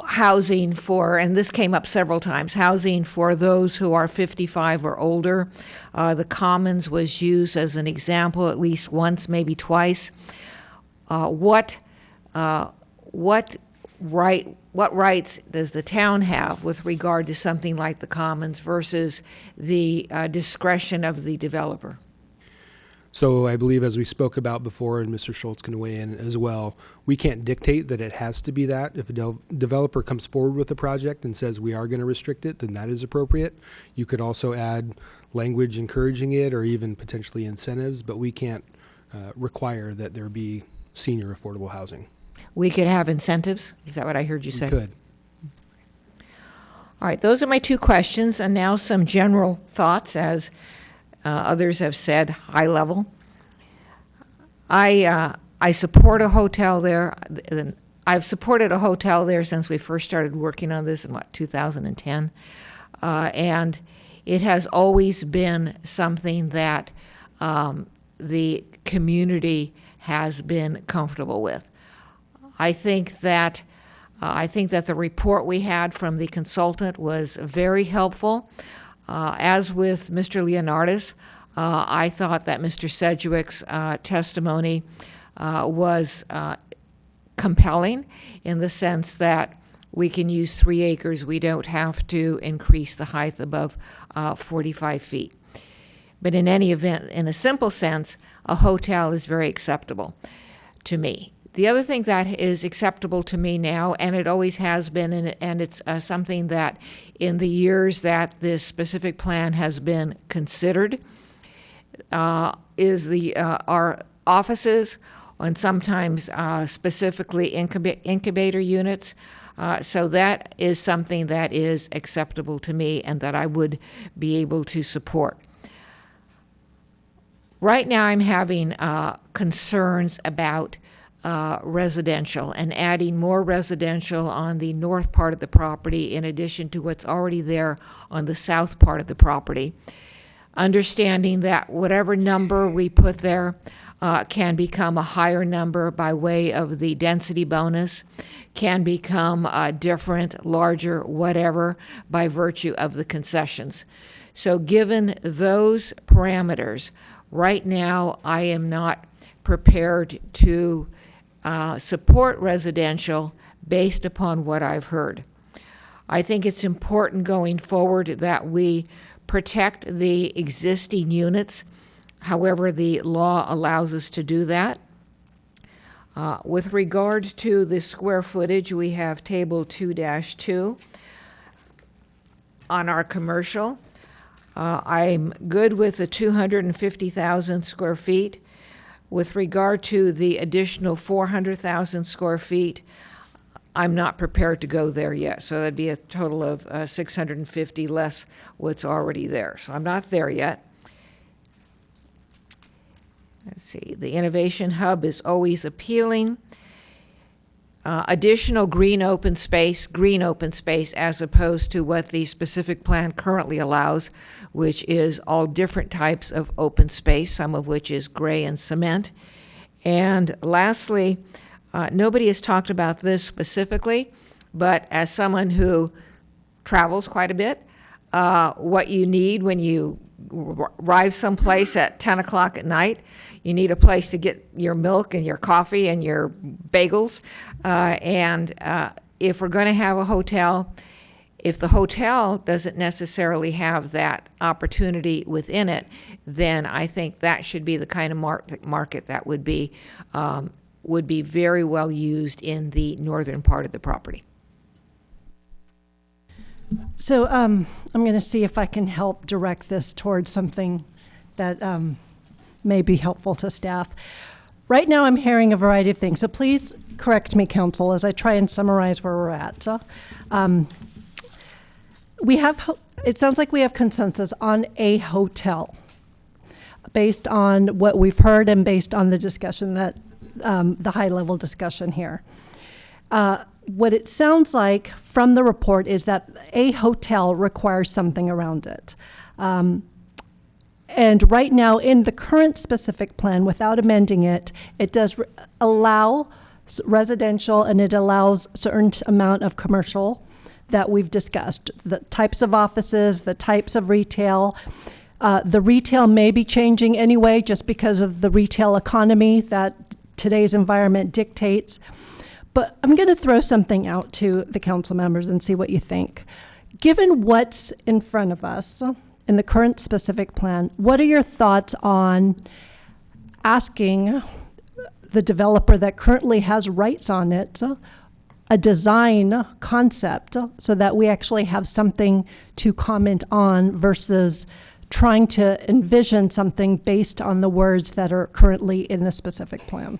housing for, and this came up several times, housing for those who are 55 or older. The Commons was used as an example at least once, maybe twice. What rights does the town have with regard to something like the Commons versus the discretion of the developer? So I believe, as we spoke about before, and Mr. Schultz can weigh in as well, we can't dictate that it has to be that. If a developer comes forward with a project and says we are going to restrict it, then that is appropriate. You could also add language encouraging it or even potentially incentives, but we can't require that there be senior affordable housing. We could have incentives? Is that what I heard you say? We could. All right, those are my two questions, and now some general thoughts, as others have said, high level. I support a hotel there. I've supported a hotel there since we first started working on this in, 2010. And it has always been something that the community has been comfortable with. I think that the report we had from the consultant was very helpful. As with Mr. Leonardis, I thought that Mr. Sedgwick's testimony was compelling in the sense that we can use 3 acres. We don't have to increase the height above 45 feet. But in any event, in a simple sense, a hotel is very acceptable to me. The other thing that is acceptable to me now, and it always has been, and it's something that in the years that this specific plan has been considered, is our offices and sometimes specifically incubator units. So that is something that is acceptable to me and that I would be able to support. Right now I'm having concerns about residential and adding more residential on the north part of the property in addition to what's already there on the south part of the property. Understanding that whatever number we put there can become a higher number by way of the density bonus, can become different, larger, whatever, by virtue of the concessions. So given those parameters, right now I am not prepared to support residential based upon what I've heard. I think it's important going forward that we protect the existing units, however the law allows us to do that. With regard to the square footage, we have table 2-2 on our commercial. I'm good with the 250,000 square feet. With regard to the additional 400,000 square feet, I'm not prepared to go there yet. So that'd be a total of 650 less what's already there. So I'm not there yet. Let's see, the Innovation Hub is always appealing. Additional green open space as opposed to what the specific plan currently allows, which is all different types of open space, some of which is gray and cement. And lastly, nobody has talked about this specifically, but as someone who travels quite a bit, what you need when you arrive someplace at 10 o'clock at night, you need a place to get your milk and your coffee and your bagels. And if we're going to have a hotel, if the hotel doesn't necessarily have that opportunity within it, then I think that should be the kind of market that would be very well used in the northern part of the property. So I'm going to see if I can help direct this towards something that may be helpful to staff. Right now I'm hearing a variety of things, so please correct me, Council, as I try and summarize where we're at. So, it sounds like we have consensus on a hotel based on what we've heard and based on the discussion that, the high-level discussion here. What it sounds like from the report is that a hotel requires something around it. And right now, in the current specific plan, without amending it, it does allow residential, and it allows certain amount of commercial that we've discussed. The types of offices, the types of retail. The retail may be changing anyway just because of the retail economy that today's environment dictates. But I'm going to throw something out to the council members and see what you think. Given what's in front of us in the current specific plan, what are your thoughts on asking the developer that currently has rights on it a design concept so that we actually have something to comment on versus trying to envision something based on the words that are currently in the specific plan?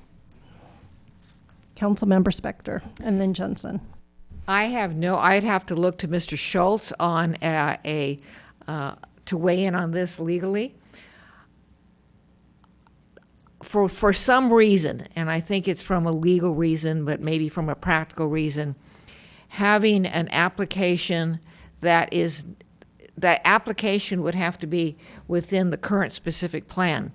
Councilmember Spector, and then Jensen. I'd have to look to Mr. Schultz on to weigh in on this legally. For some reason, and I think it's from a legal reason, but maybe from a practical reason, having an application that application would have to be within the current specific plan.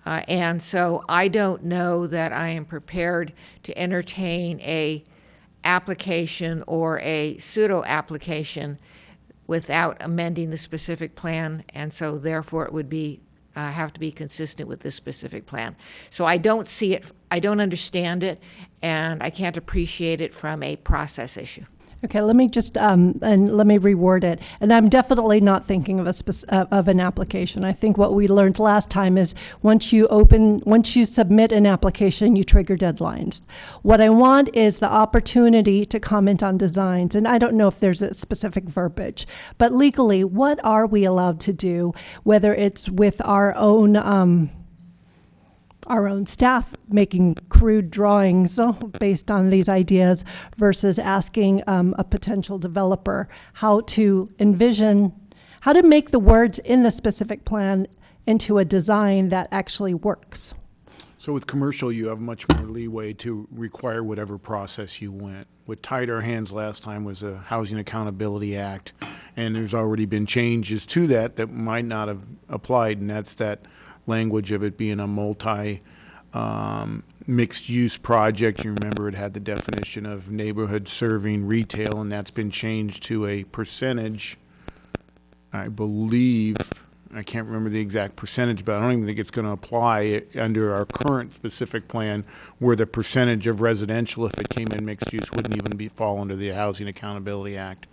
And so I don't know that I am prepared to entertain a application or a pseudo application without amending the specific plan, and so therefore it would be have to be consistent with this specific plan. So I don't see it, I don't understand it, and I can't appreciate it from a process issue. Okay, let me just, and let me reword it. And I'm definitely not thinking of of an application. I think what we learned last time is once you submit an application, you trigger deadlines. What I want is the opportunity to comment on designs. And I don't know if there's a specific verbiage, but legally, what are we allowed to do, whether it's with our own staff making crude drawings based on these ideas versus asking a potential developer how to make the words in the specific plan into a design that actually works. So with commercial, you have much more leeway to require whatever process you went. What tied our hands last time was a Housing Accountability Act, and there's already been changes to that might not have applied, and that's that language of it being a mixed-use project. You remember it had the definition of neighborhood serving retail, and that's been changed to a percentage, I believe. I can't remember the exact percentage, but I don't even think it's going to apply under our current specific plan, where the percentage of residential, if it came in mixed use, wouldn't even fall under the Housing Accountability Act.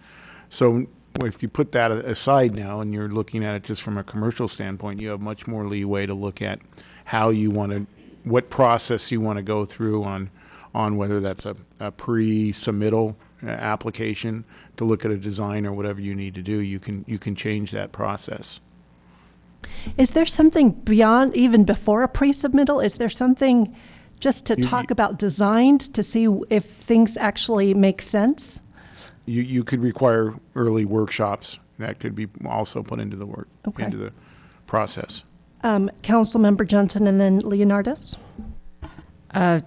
So if you put that aside now and you're looking at it just from a commercial standpoint, you have much more leeway to look at how you want to, what process you want to go through on whether that's a pre-submittal application to look at a design or whatever you need to do. You can change that process. Is there something beyond, even before a pre-submittal? Is there something just to talk about designs to see if things actually make sense? You could require early workshops. That could be also put into the into the process. Councilmember Johnson and then Leonardis.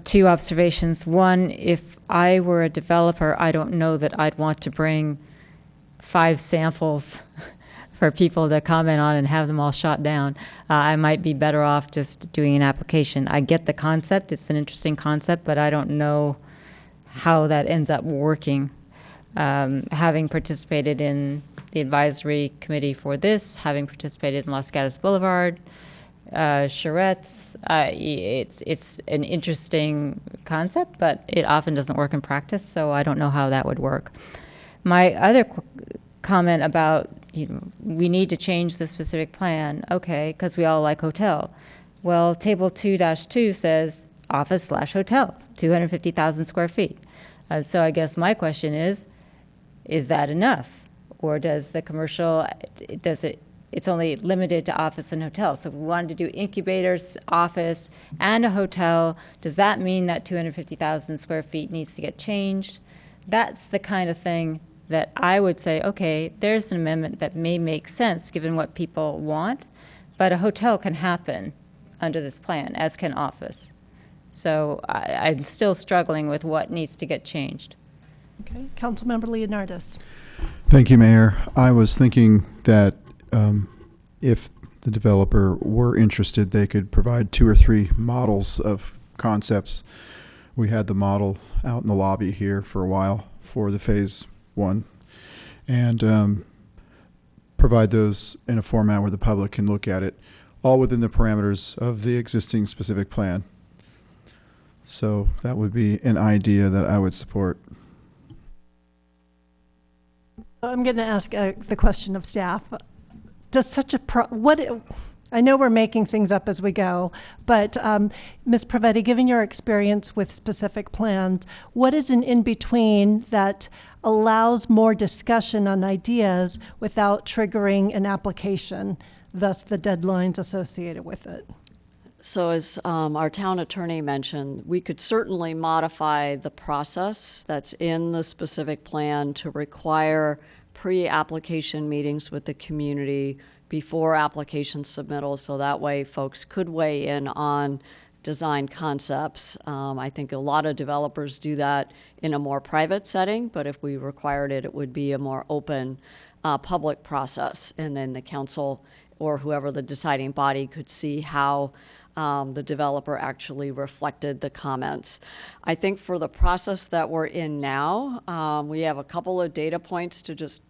Two observations. One, if I were a developer, I don't know that I'd want to bring 5 samples for people to comment on and have them all shot down. I might be better off just doing an application. I get the concept. It's an interesting concept, but I don't know how that ends up working. Having participated in the advisory committee for this, having participated in Los Gatos Boulevard, charrettes, it's an interesting concept, but it often doesn't work in practice, so I don't know how that would work. My other comment about, we need to change the specific plan, okay, because we all like hotel. Well, table 2-2 says office/hotel, 250,000 square feet. So I guess my question is that enough? Or does the commercial, it's only limited to office and hotel? So if we wanted to do incubators, office, and a hotel, does that mean that 250,000 square feet needs to get changed? That's the kind of thing that I would say, okay, there's an amendment that may make sense given what people want, but a hotel can happen under this plan, as can office. So I'm still struggling with what needs to get changed. Okay, Councilmember Leonardis. Thank you, Mayor. I was thinking that if the developer were interested, they could provide 2 or 3 models of concepts We had the model out in the lobby here for a while for the phase 1, and provide those in a format where the public can look at it, all within the parameters of the existing specific plan. So that would be an idea that I would support. I'm going to ask the question of staff. Does such a I know we're making things up as we go, but Ms. Pravetti, given your experience with specific plans, what is an in-between that allows more discussion on ideas without triggering an application, thus the deadlines associated with it? So as our town attorney mentioned, we could certainly modify the process that's in the specific plan to require pre-application meetings with the community before application submittal, so that way folks could weigh in on design concepts. I think a lot of developers do that in a more private setting, but if we required it, it would be a more open public process, and then the council or whoever the deciding body could see how the developer actually reflected the comments. I think for the process that we're in now, we have a couple of data points to just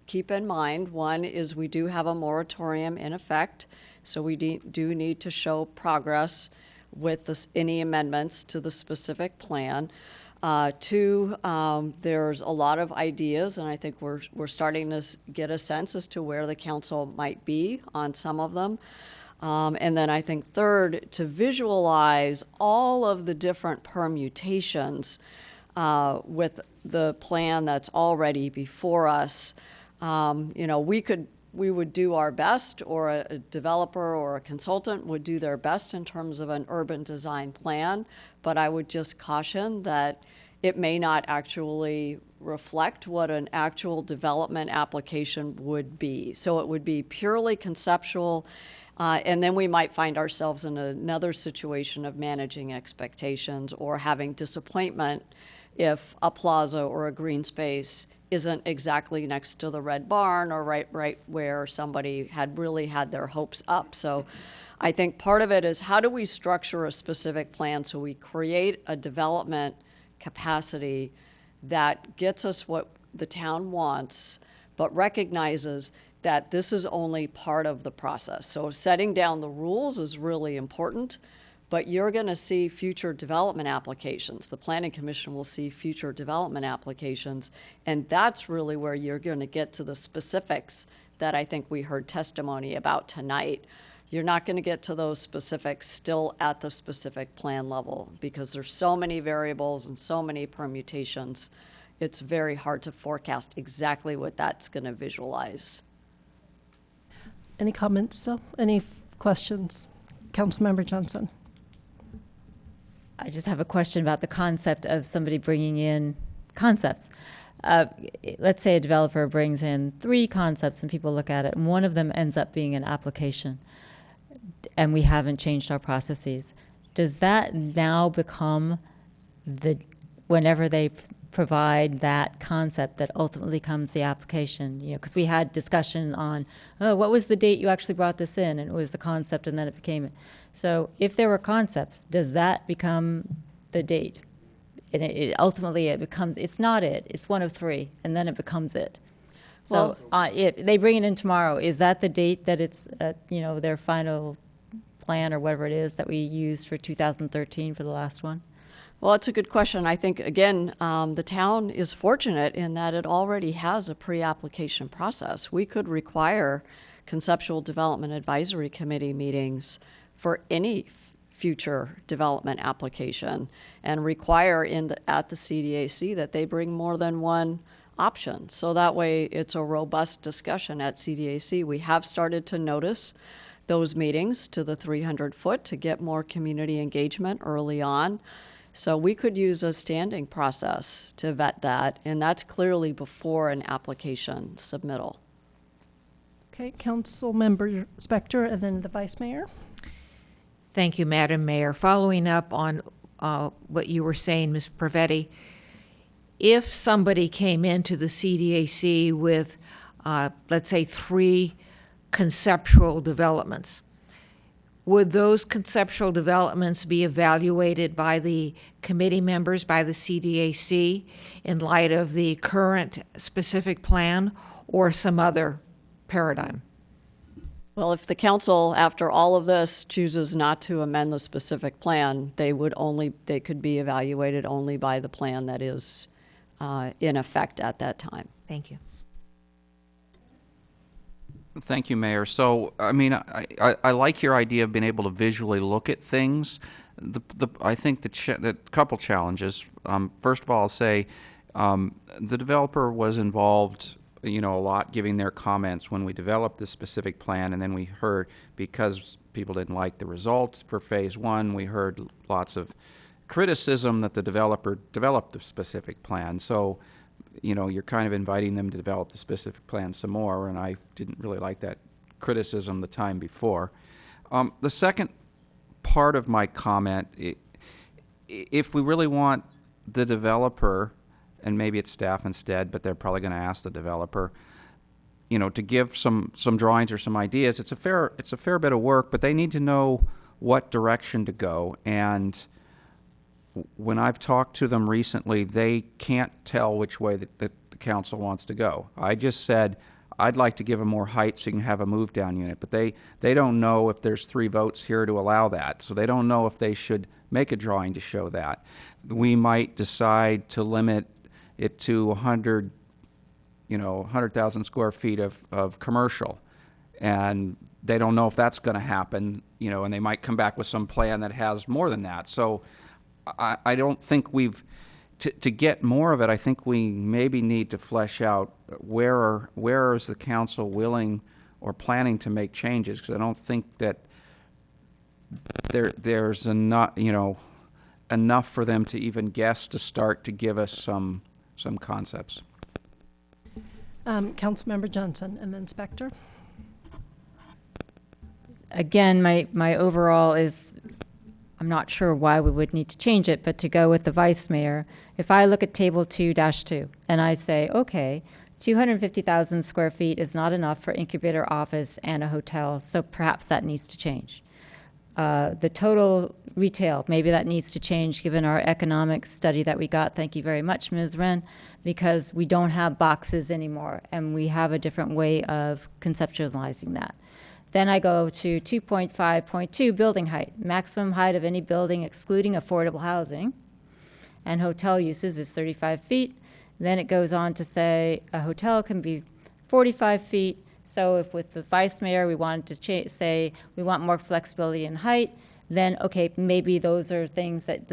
keep in mind. One is we do have a moratorium in effect, so we do need to show progress with any amendments to the specific plan. Two, there's a lot of ideas, and I think we're starting to get a sense as to where the council might be on some of them. And then I think third, to visualize all of the different permutations with the plan that's already before us. You know, we would do our best, or a developer or a consultant would do their best in terms of an urban design plan, but I would just caution that it may not actually reflect what an actual development application would be. So it would be purely conceptual, and then we might find ourselves in another situation of managing expectations or having disappointment if a plaza or a green space isn't exactly next to the red barn or right where somebody had really had their hopes up. So I think part of it is, how do we structure a specific plan so we create a development capacity that gets us what the town wants, but recognizes that this is only part of the process. So setting down the rules is really important, but you're going to see future development applications. The Planning Commission will see future development applications, and that's really where you're going to get to the specifics that I think we heard testimony about tonight. You're not going to get to those specifics still at the specific plan level, because there's so many variables and so many permutations. It's very hard to forecast exactly what that's going to visualize. Any comments? Any questions? Councilmember Johnson. I just have a question about the concept of somebody bringing in concepts. Let's say a developer brings in 3 concepts and people look at it, and one of them ends up being an application, and we haven't changed our processes. Does that now become whenever they provide that concept that ultimately comes the application? You know, because we had discussion on, what was the date you actually brought this in? And it was the concept, and then it became it. So if there were concepts, does that become the date? And ultimately it becomes, it's not it, it's one of 3, and then it becomes it. So if they bring it in tomorrow, is that the date that it's, their final plan or whatever it is that we used for 2013 for the last one? Well, it's a good question. I think, again, the town is fortunate in that it already has a pre-application process. We could require conceptual development advisory committee meetings for any future development application, and require at the CDAC that they bring more than one option. So that way it's a robust discussion at CDAC. We have started to notice those meetings to the 300-foot to get more community engagement early on. So we could use a standing process to vet that, and that's clearly before an application submittal. Okay, Councilmember Spector, and then the Vice Mayor. Thank you, Madam Mayor. Following up on what you were saying, Ms. Pravetti, if somebody came into the CDAC with, let's say, 3 conceptual developments, would those conceptual developments be evaluated by the committee members, by the CDAC, in light of the current specific plan or some other paradigm? Well, if the council, after all of this, chooses not to amend the specific plan, they could be evaluated only by the plan that is in effect at that time. Thank you. Thank you, Mayor. So, I mean, I like your idea of being able to visually look at things. I think the couple challenges. First of all, I'll say the developer was involved, a lot, giving their comments when we developed this specific plan, and then we heard, because people didn't like the result for phase one, we heard lots of criticism that the developer developed the specific plan. So, you're kind of inviting them to develop the specific plan some more, and I didn't really like that criticism the time before. The second part of my comment, if we really want the developer, and maybe it's staff instead, but they're probably going to ask the developer, to give some drawings or some ideas, it's a fair bit of work, but they need to know what direction to go. And when I've talked to them recently, they can't tell which way the council wants to go. I just said, I'd like to give them more height so you can have a move-down unit, but they don't know if there's 3 votes here to allow that, so they don't know if they should make a drawing to show that. We might decide to limit it to 100,000 square feet of commercial, and they don't know if that's going to happen, and they might come back with some plan that has more than that. So I don't think to get more of it, I think we maybe need to flesh out where is the council willing or planning to make changes, because I don't think that there's enough, enough for them to even guess to start to give us some concepts. Councilmember Johnson, and then Spector. Again, my overall is, I'm not sure why we would need to change it, but to go with the vice mayor, if I look at table 2-2 and I say, okay, 250,000 square feet is not enough for incubator office and a hotel, so perhaps that needs to change. The total retail, maybe that needs to change given our economic study that we got. Thank you very much, Ms. Wren, because we don't have boxes anymore and we have a different way of conceptualizing that. Then I go to 2.5.2, building height. Maximum height of any building excluding affordable housing and hotel uses is 35 feet. Then it goes on to say a hotel can be 45 feet. So if with the vice mayor we wanted to say we want more flexibility in height, then okay, maybe those are things that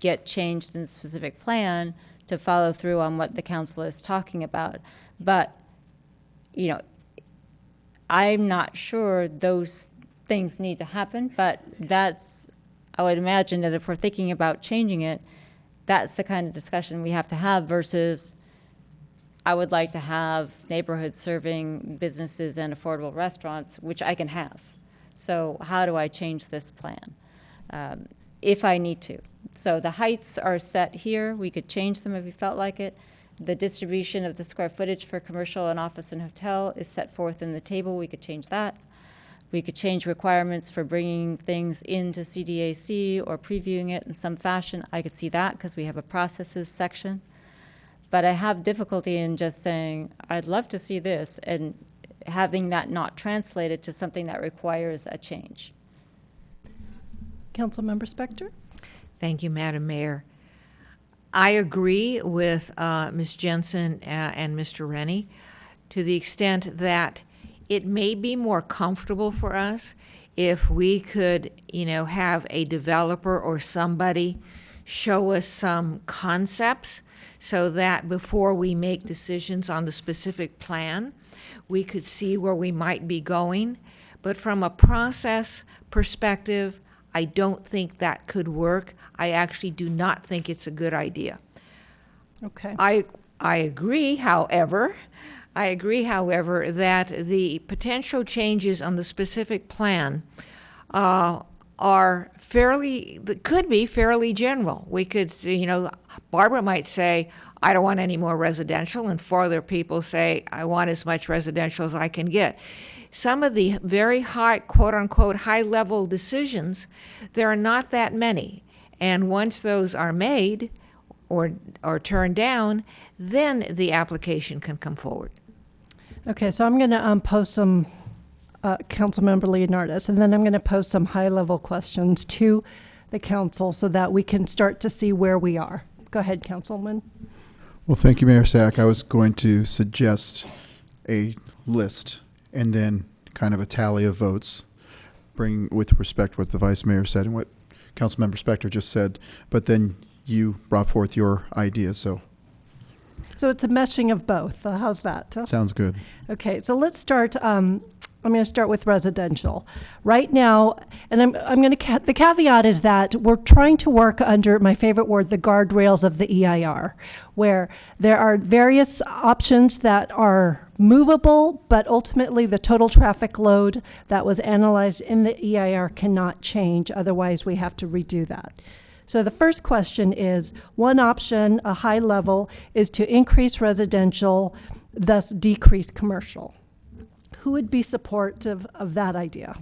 get changed in the specific plan to follow through on what the council is talking about. But, I'm not sure those things need to happen, but I would imagine that if we're thinking about changing it, that's the kind of discussion we have to have versus I would like to have neighborhood serving businesses and affordable restaurants, which I can have. So how do I change this plan if I need to? So the heights are set here. We could change them if we felt like it. The distribution of the square footage for commercial and office and hotel is set forth in the table. We could change that. We could change requirements for bringing things into CDAC or previewing it in some fashion. I could see that because we have a processes section. But I have difficulty in just saying, I'd love to see this, and having that not translated to something that requires a change. Councilmember Spector. Thank you, Madam Mayor. I agree with Ms. Jensen and Mr. Rennie to the extent that it may be more comfortable for us if we could, have a developer or somebody show us some concepts so that before we make decisions on the specific plan, we could see where we might be going. But from a process perspective, I don't think that could work. I actually do not think it's a good idea. Okay. I agree, however, that the potential changes on the specific plan are could be fairly general. We could, Barbara might say, I don't want any more residential, and 4 other people say, I want as much residential as I can get. Some of the very high, quote-unquote, high-level decisions, there are not that many. And once those are made or turned down, then the application can come forward. Okay, so I'm going to pose some, Councilmember Leonardis, and then I'm going to pose some high-level questions to the council so that we can start to see where we are. Go ahead, Councilman. Well, thank you, Mayor Sack. I was going to suggest a list and then kind of a tally of votes, bring with respect what the Vice Mayor said and what Councilmember Spector just said, but then you brought forth your idea, so. So it's a meshing of both. How's that? Sounds good. Okay, so let's start. I'm going to start with residential. Right now, and I'm going to, the caveat is that we're trying to work under, my favorite word, the guardrails of the EIR, where there are various options that are movable, but ultimately the total traffic load that was analyzed in the EIR cannot change. Otherwise, we have to redo that. So the first question is, one option, a high level, is to increase residential, thus decrease commercial. Who would be supportive of that idea?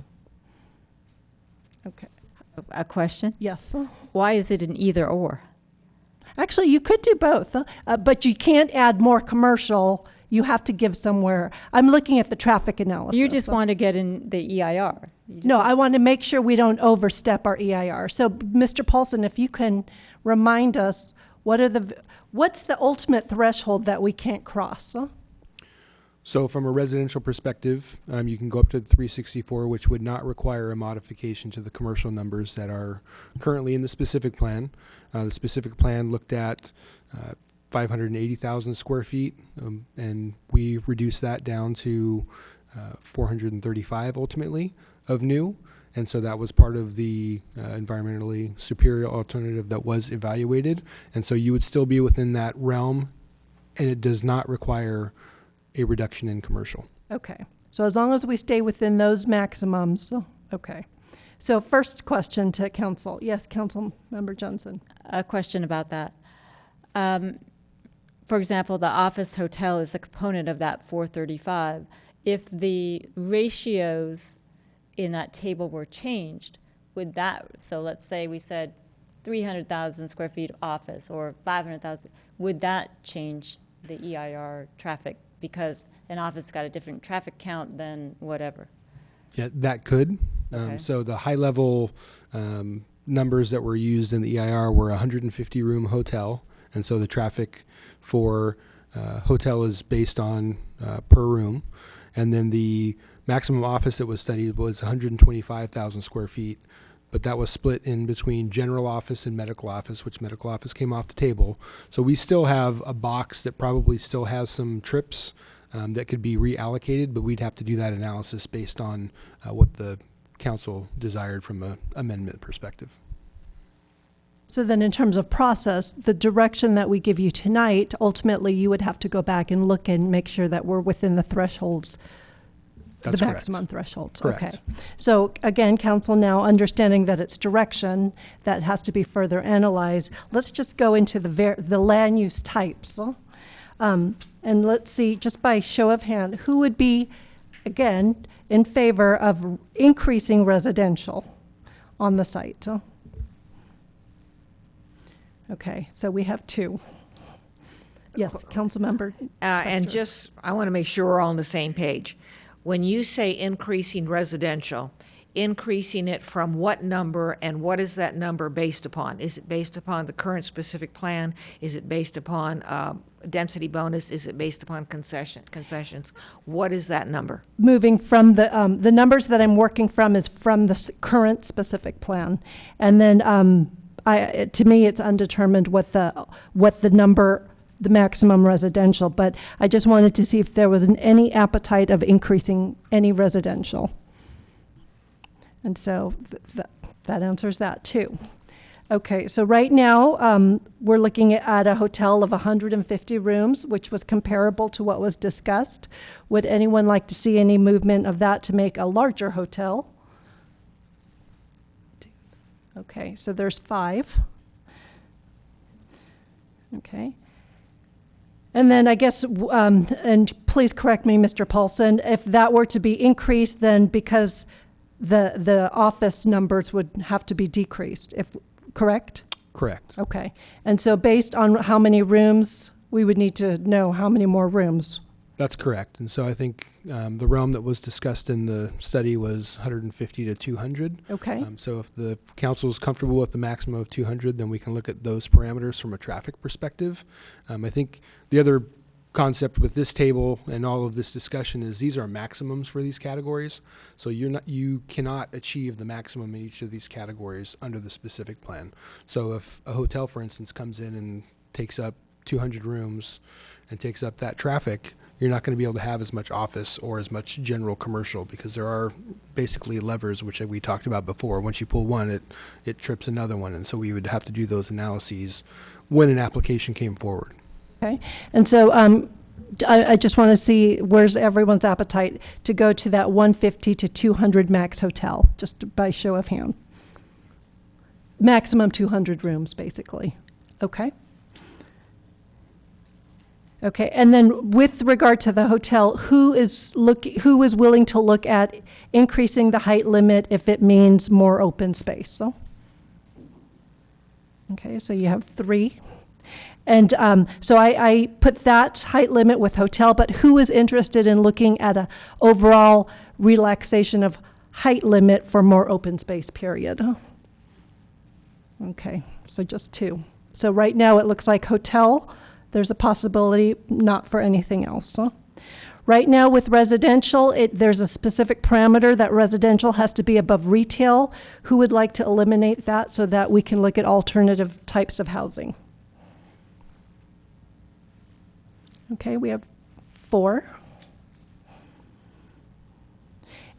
Okay. A question? Yes. Why is it an either or? Actually, you could do both, but you can't add more commercial. You have to give somewhere. I'm looking at the traffic analysis. You just want to get in the EIR. No, I want to make sure we don't overstep our EIR. So, Mr. Paulson, if you can remind us, what's the ultimate threshold that we can't cross? So from a residential perspective, you can go up to 364, which would not require a modification to the commercial numbers that are currently in the specific plan. The specific plan looked at 580,000 square feet, and we reduced that down to 435 ultimately of new. And so that was part of the environmentally superior alternative that was evaluated. And so you would still be within that realm, and it does not require a reduction in commercial. Okay. So as long as we stay within those maximums, okay. So first question to council. Yes, Councilmember Johnson. A question about that. For example, the office hotel is a component of that 435. If the ratios in that table were changed, would that, so let's say we said 300,000 square feet office or 500,000, would that change the EIR traffic because an office got a different traffic count than whatever? Yeah, that could. Okay. So the high level numbers that were used in the EIR were 150 room hotel. And so the traffic for hotel is based on per room. And then the maximum office that was studied was 125,000 square feet. But that was split in between general office and medical office, which medical office came off the table. So we still have a box that probably still has some trips that could be reallocated, but we'd have to do that analysis based on what the council desired from an amendment perspective. So then in terms of process, the direction that we give you tonight, ultimately you would have to go back and look and make sure that we're within the thresholds. That's the correct. maximum thresholds. Correct. Okay. So again, council, now understanding that it's direction that has to be further analyzed, let's just go into the land use types. And let's see, just by show of hand, who would be, again, in favor of increasing residential on the site? Okay, so we have 2. Yes, Councilmember. And just, I want to make sure we're all on the same page. When you say increasing residential, increasing it from what number and what is that number based upon? Is it based upon the current specific plan? Is it based upon density bonus? Is it based upon concessions? What is that number? Moving from the numbers that I'm working from is from the current specific plan. And then to me, it's undetermined what the number, the maximum residential, but I just wanted to see if there was any appetite of increasing any residential. And so that answers that too. Okay, so right now we're looking at a hotel of 150 rooms, which was comparable to what was discussed. Would anyone like to see any movement of that to make a larger hotel? 2, Okay, so there's 5. Okay. And then I guess, and please correct me, Mr. Paulson, if that were to be increased, then because the office numbers would have to be decreased, correct? Correct. Okay. And so based on how many rooms, we would need to know how many more rooms. That's correct. And so I think the realm that was discussed in the study was 150 to 200. Okay. So if the council is comfortable with the maximum of 200, then we can look at those parameters from a traffic perspective. I think the other concept with this table and all of this discussion is these are maximums for these categories. So you cannot achieve the maximum in each of these categories under the specific plan. So if a hotel, for instance, comes in and takes up 200 rooms and takes up that traffic, you're not going to be able to have as much office or as much general commercial because there are basically levers, which we talked about before. Once you pull one, it trips another one. And so we would have to do those analyses when an application came forward. Okay. And so I just want to see where's everyone's appetite to go to that 150 to 200 max hotel, just by show of hand. Maximum 200 rooms, basically. Okay. Okay, and then with regard to the hotel, who is willing to look at increasing the height limit if it means more open space? So, okay, so you have 3. And so I put that height limit with hotel, but who is interested in looking at an overall relaxation of height limit for more open space, period? Okay, so just 2. So right now it looks like hotel. There's a possibility, not for anything else. Right now with residential, there's a specific parameter that residential has to be above retail. Who would like to eliminate that so that we can look at alternative types of housing? Okay, we have 4.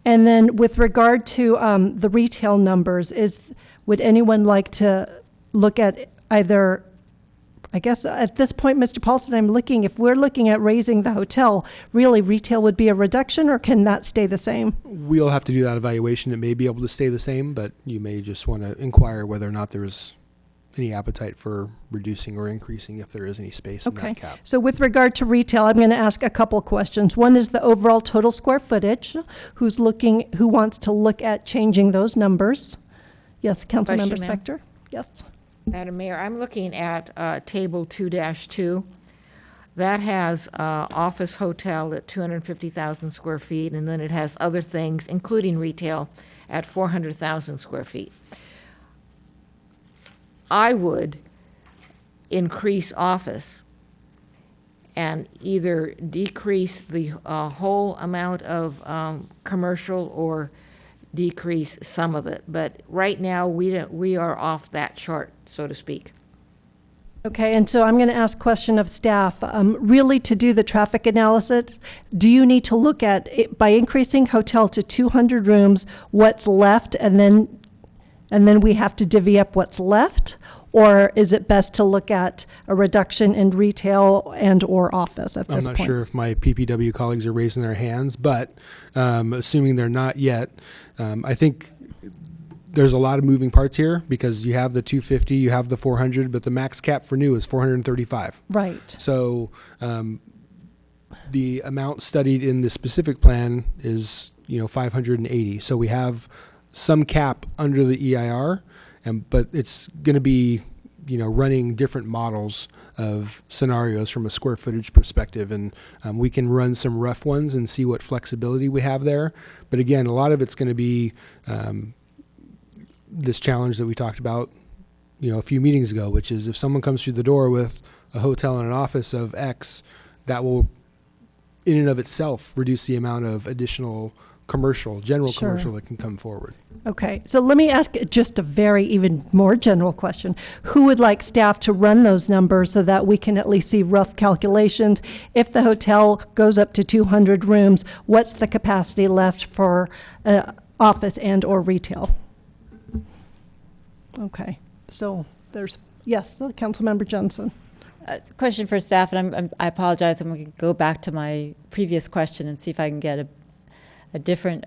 And then with regard to the retail numbers, would anyone like to look at either, I guess at this point, Mr. Paulson, if we're looking at raising the hotel, really retail would be a reduction, or can that stay the same? We'll have to do that evaluation. It may be able to stay the same, but you may just want to inquire whether or not there's any appetite for reducing or increasing if there is any space in that cap. So with regard to retail, I'm going to ask a couple questions. One is the overall total square footage. Who wants to look at changing those numbers? Yes, Councilmember Spector. Yes. Madam Mayor, I'm looking at Table 2-2. That has office hotel at 250,000 square feet, and then it has other things, including retail, at 400,000 square feet. I would increase office and either decrease the whole amount of commercial or decrease some of it. But right now, we are off that chart, so to speak. Okay, and so I'm going to ask question of staff. Really, to do the traffic analysis, do you need to look at, by increasing hotel to 200 rooms, what's left, and then we have to divvy up what's left? Or is it best to look at a reduction in retail and or office at this point? I'm not sure if my PPW colleagues are raising their hands, but assuming they're not yet, I think there's a lot of moving parts here because you have the 250, you have the 400, but the max cap for new is 435. Right. So the amount studied in the specific plan is 580. So we have some cap under the EIR, but it's going to be running different models of scenarios from a square footage perspective, and we can run some rough ones and see what flexibility we have there. But again, a lot of it's going to be this challenge that we talked about a few meetings ago, which is if someone comes through the door with a hotel and an office of X, that will in and of itself reduce the amount of additional general commercial that can come forward. Okay, so let me ask just a very even more general question. Who would like staff to run those numbers so that we can at least see rough calculations? If the hotel goes up to 200 rooms, what's the capacity left for office and or retail? Okay, so yes, Councilmember Johnson. Question for staff, and I apologize, I'm going to go back to my previous question and see if I can get a different,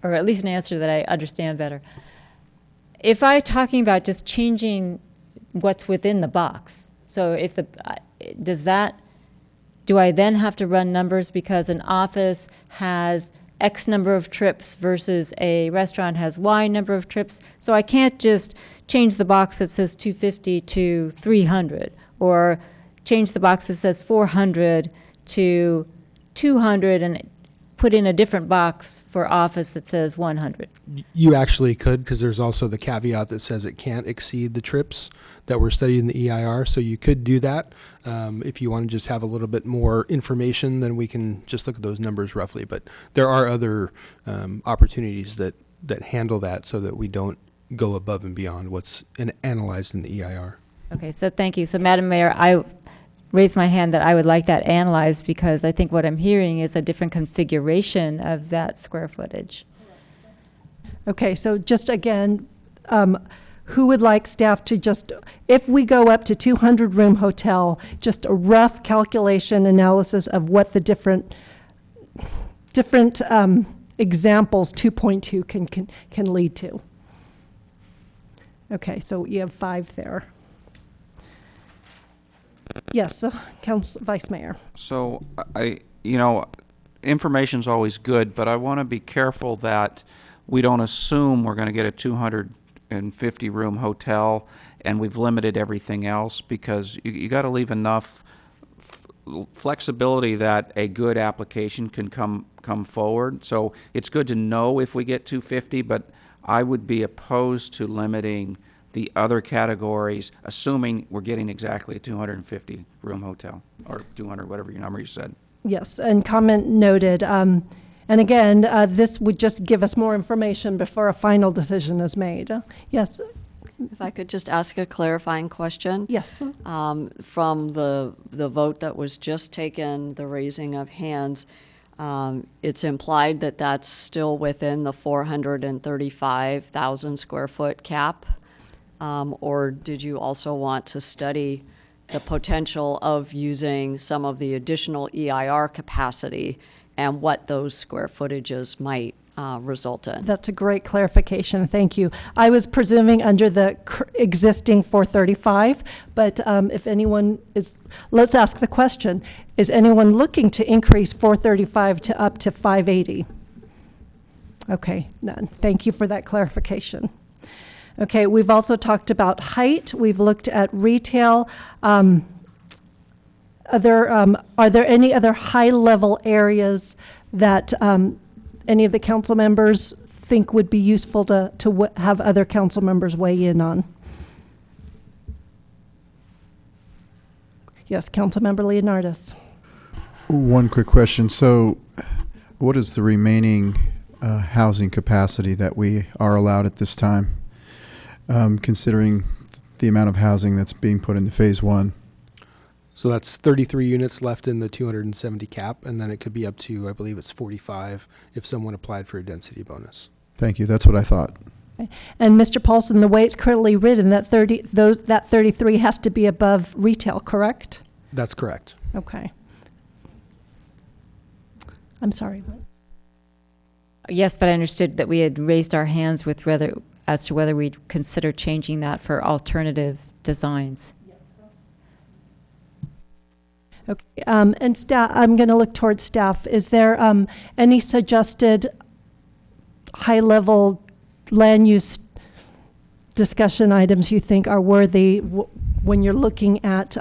or at least an answer that I understand better. if I'm talking about just changing what's within the box, so if do I then have to run numbers because an office has X number of trips versus a restaurant has Y number of trips? So I can't just change the box that says 250 to 300, or change the box that says 400 to 200 and put in a different box for office that says 100. You actually could, because there's also the caveat that says it can't exceed the trips that were studied in the EIR. So you could do that. If you want to just have a little bit more information, then we can just look at those numbers roughly. But there are other opportunities that handle that so that we don't go above and beyond what's analyzed in the EIR. Okay, so thank you. So Madam Mayor, I raise my hand that I would like that analyzed, because I think what I'm hearing is a different configuration of that square footage. Okay, so just again, who would like staff to just, if we go up to 200-room hotel, just a rough calculation analysis of what the different examples 2.2 can lead to? Okay, so you have 5 there. Yes, Vice Mayor. So information's always good, but I want to be careful that we don't assume we're going to get a 250-room hotel and we've limited everything else, because you got to leave enough flexibility that a good application can come forward. So it's good to know if we get 250, but I would be opposed to limiting the other categories, assuming we're getting exactly a 250-room hotel, or 200, whatever your number you said. Yes, and comment noted. And again, this would just give us more information before a final decision is made. Yes. If I could just ask a clarifying question. Yes. From the vote that was just taken, the raising of hands, it's implied that that's still within the 435,000 square foot cap. Or did you also want to study the potential of using some of the additional EIR capacity and what those square footages might result in? That's a great clarification. Thank you. I was presuming under the existing 435, but if anyone is, let's ask the question, is anyone looking to increase 435 to up to 580? Okay, none. Thank you for that clarification. Okay, we've also talked about height. We've looked at retail. Are there any other high-level areas that any of the council members think would be useful to have other council members weigh in on? Yes, Councilmember Leonardis. One quick question. So what is the remaining housing capacity that we are allowed at this time? Considering the amount of housing that's being put into phase 1. So that's 33 units left in the 270 cap, and then it could be up to, I believe it's 45 if someone applied for a density bonus. Thank you. That's what I thought. Okay. And Mr. Paulson, the way it's currently written, that 33 has to be above retail, correct? That's correct. Okay. I'm sorry. What? Yes, but I understood that we had raised our hands with as to whether we'd consider changing that for alternative designs. Okay, and staff, I'm going to look towards staff. Is there any suggested high-level land use discussion items you think are worthy when you're looking at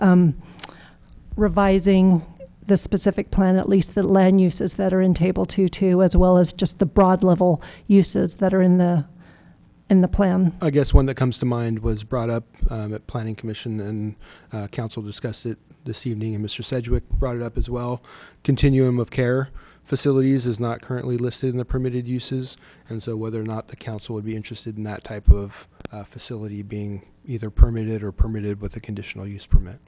revising the specific plan, at least the land uses that are in Table 2.2, as well as just the broad level uses that are in the plan? I guess one that comes to mind was brought up at Planning Commission, and Council discussed it this evening, and Mr. Sedgwick brought it up as well. Continuum of care facilities is not currently listed in the permitted uses, and so whether or not the council would be interested in that type of facility being either permitted or permitted with a conditional use permit.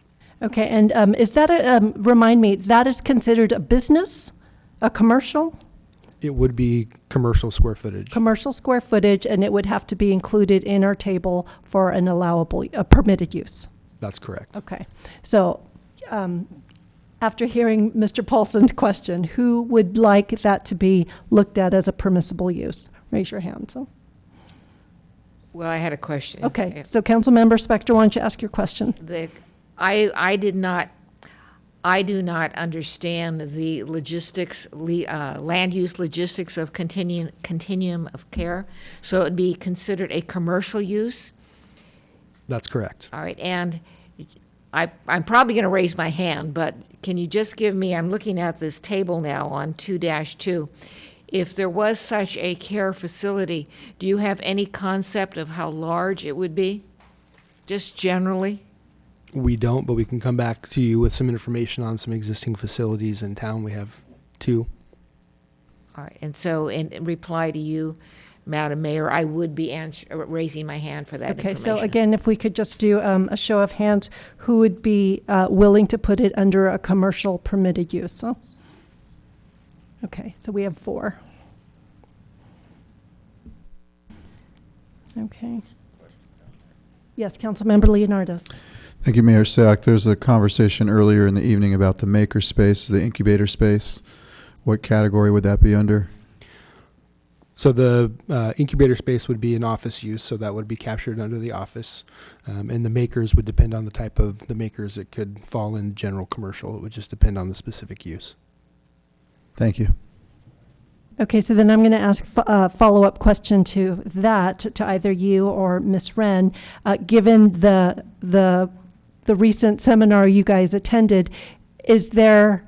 Okay, and is that remind me, that is considered a business, a commercial? It would be commercial square footage. Commercial square footage, and it would have to be included in our table for an allowable, permitted use. That's correct. Okay, so after hearing Mr. Paulson's question, who would like that to be looked at as a permissible use? Raise your hand. So. Well, I had a question. Okay, so Councilmember Spector, why don't you ask your question? I do not understand the logistics, land use logistics of continuum of care. So it would be considered a commercial use? That's correct. All right, and I'm probably going to raise my hand, but can you just give me, I'm looking at this table now on 2-2. If there was such a care facility, do you have any concept of how large it would be, just generally? We don't, but we can come back to you with some information on some existing facilities in town. We have 2. All right, and so in reply to you, Madam Mayor, I would be raising my hand for that Okay, information. so again, if we could just do a show of hands, who would be willing to put it under a commercial permitted use? Huh? Okay, so we have 4. Okay. Yes, Councilmember Leonardis. Thank you, Mayor Sack. There's a conversation earlier in the evening about the maker space, the incubator space. What category would that be under? So the incubator space would be an office use, so that would be captured under the office. And the makers would depend on the type of the makers. It could fall in general commercial. It would just depend on the specific use. Thank you. Okay, so then I'm going to ask a follow-up question to that, to either you or Ms. Wren. Given the recent seminar you guys attended, is there,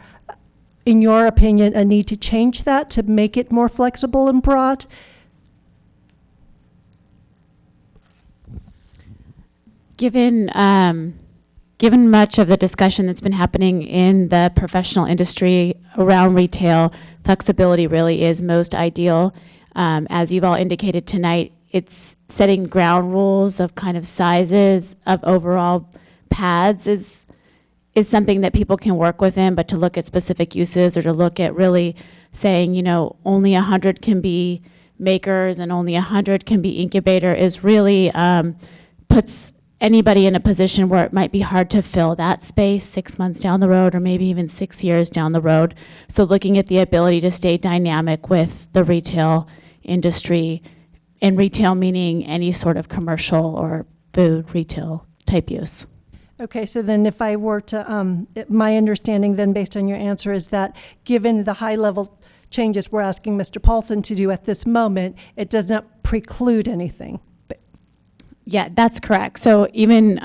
in your opinion, a need to change that to make it more flexible and broad? Given much of the discussion that's been happening in the professional industry around retail, flexibility really is most ideal. As you've all indicated tonight, it's setting ground rules of kind of sizes of overall pads is something that people can work within, but to look at specific uses or to look at really saying, only 100 can be makers and only 100 can be incubator is really puts anybody in a position where it might be hard to fill that space 6 months down the road or maybe even 6 years down the road. So looking at the ability to stay dynamic with the retail industry, and retail meaning any sort of commercial or food retail type use. Okay, so then if I were to, my understanding then based on your answer is that given the high level changes we're asking Mr. Paulson to do at this moment, it does not preclude anything. Yeah, that's correct. So even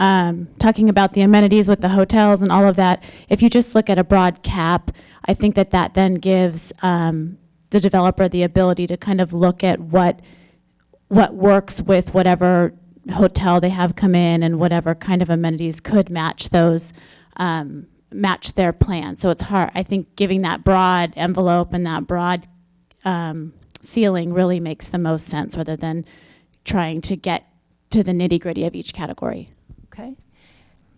talking about the amenities with the hotels and all of that, if you just look at a broad cap, I think that then gives the developer the ability to kind of look at what works with whatever hotel they have come in and whatever kind of amenities could match those, match their plan. So it's hard. I think giving that broad envelope and that broad ceiling really makes the most sense rather than trying to get to the nitty-gritty of each category. Okay,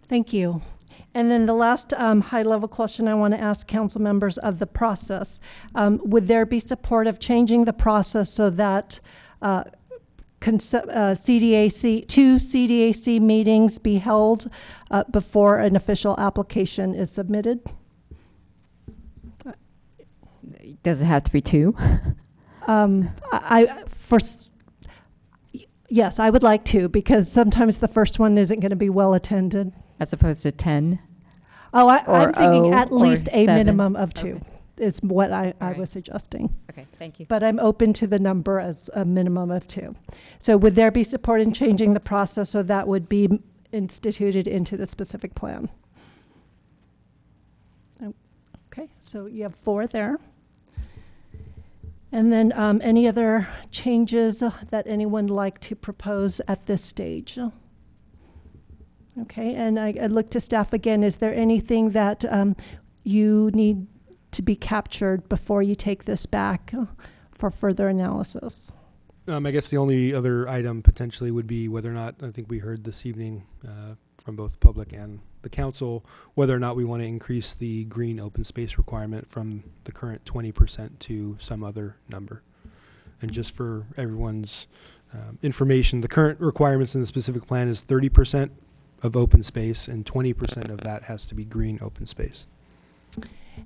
thank you. And then the last high-level question I want to ask council members of the process. Would there be support of changing the process so that CDAC, 2 CDAC meetings be held before an official application is submitted? Does it have to be 2? Yes, I would like to, because sometimes the first one isn't going to be well attended. As opposed to 10? Oh, I'm thinking at least a 7? minimum of 2 Okay. is what I All right. was suggesting. Okay, thank you. But I'm open to the number as a minimum of 2. So would there be support in changing the process so that would be instituted into the specific plan? Okay, so you have 4 there. And then any other changes that anyone would like to propose at this stage? Okay, and I look to staff again. Is there anything that you need to be captured before you take this back for further analysis? I guess the only other item potentially would be whether or not, I think we heard this evening from both the public and the council, whether or not we want to increase the green open space requirement from the current 20% to some other number. And just for everyone's information, the current requirements in the specific plan is 30% of open space and 20% of that has to be green open space.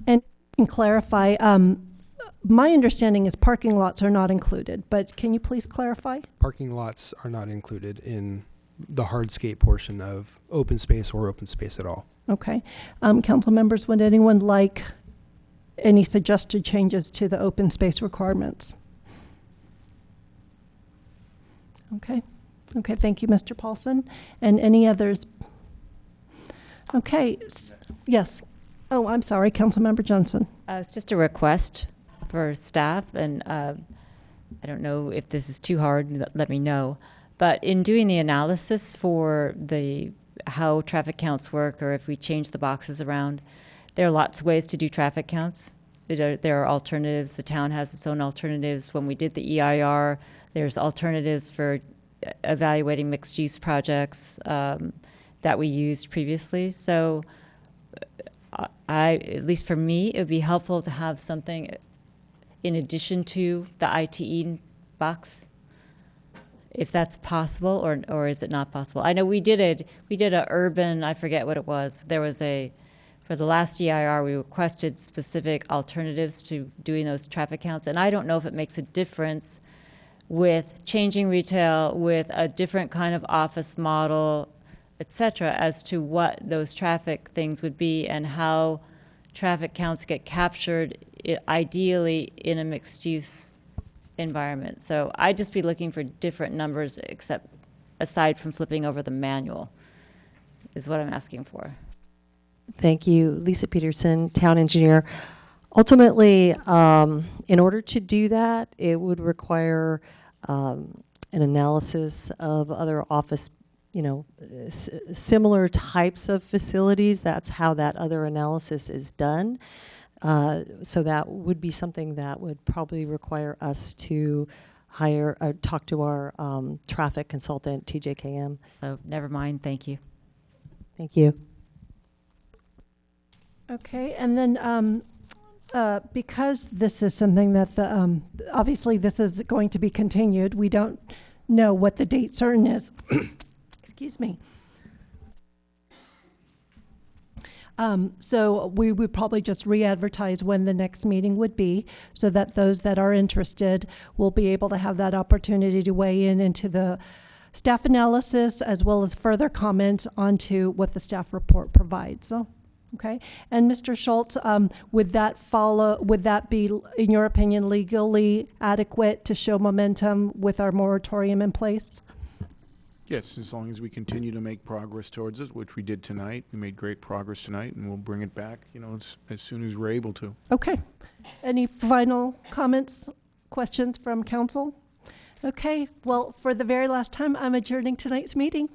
And clarify, my understanding is parking lots are not included, but can you please clarify? Parking lots are not included in the hardscape portion of open space or open space at all. Okay. Council members, would anyone like any suggested changes to the open space requirements? Okay. Okay, thank you, Mr. Paulson. And any others? Okay, yes. Oh, I'm sorry, Councilmember Johnson. It's just a request for staff, and I don't know if this is too hard, let me know. But in doing the analysis for how traffic counts work, or if we change the boxes around, there are lots of ways to do traffic counts. There are alternatives. The town has its own alternatives. When we did the EIR, there's alternatives for evaluating mixed-use projects that we used previously. So at least for me, it would be helpful to have something in addition to the ITE box, if that's possible, or is it not possible? I know we did a urban, I forget what it was. There was for the last EIR, we requested specific alternatives to doing those traffic counts, and I don't know if it makes a difference with changing retail, with a different kind of office model, et cetera, as to what those traffic things would be and how traffic counts get captured ideally in a mixed-use environment. So I'd just be looking for different numbers, except aside from flipping over the manual, is what I'm asking for. Thank you. Lisa Peterson, town engineer. Ultimately, in order to do that, it would require an analysis of other office, similar types of facilities. That's how that other analysis is done. So that would be something that would probably require us to hire or talk to our traffic consultant, TJKM. So never mind, thank you. Thank you. Okay, and then because this is something that obviously this is going to be continued, we don't know what the date certain is. Excuse me. So we would probably just re-advertise when the next meeting would be, so that those that are interested will be able to have that opportunity to weigh in into the staff analysis, as well as further comments onto what the staff report provides. So, okay. And Mr. Schultz, would that be, in your opinion, legally adequate to show momentum with our moratorium in place? Yes, as long as we continue to make progress towards it, which we did tonight. We made great progress tonight, and we'll bring it back, as soon as we're able to. Okay. Any final comments, questions from council? Okay. Well, for the very last time, I'm adjourning tonight's meeting.